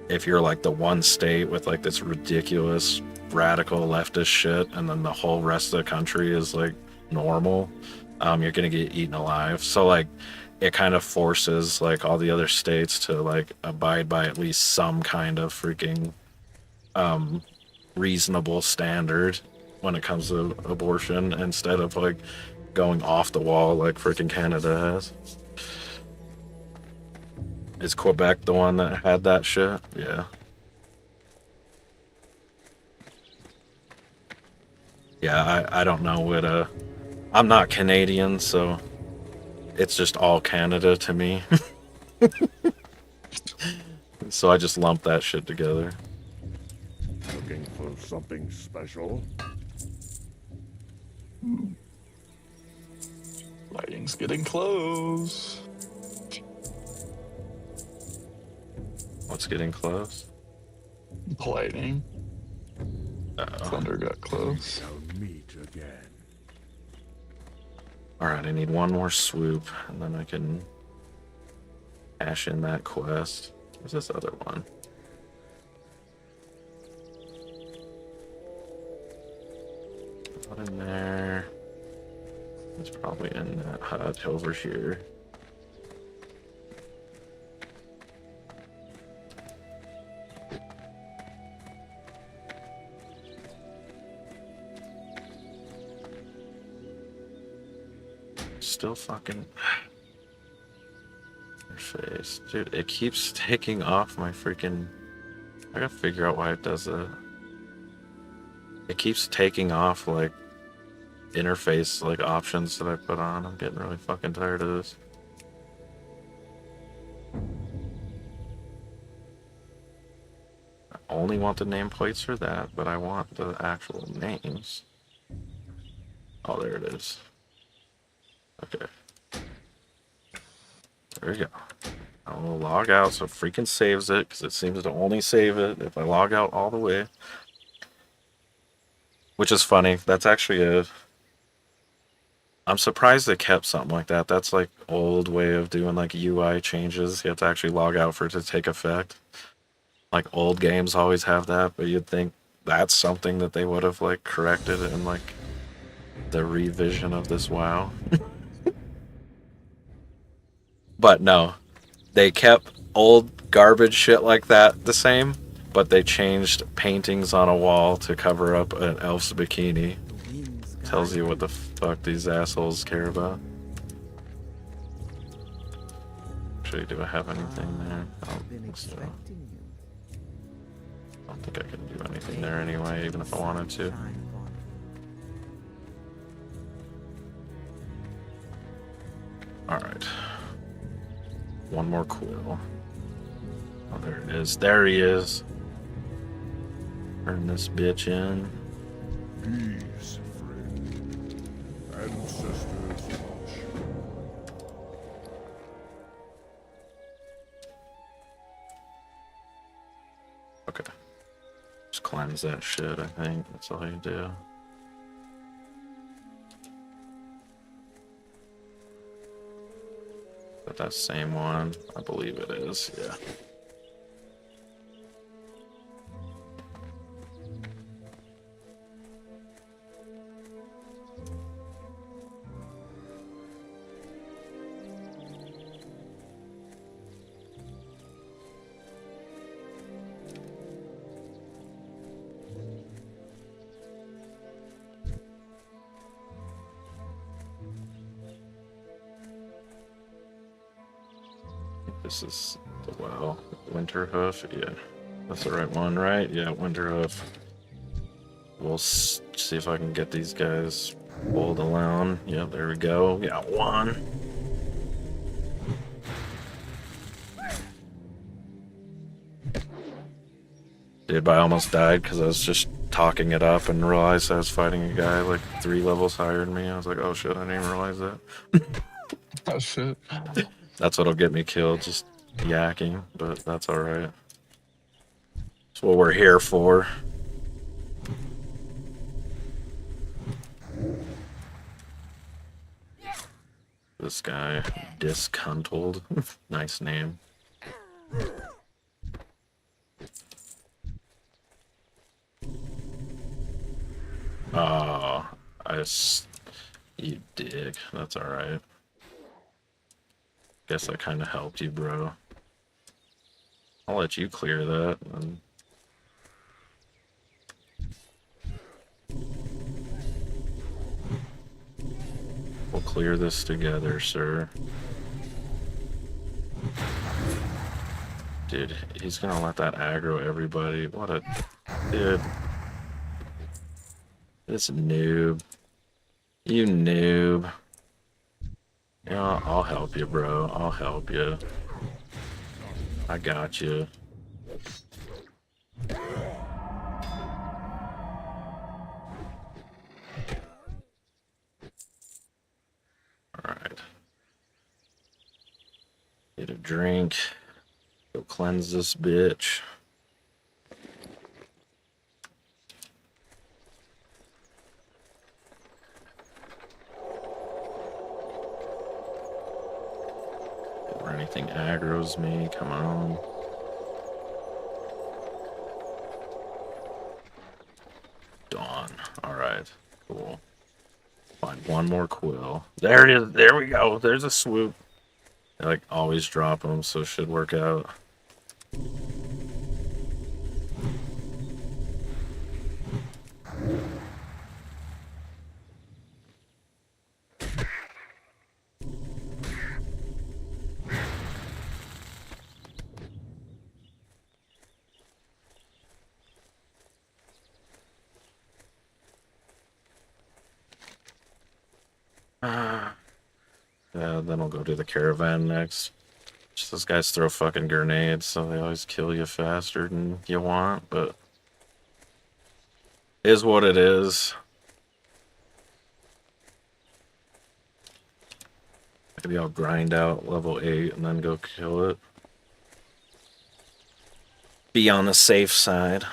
if you're like the one state with like this ridiculous radical leftist shit and then the whole rest of the country is like normal, you're gonna get eaten alive. So like it kind of forces like all the other states to like abide by at least some kind of freaking reasonable standard when it comes to abortion, instead of like going off the wall like freaking Canada has. Is Quebec the one that had that shit? Yeah. Yeah, I don't know what I'm not Canadian, so it's just all Canada to me. So I just lump that shit together. Looking for something special? Lighting's getting close. What's getting close? Lighting. Uh-oh. Thunder got close. Shall meet again. Alright, I need one more swoop, and then I can cash in that quest. Where's this other one? Not in there. It's probably in that hut over here. Still fucking your face, dude. It keeps taking off my freaking. I gotta figure out why it does that. It keeps taking off like interface like options that I put on. I'm getting really fucking tired of this. I only want the nameplates for that, but I want the actual names. Oh, there it is. Okay. There we go. I'll log out so it freaking saves it, because it seems to only save it if I log out all the way. Which is funny. That's actually a... I'm surprised they kept something like that. That's like old way of doing like UI changes. You have to actually log out for it to take effect. Like old games always have that, but you'd think that's something that they would have like corrected in like the revision of this WoW. But no, they kept old garbage shit like that the same, but they changed paintings on a wall to cover up an elf's bikini. Tells you what the fuck these assholes care about. Actually, do I have anything there? I don't think so. I don't think I can do anything there anyway, even if I wanted to. Alright. One more quill. Oh, there it is. There he is. Turn this bitch in. Peace, friend. Ancestors watch. Okay. Just cleanse that shit, I think. That's all you do. But that same one, I believe it is, yeah. This is the well, Winter Hoof. Yeah, that's the right one, right? Yeah, Winter Hoof. We'll see if I can get these guys pulled alone. Yeah, there we go. We got one. Dude, I almost died because I was just talking it up and realized I was fighting a guy like 3 levels higher than me. I was like, oh shit, I didn't even realize that. Oh shit. That's what'll get me killed, just yakking, but that's alright. That's what we're here for. This guy, Discuntled. Nice name. Oh, you dick. That's alright. Guess I kind of helped you, bro. I'll let you clear that. And... we'll clear this together, sir. Dude, he's gonna let that aggro everybody. What a... dude. This noob. You noob. Yeah, I'll help you, bro. I'll help you. I got you. Alright. Get a drink. Go cleanse this bitch. Or anything aggro's me, come on. Dawn. Alright, cool. Find one more quill. There it is, there we go. There's a swoop. I like always drop them, so it should work out. Yeah, then I'll go to the caravan next. Just those guys throw fucking grenades, so they always kill you faster than you want, but... is what it is. Maybe I'll grind out level 8 and then go kill it. be on the safe side.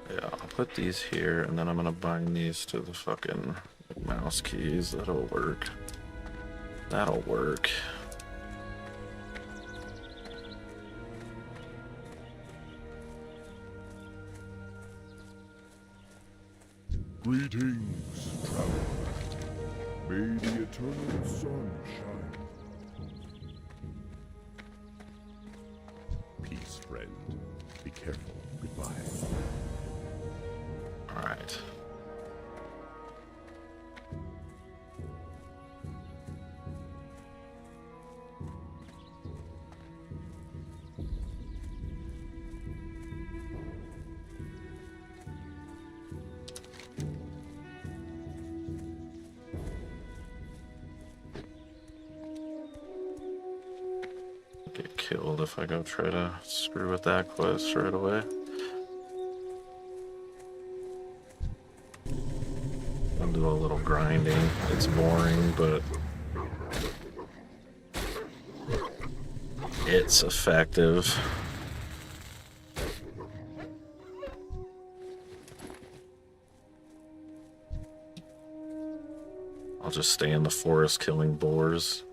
Yeah, I'll put these here, and then I'm gonna bind these to the fucking mouse keys. That'll work. That'll work. Greetings, traveler. May the eternal sun shine. Peace, friend. Be careful. Goodbye. All right. Get killed if I go try to screw with that quest right away. I'll do a little grinding. It's boring, but it's effective. I'll just stay in the forest killing boars.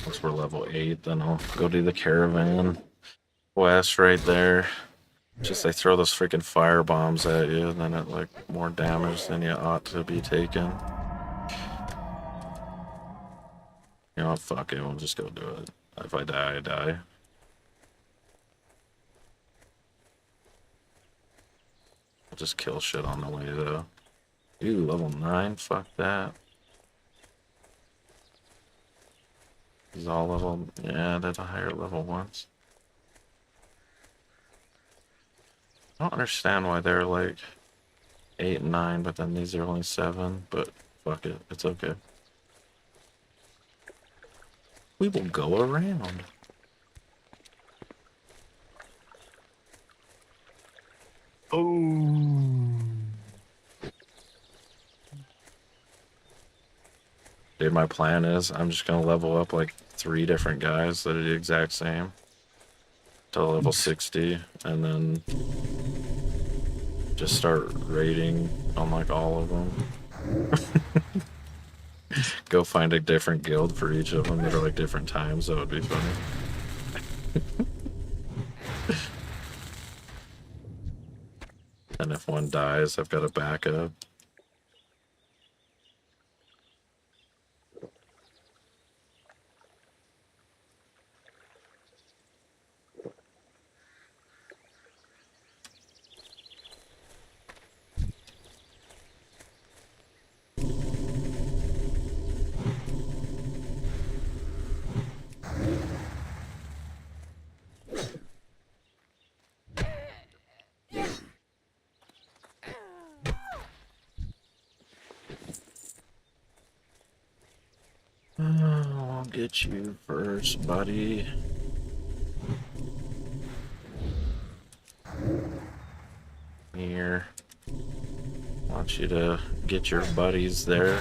Once we're level 8, then I'll go do the caravan quest right there. Just they throw those freaking fire bombs at you, and then it like more damage than you ought to be taking. You know, fuck it, we'll just go do it. If I die, I die. I'll just kill shit on the way though. Ooh, level 9, fuck that. These all level, yeah, they're the higher level ones. I don't understand why they're like 8 and 9, but then these are only 7, but fuck it, it's okay. We will go around. Oh. Dude, my plan is I'm just gonna level up like 3 different guys that are the exact same till level 60, and then just start raiding on like all of them. Go find a different guild for each of them that are like different times. That would be funny. And if one dies, I've got a backup. I'll get you first, buddy. Here. Want you to get your buddies there.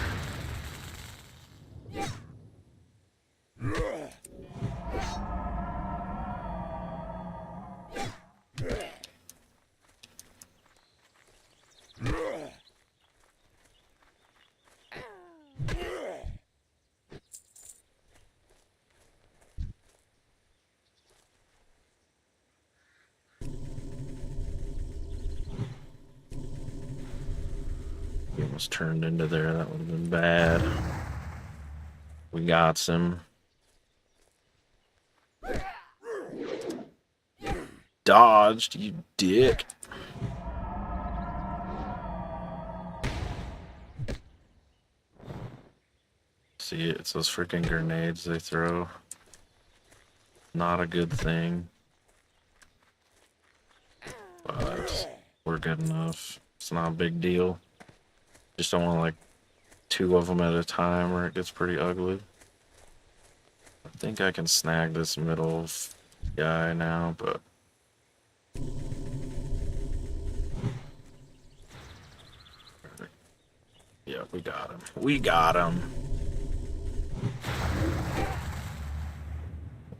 He almost turned into there. That would have been bad. We got some. Dodged, you dick. See, it's those freaking grenades they throw. Not a good thing. But we're good enough. It's not a big deal. Just don't want like 2 of them at a time or it gets pretty ugly. I think I can snag this middle guy now, but... Yeah, we got him. We got him.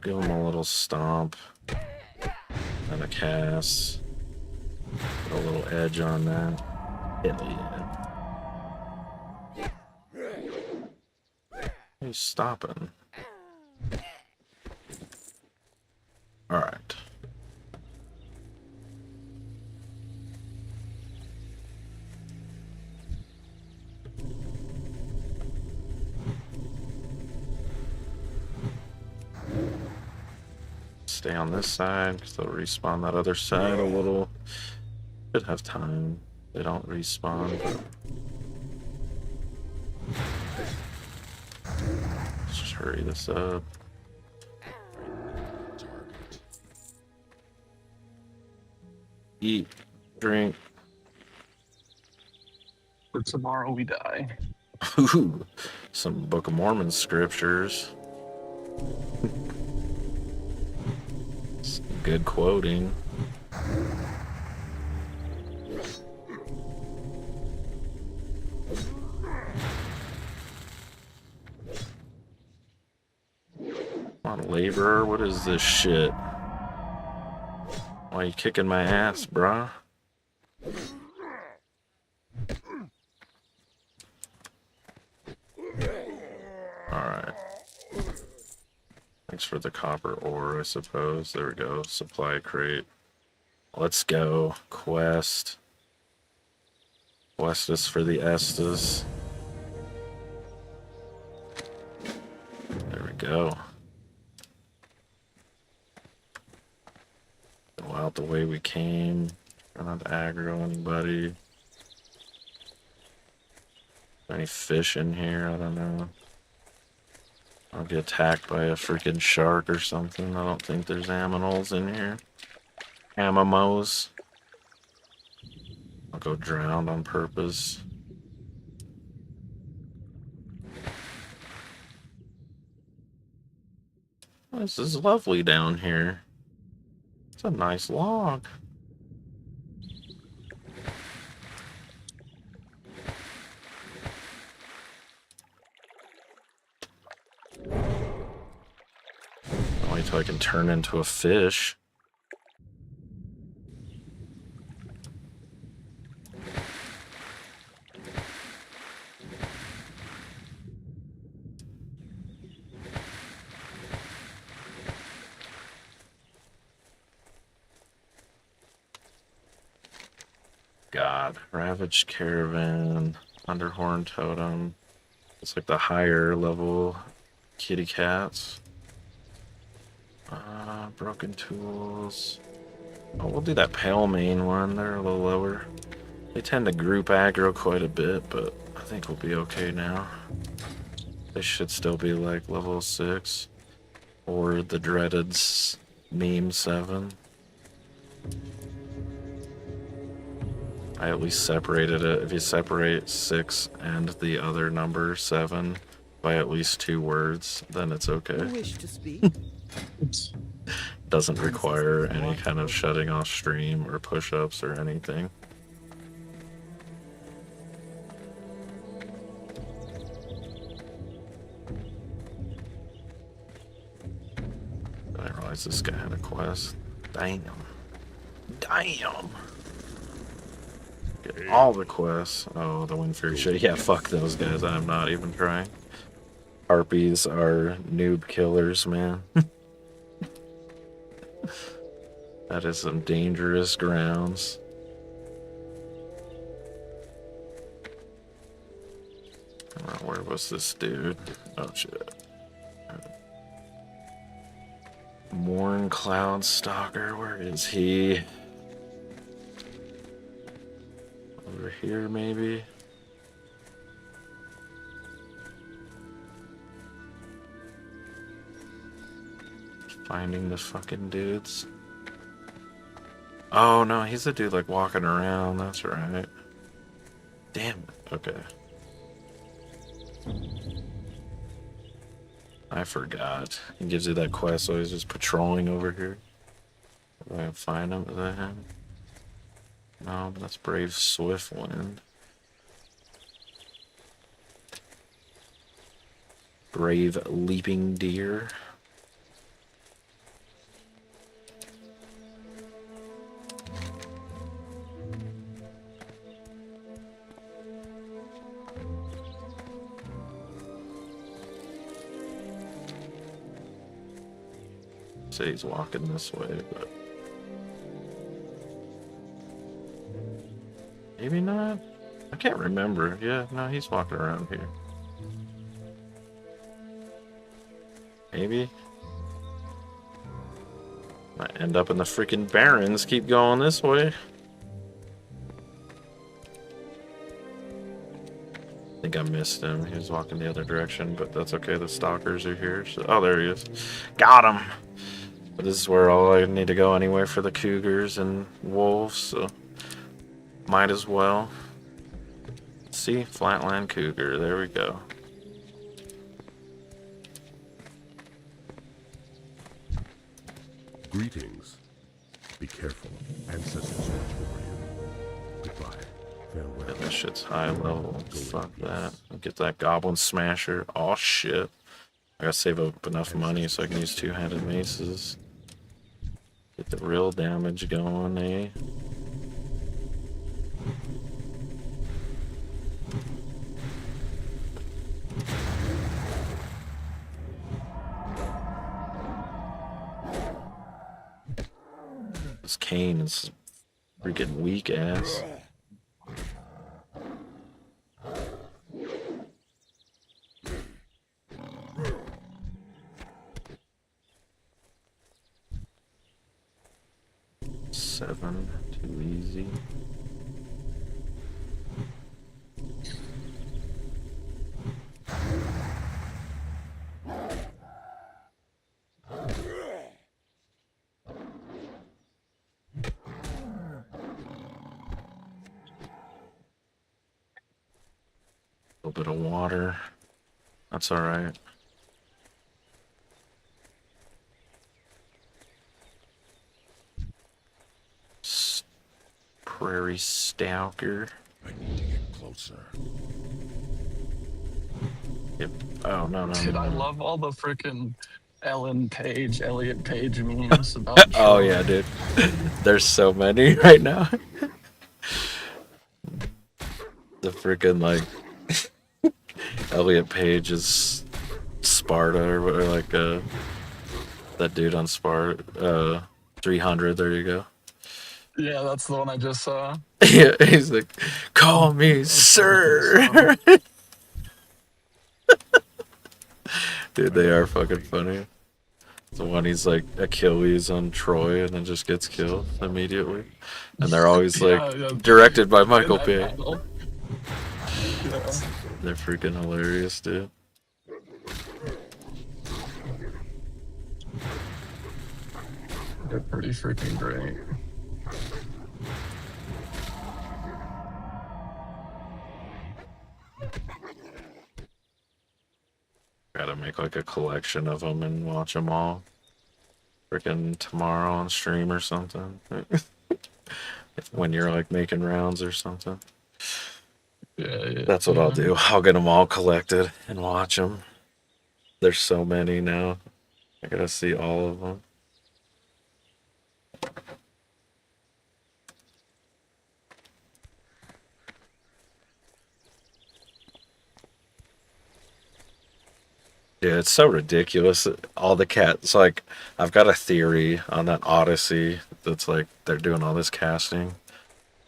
Give him a little stomp. And a cast. Put a little edge on that. Hell yeah. He's stopping. Alright. Stay on this side because they'll respawn that other side a little. Should have time. They don't respawn. Let's just hurry this up. Eat, drink. For tomorrow we die. Ooh, some Book of Mormon scriptures. Some good quoting. Come on, laborer, what is this shit? Why you kicking my ass, brah? Alright. Thanks for the copper ore, I suppose. There we go. Supply crate. Let's go. Quest. Quest is for the Estes. There we go. Go out the way we came. Try not to aggro anybody. Any fish in here? I don't know. I'll get attacked by a freaking shark or something. I don't think there's aminals in here. Amamos. I'll go drown on purpose. This is lovely down here. It's a nice log. Wait till I can turn into a fish. God, Ravaged Caravan, Underhorn Totem. It's like the higher level kitty cats. Broken Tools. Oh, we'll do that Pale Mane one. They're a little lower. They tend to group aggro quite a bit, but I think we'll be okay now. They should still be like level 6. Or the dreaded meme 7. I at least separated it. If you separate 6 and the other number 7 by at least 2 words, then it's okay. You wish to speak? Doesn't require any kind of shutting off stream or push-ups or anything. I didn't realize this guy had a quest. Damn. Damn. Get all the quests. Oh, the Windfury shit. Yeah, fuck those guys. I'm not even trying. Harpies are noob killers, man. That is some dangerous grounds. Where was this dude? Oh shit. Morn Cloud Stalker, where is he? Over here, maybe? Finding the fucking dudes. Oh no, he's the dude like walking around. That's right. Damn it. Okay. I forgot. He gives you that quest, so he's just patrolling over here. If I can find him, is that him? No, that's Brave Swiftwind. Brave Leaping Deer. Say he's walking this way, but maybe not. I can't remember. Yeah, no, he's walking around here. Maybe. Might end up in the freaking Barrens. Keep going this way. I think I missed him. He was walking the other direction, but that's okay. The stalkers are here. So, oh, there he is. Got him. But this is where all I need to go anyway for the cougars and wolves, so might as well. See, flatland cougar. There we go. Greetings. Be careful. Ancestors watch over you. Goodbye. Farewell. Yeah, this shit's high level. Fuck that. Get that goblin smasher. Oh shit. I gotta save up enough money so I can use two-handed maces. Get the real damage going, eh? This cane is freaking weak ass. Seven, too easy. A little bit of water. That's all right. Prairie Stalker. I need to get closer. Yep. Oh, no. Dude, I love all the freaking Elliot Page memes about Oh, yeah, dude. There's so many right now. The freaking, like, Elliot Page is Sparta, or whatever, like, that dude on Sparta, 300, there you go. Yeah, that's the one I just saw. Yeah, he's like, call me sir. Dude, they are fucking funny. The one he's like Achilles on Troy and then just gets killed immediately. And they're always like directed by Michael Bay. Yeah. They're freaking hilarious, dude. They're pretty freaking great. Gotta make like a collection of them and watch them all. Freaking tomorrow on stream or something. When you're like making rounds or something. Yeah. That's what I'll do. I'll get them all collected and watch them. There's so many now. I gotta see all of them. Yeah, it's so ridiculous. All the cats, like, I've got a theory on that Odyssey that's like they're doing all this casting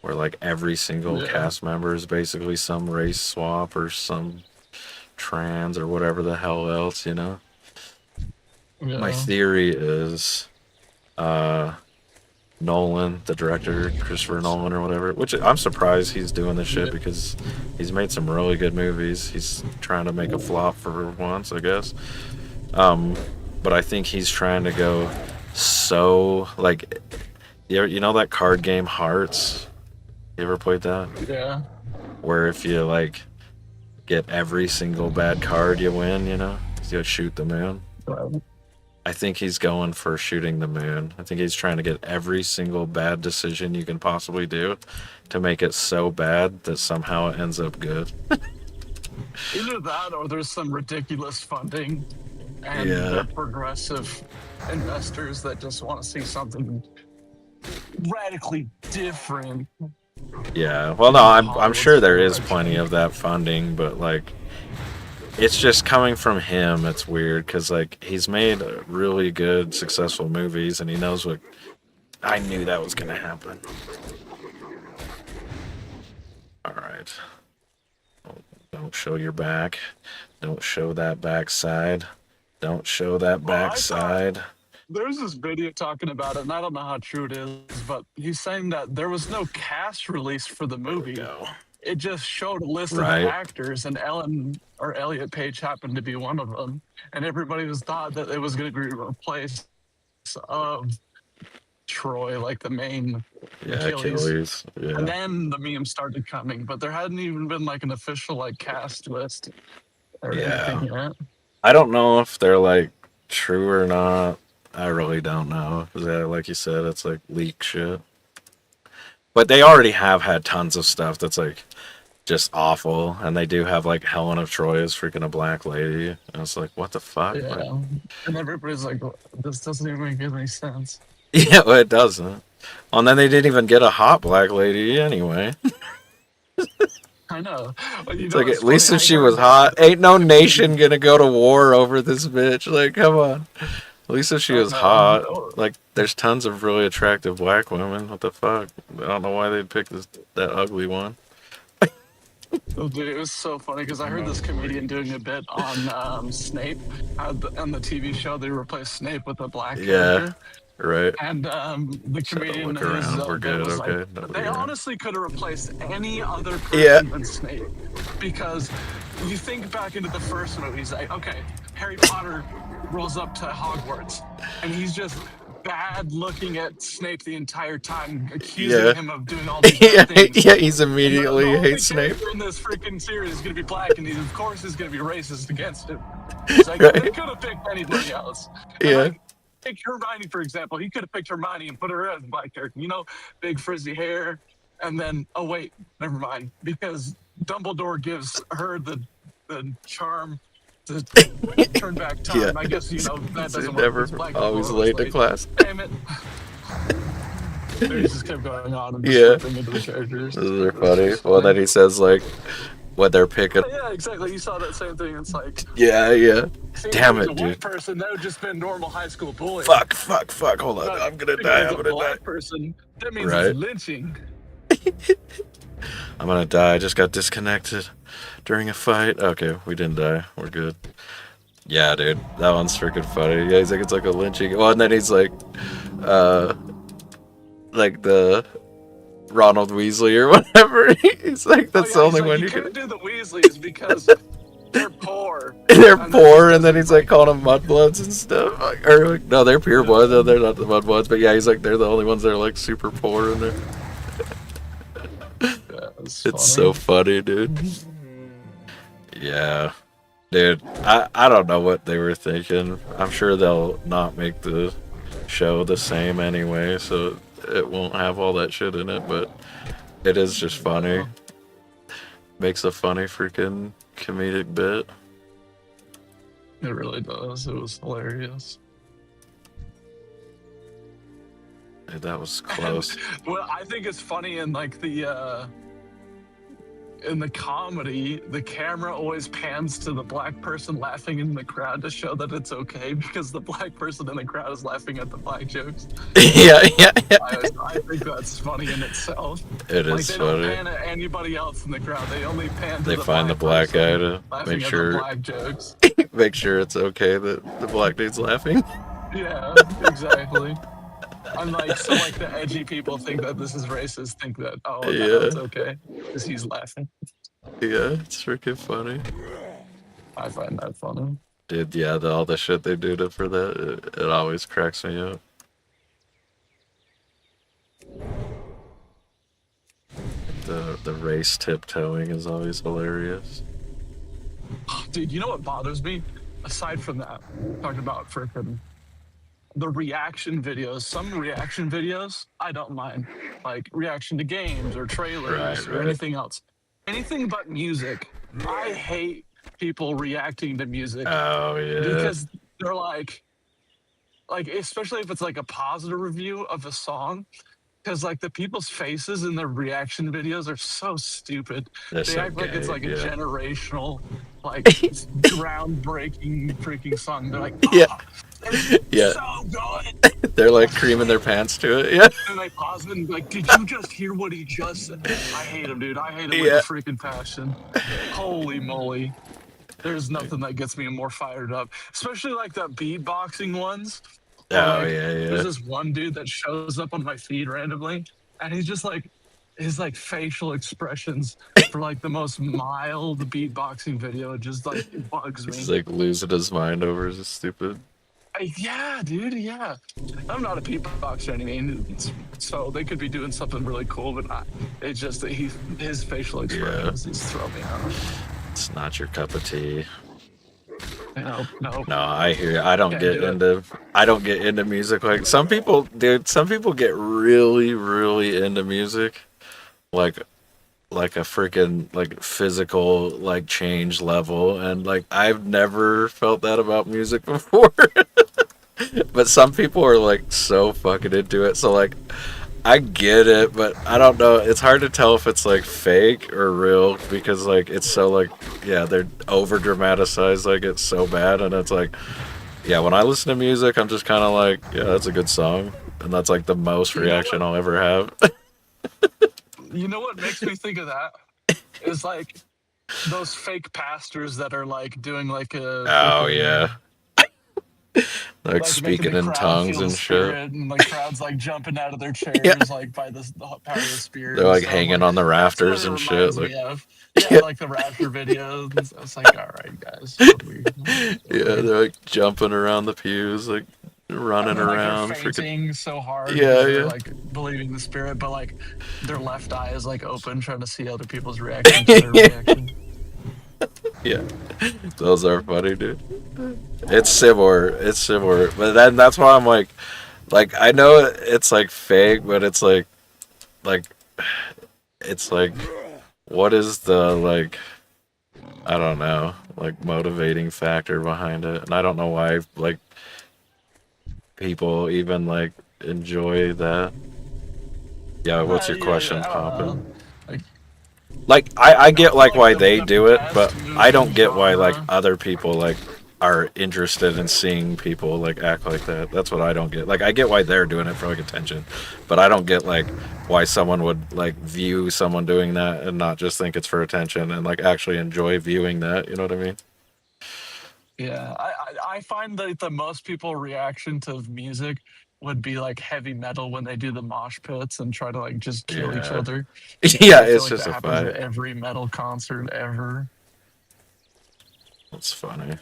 where like every single cast member is basically some race swap or some trans or whatever the hell else, you know? Yeah. My theory is Nolan, the director, Christopher Nolan or whatever, which I'm surprised he's doing this shit because he's made some really good movies. He's trying to make a flop for once, I guess. But but I think he's trying to go so like, you know that card game Hearts? You ever played that? Yeah. Where if you like get every single bad card, you win. You know, you shoot the moon. Right. I think he's going for shooting the moon. I think he's trying to get every single bad decision you can possibly do to make it so bad that somehow it ends up good. Either that or there's some ridiculous funding and Yeah. progressive investors that just want to see something radically different. Yeah. Well, no, I'm sure there is plenty of that funding, but like, it's just coming from him. It's weird because like he's made really good, successful movies, and he knows what. I knew that was gonna happen. All right. Don't show your back. Don't show that backside. Don't show that backside. There's this video talking about it, and I don't know how true it is, but he's saying that there was no cast release for the movie. Go. It just showed a list Right. of actors, and Elliot Page happened to be one of them. And everybody was thought that it was going to be a replace of Troy, like the main Achilles. Yeah. And then the memes started coming, but there hadn't even been like an official like cast list or anything yet. I don't know if they're like true or not. I really don't know. 'Cause, like you said, it's like leak shit. But they already have had tons of stuff that's like just awful, and they do have like Helen of Troy is freaking a black lady, and it's like, what the fuck? Yeah. Like, And everybody's like, this doesn't even make any sense. yeah, well, it doesn't. And then they didn't even get a hot black lady anyway. I know. But It's like, at least if she was hot, ain't no nation gonna go to war over this bitch. Like, come on. At least if she was hot. Like, there's tons of really attractive black women. What the fuck? I don't know why they'd pick that ugly one. Oh, dude, it was so funny because I heard this comedian doing a bit on Snape. On the TV show, they replaced Snape with a black character. Right. And the comedian look around. We're good. was Okay. like, No, they we're good. honestly could have replaced any other person than Snape. Because you think back into the first movie, he's like, okay, Harry Potter rolls up to Hogwarts, and he's just bad looking at Snape the entire time, accusing him of doing all these bad things. Yeah, he's immediately The only hates Snape. character in this freaking series is going to be black, and he, of course, is going to be racist against him. It's like, they could have picked anybody else. And like, take Hermione, for example. He could have picked Hermione and put her as a black character. You know, big frizzy hair. And then, oh, wait, never mind. Because Dumbledore gives her the charm to turn back time. I guess, you know, that doesn't work. Never, Black always Dumbledore was late to class. Damn it. They just kept going on and just flipping into the characters. Those are funny. Well, then he says, like, what they're picking. Yeah, exactly. You saw that same thing. It's like, Yeah. see, Damn if it, was a white dude. person, that would just been normal high school bullying. Fuck. Hold on. But I'm gonna if die. it's I'm a gonna die. black person, that means Right. it's lynching. I'm gonna die. I just got disconnected during a fight. Okay, we didn't die. We're good. Yeah, dude. That one's freaking funny. Yeah, he's like, it's like a lynching. Oh, and then he's like the Ronald Weasley or whatever. He's like, that's the only one you can't can. do the Weasleys because they're poor. They're poor, and then he's like calling them mudbloods and stuff. Like, or like, no, they're purebloods. No, they're not the mudbloods. But yeah, he's like, they're the only ones that are like super poor in there. It's so funny, dude. Yeah. Dude, I don't know what they were thinking. I'm sure they'll not make the show the same anyway, so it won't have all that shit in it, but it is just funny. Makes a funny freaking comedic bit. It really does. It was hilarious. Dude, that was close. Well, I think it's funny in like in the comedy, the camera always pans to the black person laughing in the crowd to show that it's okay because the black person in the crowd is laughing at the black jokes. Yeah. I think that's funny in itself. It Like is they funny. don't pan at anybody else in the crowd. They only pan to They the find the black guy person to laughing make at sure the black jokes. make sure it's okay that the black dude's laughing. Yeah, exactly. I'm like, so like the edgy people think that this is racist, think that, oh, no, Yeah. it's okay because he's laughing. Yeah, it's freaking funny. I find that funny. Dude, yeah, all the shit they do for that, it always cracks me up. The race tiptoeing is always hilarious. Dude, you know what bothers me? Aside from that, talking about freaking the reaction videos. Some reaction videos I don't mind, like reaction to games or trailers or Right. anything else. Anything but music. I hate people reacting to music Oh yeah. because they're like especially if it's like a positive review of a song. Because like the people's faces in their reaction videos are so stupid. They're They so act like it's gay, like a yeah. generational, like groundbreaking freaking song. They're like, Yeah. oh, it's Yeah. so good. They're like creaming their pants to it, yeah. And they pause it and like, did you just hear what he just said? I hate him, dude. I hate him with Yeah. a freaking passion. Holy moly. There's nothing that gets me more fired up, especially like the beatboxing ones. Oh Like, yeah, there's yeah. this one dude that shows up on my feed randomly, and he's just like, his like facial expressions for like the most mild beatboxing video, it just like it bugs He's me. like losing his mind over his stupid. Yeah, dude, yeah. I'm not a beatboxer, I mean, so they could be doing something really cool, but it's just that his facial expressions just throw me off. It's not your cup of tea. No. No, I hear you. I don't Can't get do it. into music like some people, dude. Some people get really, really into music, like a freaking like physical like change level, and like I've never felt that about music before. But some people are like so fucking into it. So like I get it, but I don't know. It's hard to tell if it's like fake or real because like it's so like yeah, they're over dramatized like it's so bad, and it's like yeah, when I listen to music, I'm just kind of like yeah, that's a good song, and that's like the most You know reaction what? I'll ever have. You know what makes me think of that is like those fake pastors that are like doing like a Oh freaking yeah, like like making speaking the in crowd tongues feel the and shit. spirit and the crowd's like jumping out of their Yeah, chairs like by the power of the spirit they're and like stuff. hanging Like on the that's what rafters it and shit. reminds Like me of. Yeah, yeah, like the Rapture videos. And stuff. It's like, all right, guys, what are yeah, we? they're like jumping around the pews, like running And then like they're around, freaking fainting so hard because yeah, they're yeah. like believing the spirit, but like their left eye is like open, trying to see other people's reaction to their reaction. Yeah, those are funny, dude. It's similar. It's similar, but then that's why I'm like I know it's like fake, but like it's like what is the like I don't know like motivating factor behind it, and I don't know why like people even like enjoy that. Yeah, what's your Yeah, question, I don't know. Poppin'? Like, Like I I get feel like like why they the do it, best but I music don't get why like genre. other people like are interested in seeing people like act like that. That's what I don't get. Like I get why they're doing it for like attention, but I don't get like why someone would like view someone doing that and not just think it's for attention and like actually enjoy viewing that. You know what I mean? Yeah, I find that the most people reaction to music would be like heavy metal when they do the mosh pits and try to like just kill each Yeah. other. Yeah, I feel it's like just that a happens at fight. every metal concert ever. That's funny.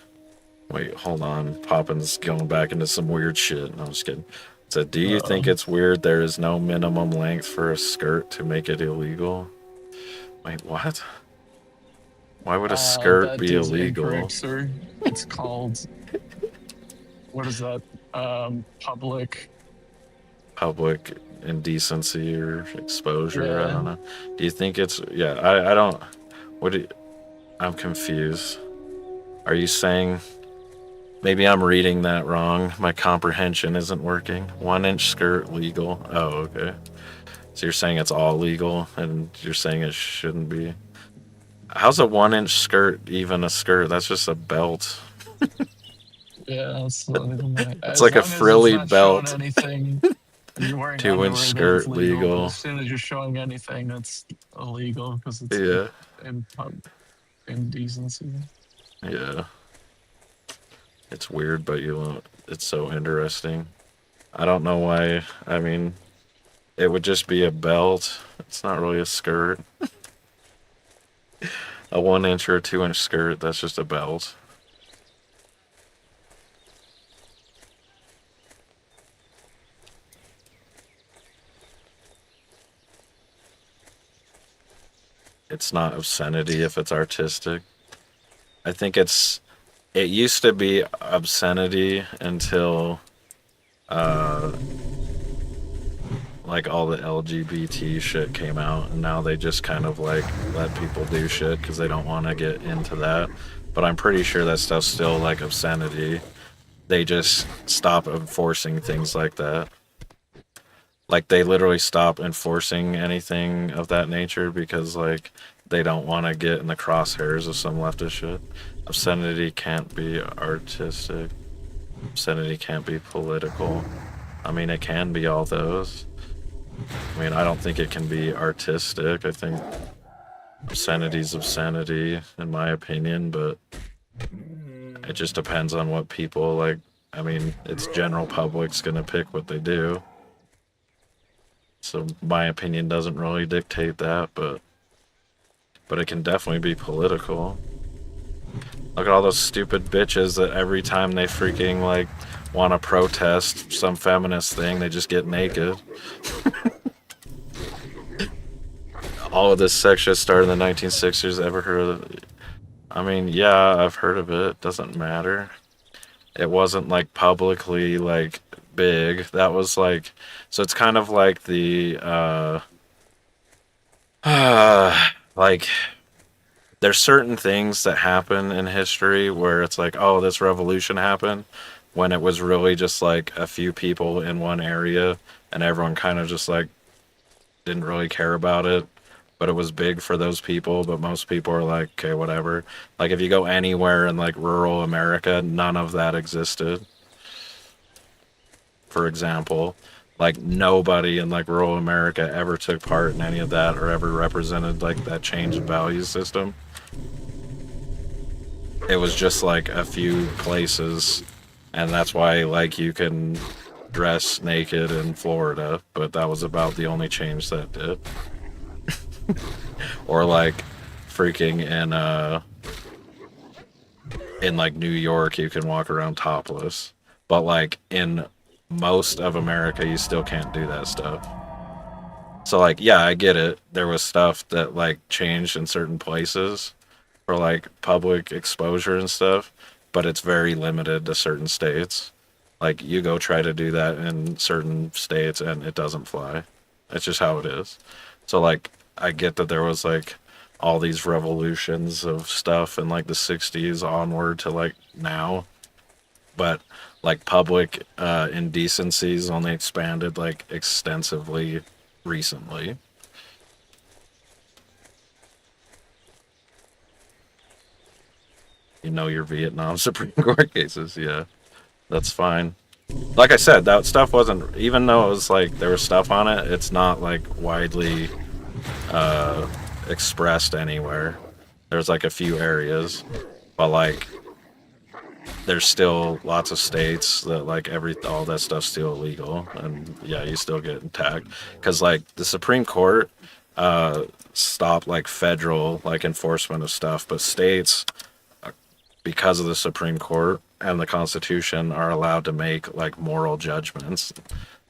Wait, hold on. Poppin's going back into some weird shit. No, I'm just kidding. So, do you think Uh, it's weird there is no minimum length for a skirt to make it illegal? Wait, what? Why would a skirt that be is incorrect, illegal? sir. It's called what is that? Public. Public indecency or exposure? I Yeah. don't know. Do you think it's yeah? I don't. What? I'm confused. Are you saying maybe I'm reading that wrong? My comprehension isn't working. 1 inch skirt legal. Oh, okay. So you're saying it's all legal, and you're saying it shouldn't be. How's a 1 inch skirt even a skirt? That's just a belt. Yeah, It's as like a long as it's frilly not showing belt. anything and you're wearing 2 inch underwear, then it's skirt legal. But legal. as soon as you're showing anything, it's illegal because it's Yeah, in indecency. yeah. It's weird, but you won't. It's so interesting. I don't know why. I mean, it would just be a belt. It's not really a skirt. A 1 inch or a 2 inch skirt. That's just a belt. it's not obscenity if it's artistic. I think it used to be obscenity until like all the LGBT shit came out, and now they just kind of like let people do shit because they don't want to get into that. But I'm pretty sure that stuff's still like obscenity. They just stop enforcing things like that. Like they literally stop enforcing anything of that nature because like they don't want to get in the crosshairs of some leftist shit. Obscenity can't be artistic. Obscenity can't be political. I mean, it can be all those. I mean, I don't think it can be artistic. I think obscenity's obscenity, in my opinion, but it just depends on what people like. I mean, it's general public's gonna pick what they do. So my opinion doesn't really dictate that, but it can definitely be political. Look at all those stupid bitches that every time they freaking like want to protest some feminist thing, they just get naked. All of this sex shit started in the 1960s. Ever heard of it? I mean, yeah, I've heard of it. Doesn't matter. It wasn't like publicly like big. That was like, so it's kind of like the like there's certain things that happen in history where it's like, oh, this revolution happened when it was really just like a few people in one area and everyone kind of just like didn't really care about it, but it was big for those people, but most people are like, okay, whatever. Like if you go anywhere in like rural America, none of that existed. For example, like nobody in like rural America ever took part in any of that or ever represented like that change in value system. It was just like a few places, and that's why like you can dress naked in Florida, but that was about the only change that did. Or like freaking in like New York you can walk around topless, but like in most of America you still can't do that stuff. So like, yeah, I get it, there was stuff that like changed in certain places for like public exposure and stuff, but it's very limited to certain states. Like you go try to do that in certain states and it doesn't fly. It's just how it is. So like I get that there was like all these revolutions of stuff in like the 60s onward to like now, but like public indecencies only expanded like extensively recently. You know your Vietnam Supreme Court cases, yeah. That's fine. Like I said, that stuff wasn't, even though it was like there was stuff on it, it's not like widely expressed anywhere. There's like a few areas, but like there's still lots of states that like all that stuff's still illegal, and yeah, you still get attacked because like the Supreme Court stopped like federal like enforcement of stuff, but states, because of the Supreme Court and the Constitution, are allowed to make like moral judgments.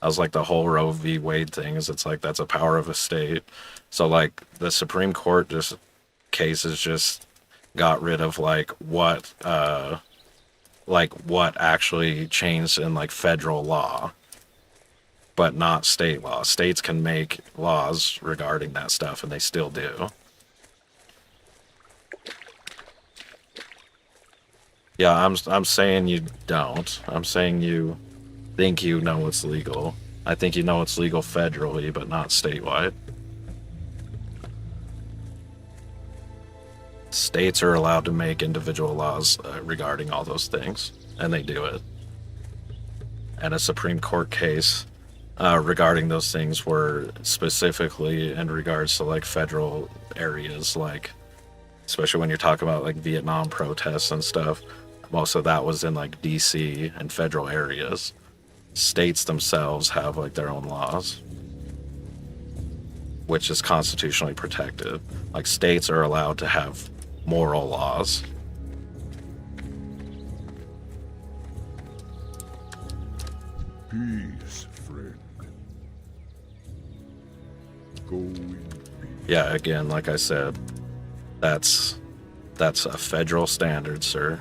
That was like the whole Roe v. Wade thing, is it's like that's a power of a state. So like the Supreme Court cases just got rid of like what actually changed in like federal law, but not state law. States can make laws regarding that stuff, and they still do. Yeah, I'm saying you don't. I'm saying you think you know it's legal. I think you know it's legal federally, but not statewide. States are allowed to make individual laws regarding all those things, and they do it. And a Supreme Court case regarding those things were specifically in regards to like federal areas, like especially when you're talking about like Vietnam protests and stuff. Most of that was in like DC and federal areas. States themselves have like their own laws, which is constitutionally protected. Like states are allowed to have moral laws. Peace, friend. Go in peace. Yeah, again, like I said, That's a federal standard, sir.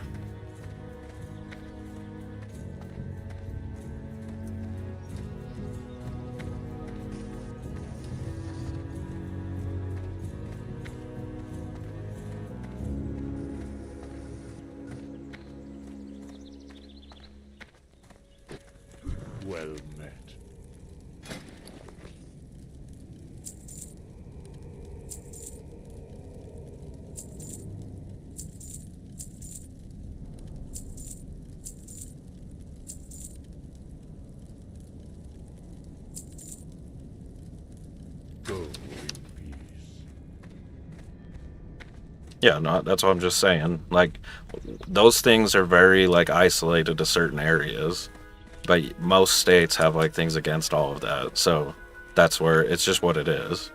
Well met. Go in peace. Yeah, no, that's what I'm just saying. Like, those things are very, like, isolated to certain areas. But most states have, like, things against all of that. So that's where it's just what it is.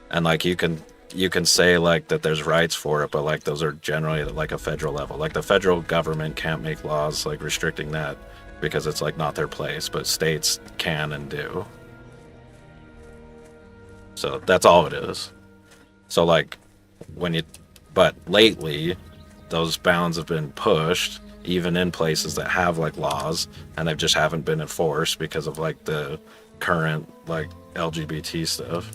And, like, you can say, like, that there's rights for it, but, like, those are generally at, like, a federal level. Like, the federal government can't make laws, like, restricting that because it's, like, not their place. But states can and do. So that's all it is. So, like, but lately, those bounds have been pushed, even in places that have, like, laws, and they just haven't been enforced because of, like, the current, like, LGBT stuff.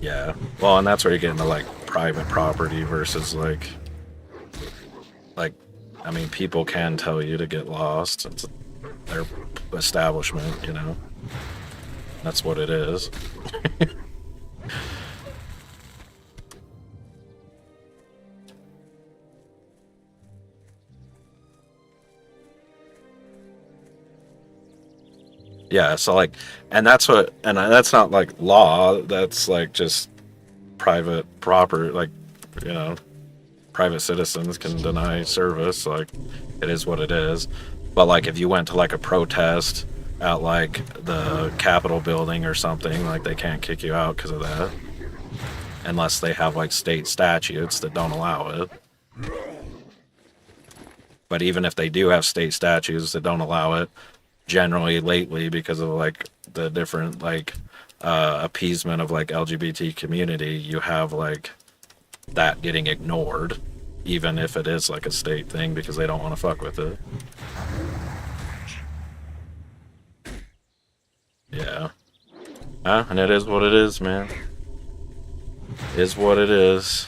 Yeah. Well, and that's where you get into, like, private property versus, like, I mean, people can tell you to get lost. It's their establishment, you know. That's what it is. Yeah, so, like, and that's not, like, law. That's, like, just private property, like, you know, private citizens can deny service. Like, it is what it is. But, like, if you went to, like, a protest at, like, the Capitol building or something, like, they can't kick you out because of that. Unless they have, like, state statutes that don't allow it. But even if they do have state statutes that don't allow it, generally lately, because of, like, the different, like, appeasement of, like, LGBT community, you have, like, that getting ignored, even if it is, like, a state thing, because they don't want to fuck with it. Yeah. And it is what it is, man. It is what it is.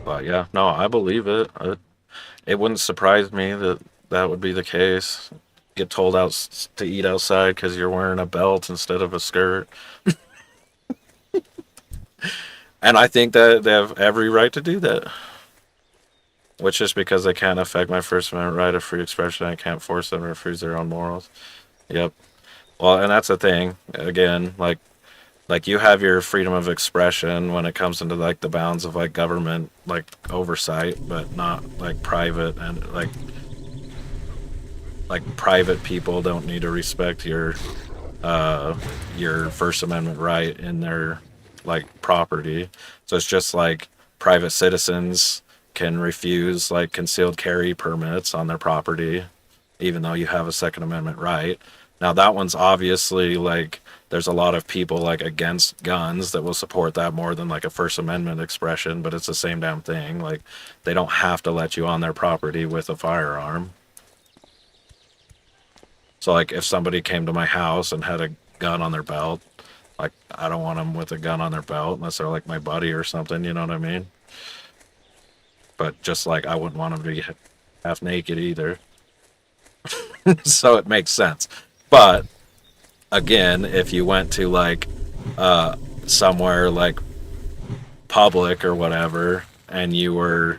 But yeah, no, I believe it. It wouldn't surprise me that that would be the case. Get told out to eat outside because you're wearing a belt instead of a skirt. And I think that they have every right to do that. Which is because they can't affect my First Amendment right of free expression. I can't force them to refuse their own morals. Yep. Well, and that's the thing. Again, like you have your freedom of expression when it comes into, like, the bounds of, like, government, like, oversight, but not, like, private, and like private people don't need to respect your First Amendment right in their, like, property. So it's just like private citizens can refuse, like, concealed carry permits on their property, even though you have a Second Amendment right. Now that one's obviously, like, there's a lot of people, like, against guns that will support that more than, like, a First Amendment expression, but it's the same damn thing. Like, they don't have to let you on their property with a firearm. So, like, if somebody came to my house and had a gun on their belt, like, I don't want them with a gun on their belt unless they're, like, my buddy or something, you know what I mean? But just like I wouldn't want them to be half naked either. So it makes sense. But again, if you went to, like, somewhere, like, public or whatever, and you were,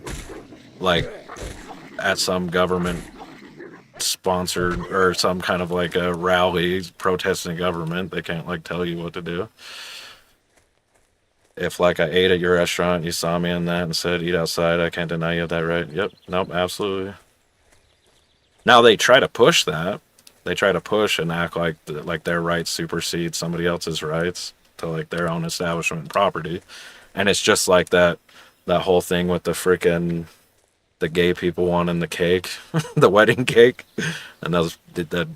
like, at some government sponsored or some kind of, like, a rally protesting government, they can't, like, tell you what to do. if like I ate at your restaurant, you saw me in that and said eat outside, I can't deny you have that right. Yep. Nope. Absolutely. Now they try to push that. They try to push and act like their rights supersede somebody else's rights to like their own establishment and property, and it's just like that whole thing with the freaking the gay people wanting the cake, the wedding cake, and those that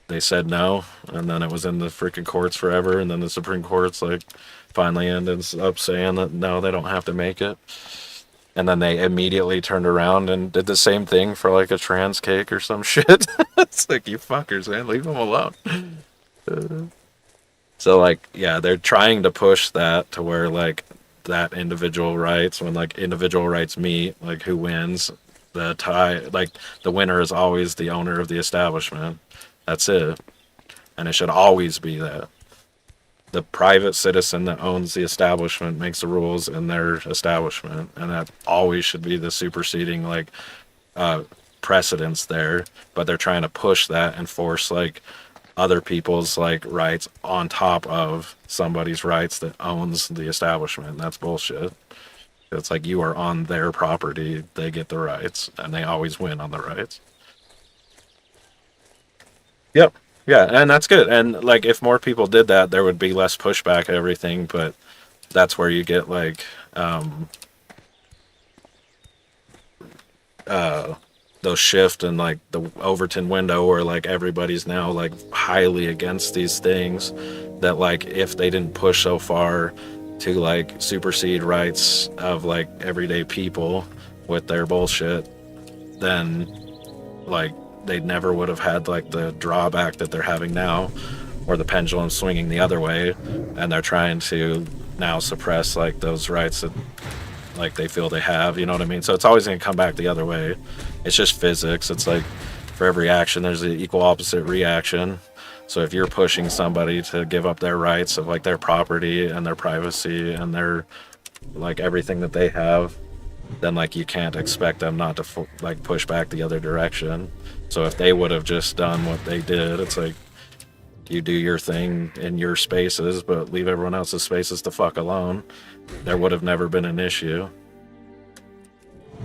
they said no, and then it was in the freaking courts forever, and then the Supreme Court's like finally ended up saying that no, they don't have to make it. And then they immediately turned around and did the same thing for like a trans cake or some shit. It's like, you fuckers, man, leave them alone. So like, yeah, they're trying to push that to where like that individual rights, when like individual rights meet, like who wins, the tie, like the winner is always the owner of the establishment. That's it. And it should always be that. The private citizen that owns the establishment makes the rules in their establishment, and that always should be the superseding like precedence there. But they're trying to push that and force like other people's like rights on top of somebody's rights that owns the establishment. That's bullshit. It's like you are on their property, they get the rights, and they always win on the rights. Yep. Yeah, and that's good. And like if more people did that, there would be less pushback at everything, but that's where you get like those shift and like the Overton window where like everybody's now like highly against these things that like if they didn't push so far to like supersede rights of like everyday people with their bullshit, then like they never would have had like the drawback that they're having now, or the pendulum swinging the other way, and they're trying to now suppress like those rights that like they feel they have, you know what I mean? So it's always going to come back the other way. It's just physics. It's like for every action there's an equal opposite reaction. So if you're pushing somebody to give up their rights of like their property and their privacy and their like everything that they have, then like you can't expect them not to like push back the other direction. So if they would have just done what they did, it's like you do your thing in your spaces but leave everyone else's spaces the fuck alone, there would have never been an issue.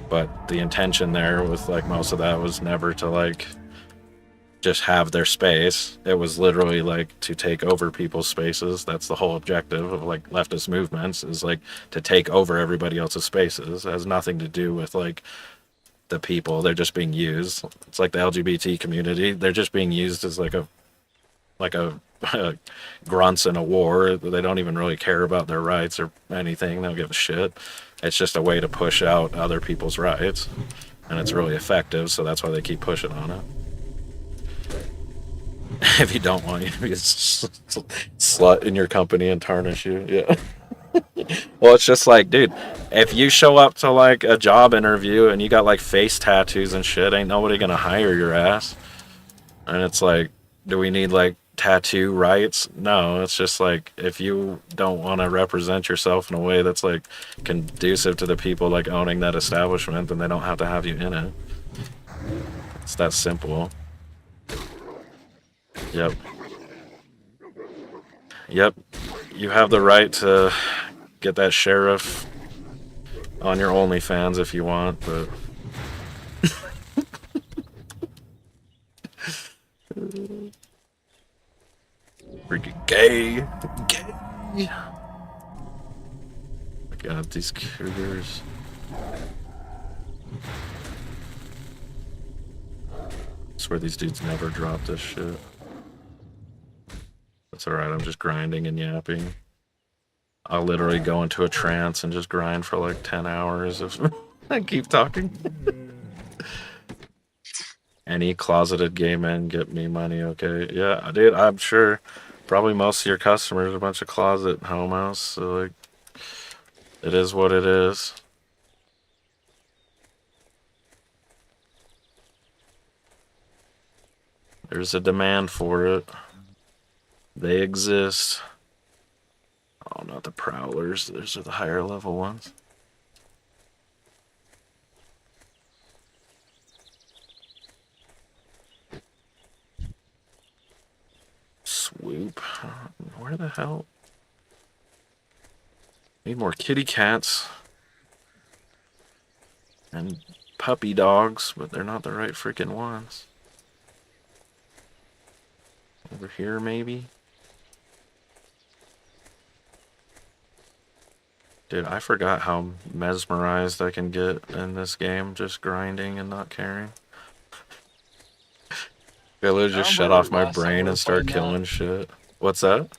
But the intention there with like most of that was never to like just have their space. It was literally like to take over people's spaces. That's the whole objective of like leftist movements, is like to take over everybody else's spaces. It has nothing to do with like the people. They're just being used. It's like the LGBT community. They're just being used as like a grunts in a war. They don't even really care about their rights or anything. They don't give a shit. It's just a way to push out other people's rights, and it's really effective. So that's why they keep pushing on it. If you don't want you to be a slut in your company and tarnish you, yeah. Well, it's just like, dude, if you show up to like a job interview and you got like face tattoos and shit, ain't nobody gonna hire your ass. And it's like, do we need like tattoo rights? No, it's just like if you don't want to represent yourself in a way that's like conducive to the people like owning that establishment, then they don't have to have you in it. It's that simple. Yep. Yep. You have the right to get that sheriff on your OnlyFans if you want, but freaking gay. Gay. My God, these cougars. I swear these dudes never drop this shit. That's alright, I'm just grinding and yapping. I'll literally go into a trance and just grind for like 10 hours if I keep talking. Any closeted gay men get me money, okay? Yeah, dude, I'm sure probably most of your customers are a bunch of closet homos, so like, it is what it is. There's a demand for it. They exist. Oh, not the prowlers. Those are the higher level ones. Swoop. Where the hell? Need more kitty cats. And puppy dogs, but they're not the right freaking ones. Over here, maybe? Dude, I forgot how mesmerized I can get in this game, just grinding and not caring. I literally just shut off my brain and start killing shit. What's that?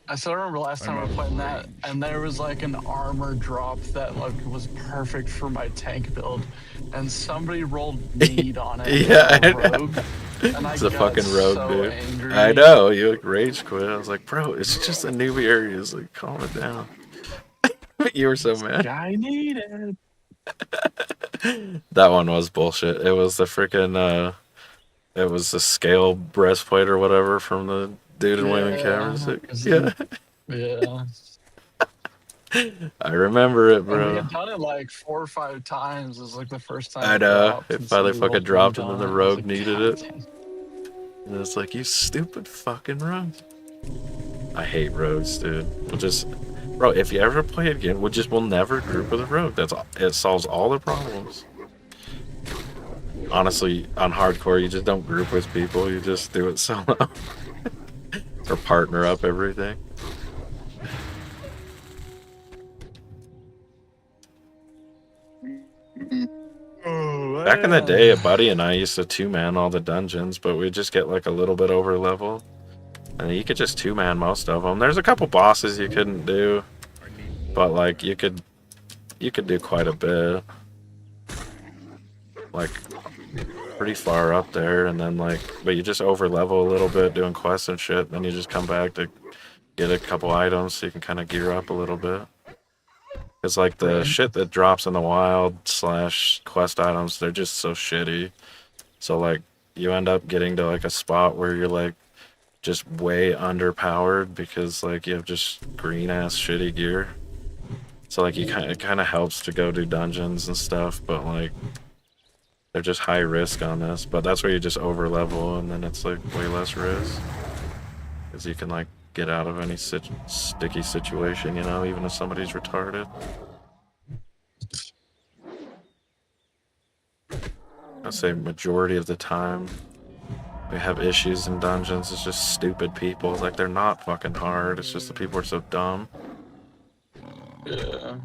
I still remember last time we were playing that, and there was like an armor drop that like was perfect for my tank build, and somebody rolled mead on it. Yeah, Rogue, and it's a fucking rogue, so dude. angry. I know, you like rage quit. I was like, bro, it's just a newbie area. It's like, calm it down. You were so mad. I needed. That one was bullshit. It was the freaking it was the scale breastplate or whatever from the dude in Wayland Cameras. Yeah. Yeah. I remember it, bro. We had done it like 4 or 5 times. It was like the first time. I know. It finally fucking dropped and then the rogue needed it. And it's like, you stupid fucking rogue. I hate rogues, dude. Bro, if you ever play it again, we'll never group with a rogue. That's all. It solves all the problems. Honestly, on hardcore, you just don't group with people. You just do it solo. Or partner up everything. Back in the day, a buddy and I used to 2-man all the dungeons, but we'd just get like a little bit over level. And you could just 2-man most of them. There's a couple bosses you couldn't do, but like you could do quite a bit. Like pretty far up there, and then like, but you just over level a little bit doing quests and shit. Then you just come back to get a couple items so you can kind of gear up a little bit. It's like the shit that drops in the wild / quest items, they're just so shitty. So like you end up getting to like a spot where you're like just way underpowered because like you have just green ass shitty gear. So like it kind of helps to go do dungeons and stuff, but like they're just high risk on this. But that's where you just over level and then it's like way less risk because you can like get out of any sticky situation, you know, even if somebody's retarded. I'd say majority of the time we have issues in dungeons. It's just stupid people. It's like they're not fucking hard. It's just the people are so dumb. Yeah.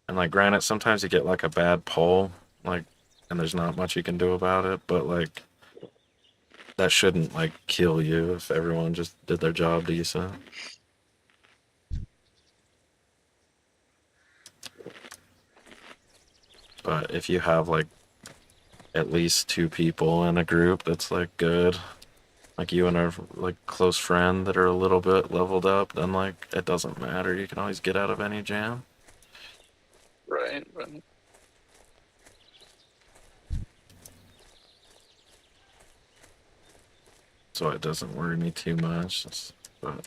And like, granted, sometimes you get like a bad pull, like, and there's not much you can do about it. But like, that shouldn't like kill you if everyone just did their job decent. But if you have like at least 2 people in a group that's like good, like you and a like close friend that are a little bit leveled up, then like it doesn't matter. You can always get out of any jam. Right. So it doesn't worry me too much. But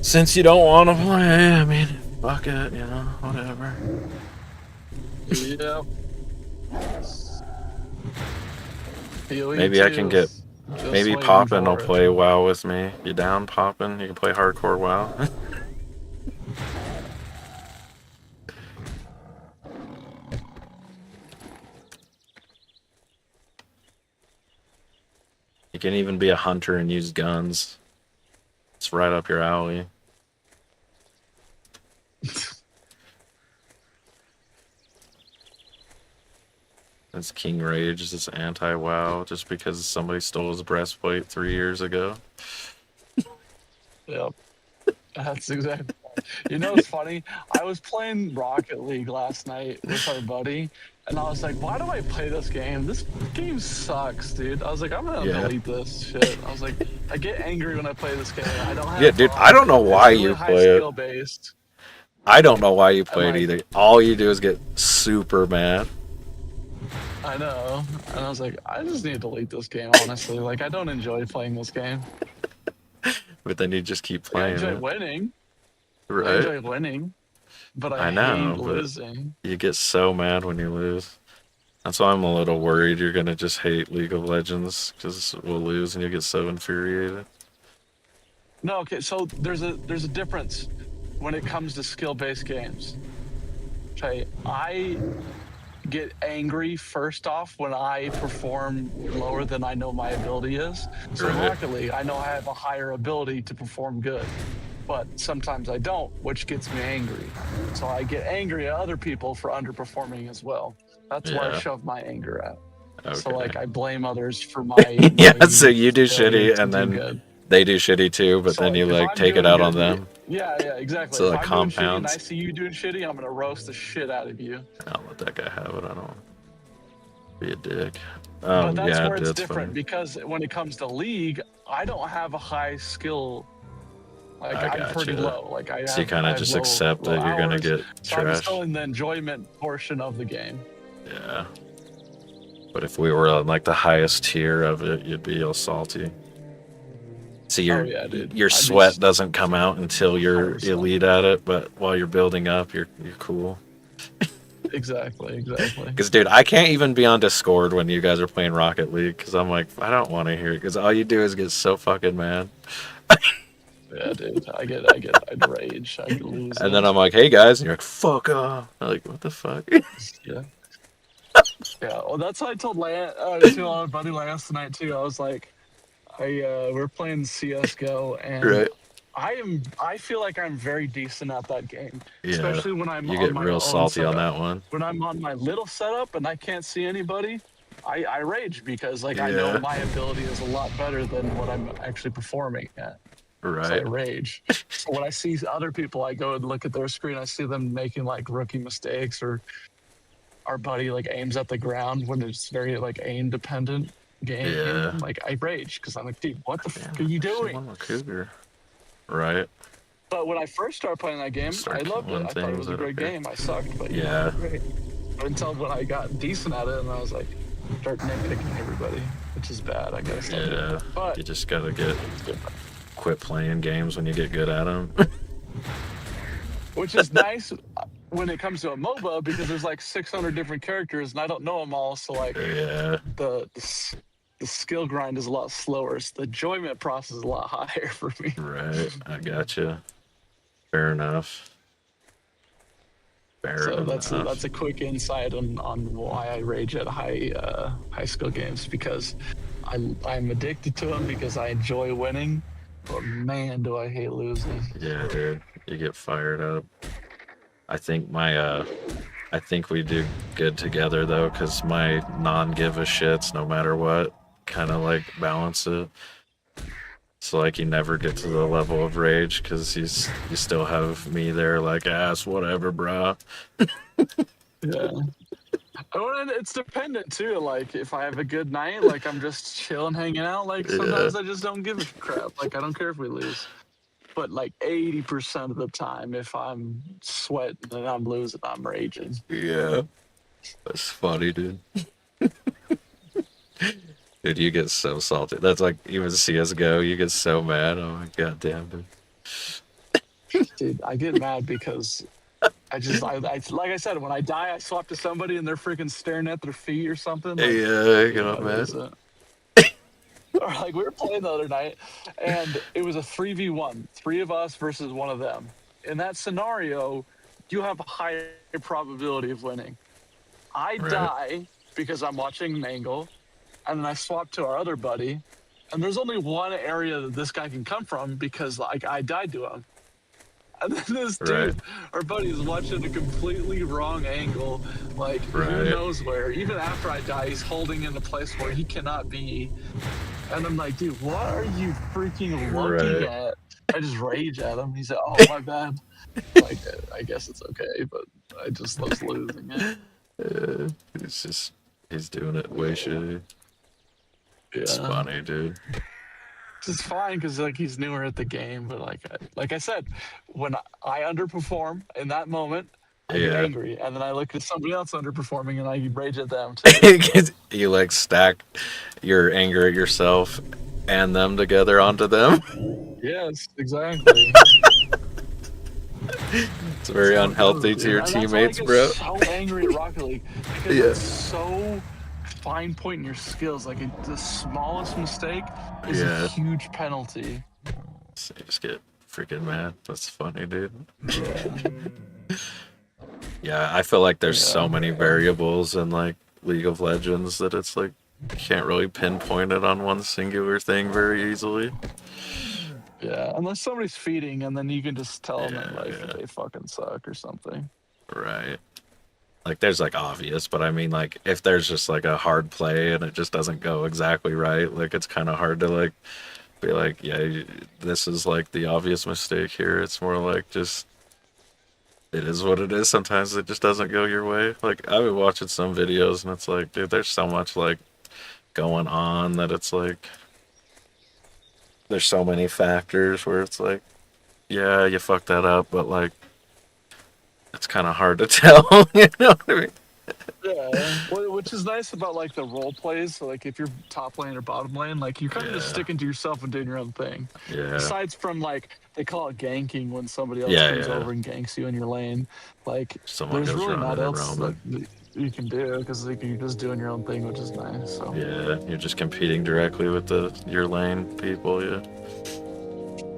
since you don't want to play, I mean, fuck it, you know, whatever. Yeah. Maybe I can get. Maybe Poppin will play WoW with me. You down, Poppin? You can play hardcore WoW. You can even be a hunter and use guns. It's right up your alley. It's King Rage, it's anti-WoW, just because somebody stole his breastplate 3 years ago. Yep. That's exactly. You know what's funny? I was playing Rocket League last night with our buddy, and I was like, why do I play this game? This game sucks, dude. I was like, I'm gonna delete this shit. I was like, I get angry when I play this game. I don't have dude, I don't know why you play it. Based. I don't know why you play it either. All you do is get super mad. I know. And I was like, I just need to delete this game, honestly. Like, I don't enjoy playing this game. But then you just keep playing it. I enjoy winning. Right? I enjoy winning. But I hate losing. You get so mad when you lose. That's why I'm a little worried you're going to just hate League of Legends because we'll lose and you get so infuriated. No, okay, so there's a difference. when it comes to skill-based games. Okay, I get angry first off when I perform lower than I know my ability is. So in Right. Rocket League, I know I have a higher ability to perform good, but sometimes I don't, which gets me angry. So I get angry at other people for underperforming as well. That's where I Yeah. shove my anger at. Okay. So like I blame others for my Yeah, so you do failure shitty to and do then good. they do shitty too, but So then you if like I'm take it doing out good, on them. yeah, exactly. So If like I'm doing shitty and I compounds. see you doing shitty, I'm gonna roast the shit out of you. I'll let that guy have it. I don't be a dick. But that's Yeah, where it's that's different fine. because when it comes to League, I don't have a high skill. Like I I'm pretty gotcha. low. Like I So you have, kind I of have just low, accept low that you're gonna hours, get so I'm trash. still in the enjoyment portion of the game. Yeah. But if we were on like the highest tier of it, you'd be all salty. See, Oh yeah, dude. your I'd be sweat doesn't come out until you're 100%. elite at it, but while you're building up, you're cool. Exactly. Because, dude, I can't even be on Discord when you guys are playing Rocket League because I'm like, I don't want to hear it because all you do is get so fucking mad. Yeah, dude. I'd rage. I'd lose And it. then I'm like, hey guys, and you're like, fuck off. I'm like, what the fuck? Yeah. Yeah. Well, that's what I told to our buddy last night too. I was like, we're playing CS:GO, and Right. I feel like I'm very decent at that game, Yeah. especially when I'm You on get my real own salty on setup. that one. When I'm on my little setup and I can't see anybody, I rage because like I know Yeah. my ability is a lot better than what I'm actually performing at. So I Right. rage. So when I see other people, I go and look at their screen. I see them making like rookie mistakes, or our buddy like aims at the ground when it's very like aim dependent game. Yeah. Like I rage because I'm like, dude, what the Damn, fuck are you she doing? won a cougar. Right. But when I first started playing that game, Start I loved it. killing I thought it things was a that great appear. game. I sucked, but Yeah. it was great. But until when I got decent at it, and I was like, start nitpicking everybody, which is bad. I gotta stop doing Yeah. it. But You just gotta it's different. quit playing games when you get good at them. Which is nice when it comes to a MOBA because there's like 600 different characters and I don't know them all. So like Yeah. the skill grind is a lot slower. So the enjoyment process is a lot higher for me. Right. I gotcha. Fair enough. So that's a quick insight on why I rage at high skill games, because I'm addicted to them because I enjoy winning, but man, do I hate losing. Yeah, dude. You get fired up. I think I think we do good together though, because my non-give a shits, no matter what, kind of like balance it. So like you never get to the level of rage because you still have me there like ass whatever, bro. Yeah. Oh, and it's dependent too. Like if I have a good night, like I'm just chilling, hanging out. Like sometimes I just don't give a crap. Like I don't care if we lose. But like 80% of the time, if I'm sweating and I'm losing, I'm raging. Yeah, that's funny, dude. Dude, you get so salty. That's like even CS:GO. You get so mad. Oh my goddamn, dude. Dude, I get mad because I like I said, when I die, I swap to somebody and they're freaking staring at their feet or something. Like, Yeah, you get what up mad. is it? Or like we were playing the other night, and it was a 3v1, 3 of us versus 1 of them. In that scenario, you have a higher probability of winning. I Right. die because I'm watching Mangle, and then I swap to our other buddy, and there's only one area that this guy can come from because like I died to him. And then this dude, Right. our buddy, is watching a completely wrong angle, like who Right. knows where. Even after I die, he's holding in a place where he cannot be. And I'm like, dude, what are you freaking looking Right. at? I just rage at him. He's like, oh, my bad. Like, I guess it's okay, but I just love losing it. He's doing it way shitty. It's Yeah. funny, dude. It's fine because like he's newer at the game, but like I said, when I underperform in that moment, I get Yeah. angry, and then I look at somebody else underperforming and I rage at them too. You like stack your anger at yourself and them together onto them. Yes, exactly. It's very That's how it unhealthy goes, to your dude. And teammates, that's why bro. I get so angry at Rocket League because Yeah. it's so fine pointing your skills. Like the smallest mistake is Yeah. a huge penalty. So you just get freaking mad. That's funny, dude. Yeah, I feel like there's so many variables in like League of Legends that it's like you can't really pinpoint it on one singular thing very easily. Yeah, unless somebody's feeding, and then you can just tell them in life that they fucking suck or something. Right. Like there's like obvious, but I mean like if there's just like a hard play and it just doesn't go exactly right, like it's kind of hard to like be like, yeah, this is like the obvious mistake here. It's more like just it is what it is. Sometimes it just doesn't go your way. Like I've been watching some videos and it's like, dude, there's so much like going on that it's like there's so many factors where it's like, yeah, you fucked that up, but like it's kind of hard to tell. You know what I mean? Yeah, which is nice about like the role plays. So like if you're top lane or bottom lane, like you're kind of just sticking to yourself and doing your own thing. Yeah. Aside from like they call it ganking when somebody else comes over and ganks you in your lane. Like Someone there's goes really around not and else around that you can do because like, you're just doing your own thing, which is nice. So yeah, you're just competing directly with your lane people. Yeah.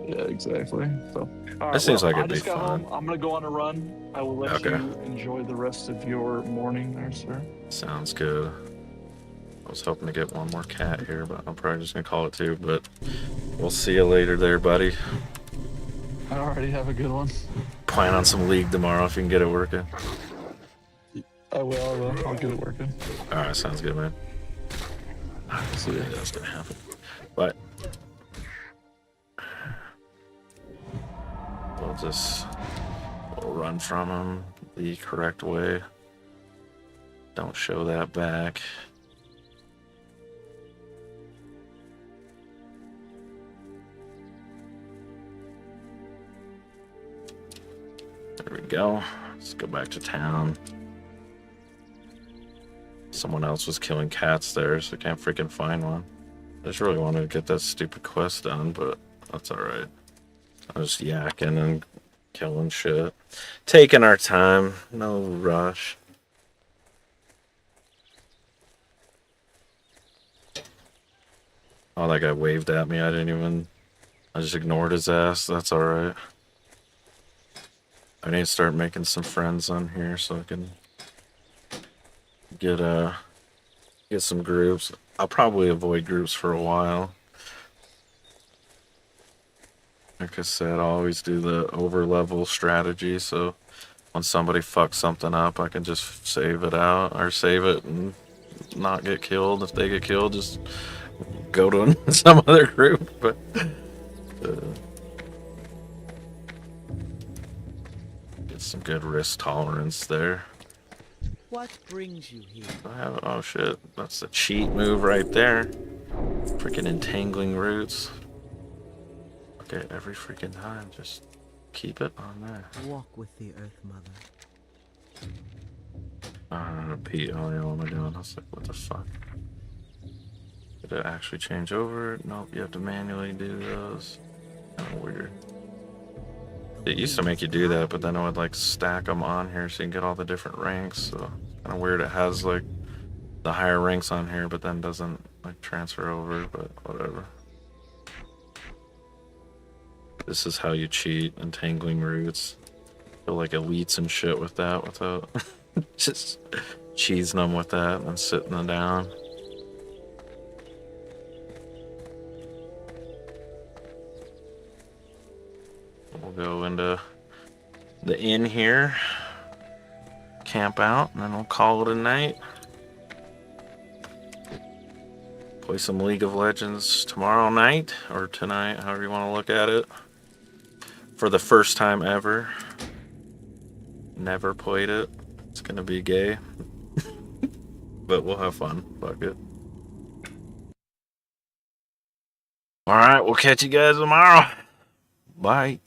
Yeah, exactly. So all right, That seems like I it'd be just got fun. home. I'm gonna go on a run. I will let you enjoy the rest of your morning there, sir. Sounds good. I was hoping to get one more cat here, but I'm probably just gonna call it two. But we'll see you later there, buddy. I already have a good one. Plan on some League tomorrow if you can get it working. I will. I'll get it working. Alright, sounds good, man. See ya. That's gonna happen. But we'll run from him the correct way. Don't show that back. There we go. Let's go back to town. Someone else was killing cats there, so I can't freaking find one. I just really wanted to get that stupid quest done, but that's alright. I was yakking and killing shit. Taking our time, no rush. Oh, that guy waved at me. I just ignored his ass. That's alright. I need to start making some friends on here so I can get some groups. I'll probably avoid groups for a while. Like I said, I always do the over-level strategy, so when somebody fucks something up, I can just save it out, or save it and not get killed. If they get killed, just go to some other group. But get some good risk tolerance there. What brings you here? Oh shit, that's the cheat move right there. Freaking entangling roots. Okay, every freaking time, just keep it on there. Walk with the Earth Mother. Pete, oh yeah, what am I doing? I was like, what the fuck? Did it actually change over? Nope, you have to manually do those. Kinda weird. It used to make you do that, but then I would like stack them on here so you can get all the different ranks. So kind of weird. It has like the higher ranks on here, but then doesn't like transfer over. But whatever. This is how you cheat, entangling roots. Feel like elites and shit with that, without just cheesing them with that and sitting them down. We'll go into the inn here, camp out, and then we'll call it a night. Play some League of Legends tomorrow night, or tonight, however you want to look at it. For the first time ever. Never played it. It's gonna be gay. But we'll have fun. Fuck it. Alright, we'll catch you guys tomorrow. Bye.